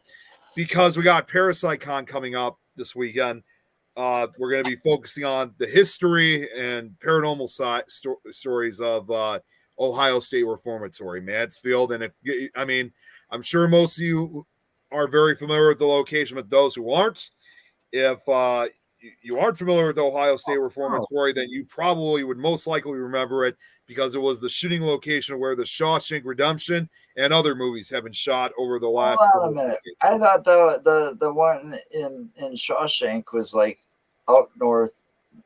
because we got Parasite Con coming up this weekend. We're going to be focusing on the history and paranormal stories of Ohio State Reformatory, Mansfield. And I'm sure most of you are very familiar with the location, but those who aren't, if you aren't familiar with Ohio State Reformatory, then you probably would most likely remember it because it was the shooting location where the Shawshank Redemption and other movies have been shot over the last. Hold on a minute. I thought the one in Shawshank was like up north,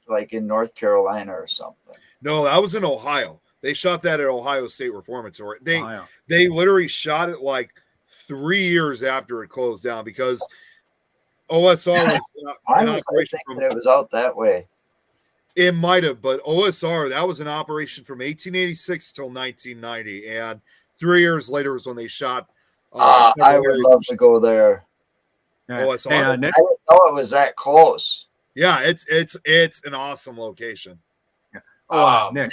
like in North Carolina or something. No, that was in Ohio. They shot that at Ohio State Reformatory. They literally shot it like 3 years after it closed down because OSR was an operation it was out that way. It might have, but OSR, that was an operation from 1886 till 1990. And 3 years later was when they shot. I would love to go there. OSR. Hey, I didn't know it was that close. Yeah, it's an awesome location. Yeah. Oh, Nick.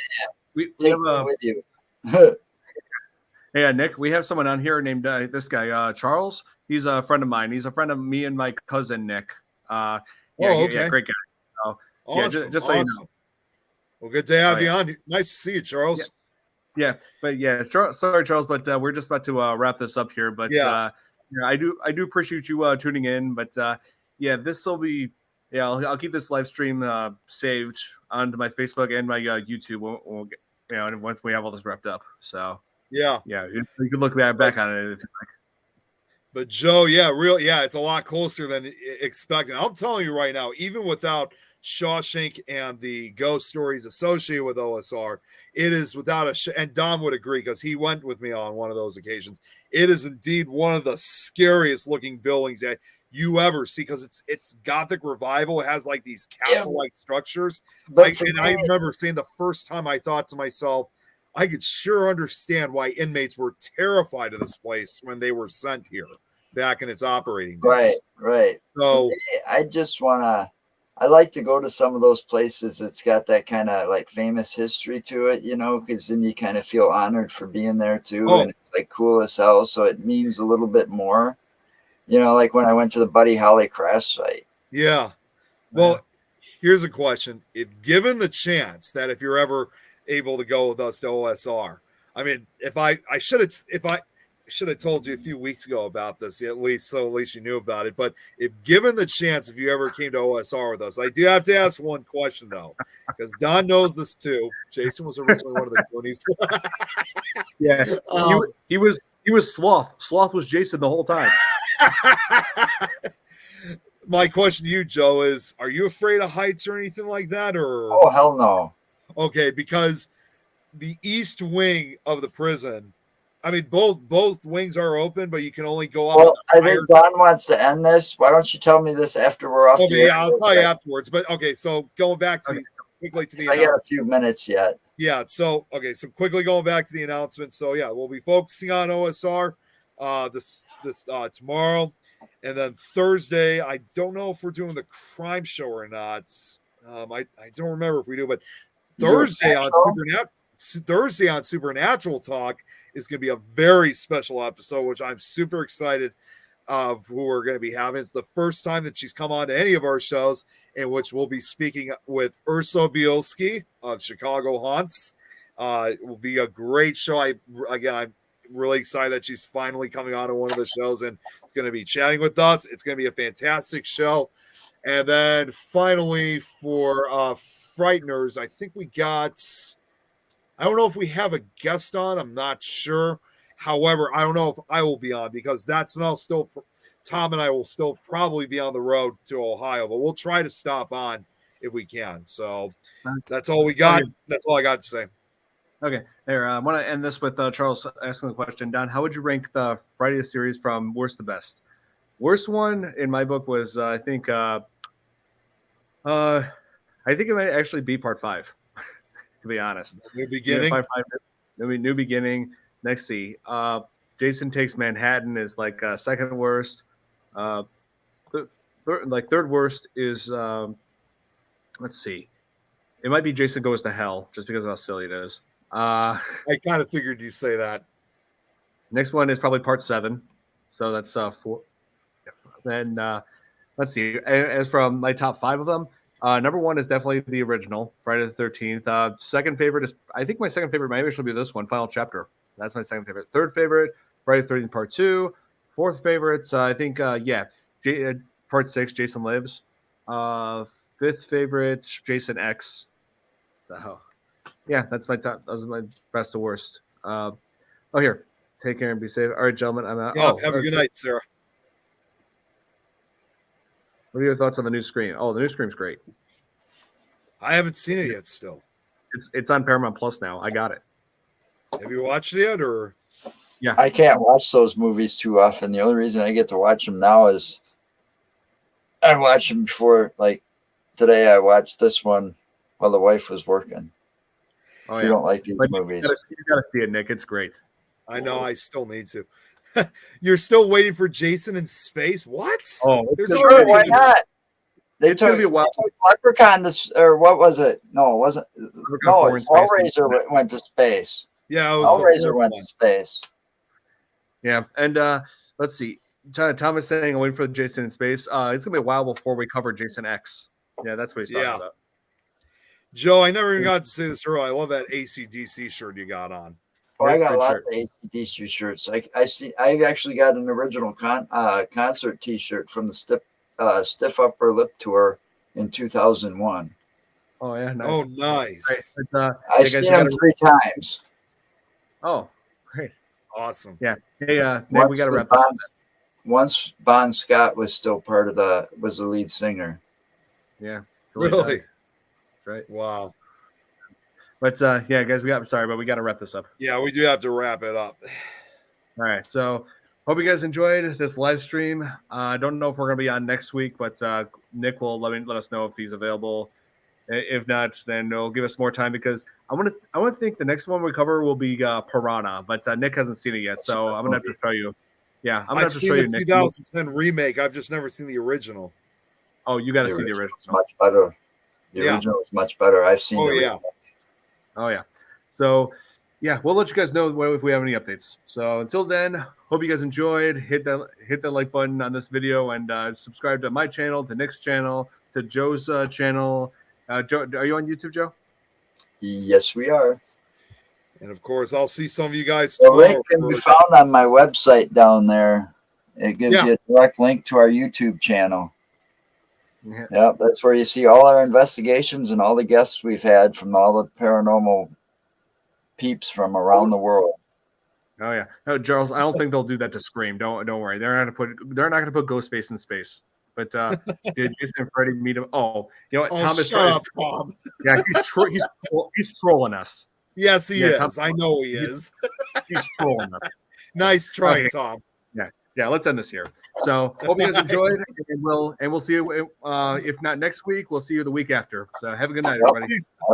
We have with you. Hey, Nick, we have someone on here named this guy, Charles. He's a friend of mine. He's a friend of me and my cousin, Nick. Okay. Yeah, great guy. So, awesome. Just so you know. Well, good to have you on. Nice to see you, Charles. Yeah, sorry, Charles, but we're just about to wrap this up here. But I do appreciate you tuning in. But this will be I'll keep this live stream saved onto my Facebook and my YouTube. We'll get, once we have all this wrapped up. So you can look back on it if you like. But Joe, it's a lot closer than expected. I'm telling you right now, even without Shawshank and the ghost stories associated with OSR, it is without and Don would agree because he went with me on one of those occasions. It is indeed one of the scariest looking buildings that you ever see because it's Gothic revival. It has like these castle-like structures. I remember saying the first time I thought to myself, I could sure understand why inmates were terrified of this place when they were sent here back in its operating days. Right. So I like to go to some of those places that's got that kind of like famous history to it, because then you kind of feel honored for being there too. Oh. And it's like cool as hell. So it means a little bit more, like when I went to the Buddy Holly crash site. Yeah. Well, here's a question. If given the chance that if you're ever able to go with us to OSR, I mean, I should have told you a few weeks ago about this, at least you knew about it. But if given the chance, if you ever came to OSR with us, I do have to ask one question though, because Don knows this too. Jason was originally one of the Goonies. Yeah, he was Sloth. Sloth was Jason the whole time. My question to you, Joe, is: are you afraid of heights or anything like that? Or oh hell no. Okay, because the east wing of the prison. I mean, both wings are open, but you can only go up. Well, I think Don wants to end this. Why don't you tell me this after we're off? Okay, yeah, I'll tell you afterwards. But okay, so going back to quickly to the I got a few minutes yet. Yeah, so quickly going back to the announcement. So yeah, we'll be focusing on OSR this tomorrow, and then Thursday. I don't know if we're doing the crime show or not. I don't remember if we do, but Thursday on Supernatural Talk is going to be a very special episode, which I'm super excited of who we're going to be having. It's the first time that she's come on to any of our shows, in which we'll be speaking with Ursa Bielski of Chicago Haunts. It will be a great show. I'm really excited that she's finally coming on to one of the shows and it's going to be chatting with us. It's going to be a fantastic show. And then finally for Frighteners, I think I don't know if we have a guest on. I'm not sure. However, I don't know if I will be on because Tom and I will still probably be on the road to Ohio, but we'll try to stop on if we can. So that's all we got. That's all I got to say. Okay. There, I want to end this with Charles asking the question. Don, how would you rank the Friday series from worst to best? Worst one in my book was, I think it might actually be part 5. To be honest, New Beginning. New Beginning. Next, see, Jason Takes Manhattan is like second worst. Third worst is let's see, it might be Jason Goes to Hell just because of how silly it is. I kind of figured you'd say that. Next one is probably part 7, so that's 4. Then let's see. As from my top 5 of them. Number 1 is definitely the original, Friday the 13th. Second favorite is, I think my second favorite might actually be this one, Final Chapter. That's my second favorite. Third favorite, Friday the 13th Part 2. Fourth favorite, I think, Part 6, Jason Lives. Fifth favorite, Jason X. So, yeah, that's my top. Those are my best to worst. Here. Take care and be safe. All right, gentlemen, I'm out. Yeah, have a good night, Sarah. What are your thoughts on the new Scream? Oh, the new Scream's great. I haven't seen it yet still. It's on Paramount Plus now. I got it. Have you watched it yet? Or yeah. I can't watch those movies too often. The only reason I get to watch them now is I watched them before. Like today I watched this one while the wife was working. Oh, yeah. You don't like these movies. You gotta see it, Nick. It's great. I know, I still need to. You're still waiting for Jason in space? What? Oh, sure, why not? It's gonna be a while. Leprechaun, or what was it? No, it wasn't. No, Hellraiser went to space. Yeah, Hellraiser went to space. Yeah, and let's see. Thomas saying, "I'm waiting for Jason in space." It's gonna be a while before we cover Jason X. Yeah, that's what he's talking about. Joe, I never even got to say this earlier. I love that ACDC shirt you got on. Oh, I got lots of ACDC shirts. I actually got an original concert T-shirt from the Stiff Upper Lip tour in 2001. Oh yeah, nice. Oh, nice. I've seen them 3 times. Oh, great, awesome. Yeah. Hey, Nick, we got to wrap this up. Once Bon Scott was still was the lead singer. Yeah. till he Really? died. That's right. Wow. But yeah, guys, but we got to wrap this up. Yeah, we do have to wrap it up. All right. So hope you guys enjoyed this live stream. I don't know if we're going to be on next week, but Nick will let us know if he's available. If not, then he'll give us more time because I want to think the next one we cover will be Piranha, but Nick hasn't seen it yet, so I'm gonna have to show you. Yeah, I'm gonna have I've to seen show the you, Nick. 2010 remake. I've just never seen the original. Oh, you got to The see the original is original. much better. The Yeah. original is much better. I've seen Oh, the yeah. remake. Oh yeah. So yeah, we'll let you guys know if we have any updates. So until then, hope you guys enjoyed. Hit that like button on this video and subscribe to my channel, to Nick's channel, to Joe's channel. Joe, are you on YouTube, Joe? Yes, we are. And of course, I'll see some of you guys The tomorrow. link can be found on my website down there. It gives Yeah. you a direct link to our YouTube channel. Yeah. Yep, that's where you see all our investigations and all the guests we've had from all the paranormal peeps from around the world. Oh yeah. No, Charles, I don't think they'll do that to Scream. Don't worry. They're not gonna put Ghostface in space. But did Jason and Freddy meet him? Oh, you know what? Oh, Thomas shut up, Tom. Yeah, he's trolling us. Yes, he Yeah, is. I know he is. He's trolling us. Nice try, Okay. Tom. Yeah, let's end this here. So hope you guys enjoyed, and we'll see you. If not next week, we'll see you the week after. So have a good night, Well, everybody. Peace.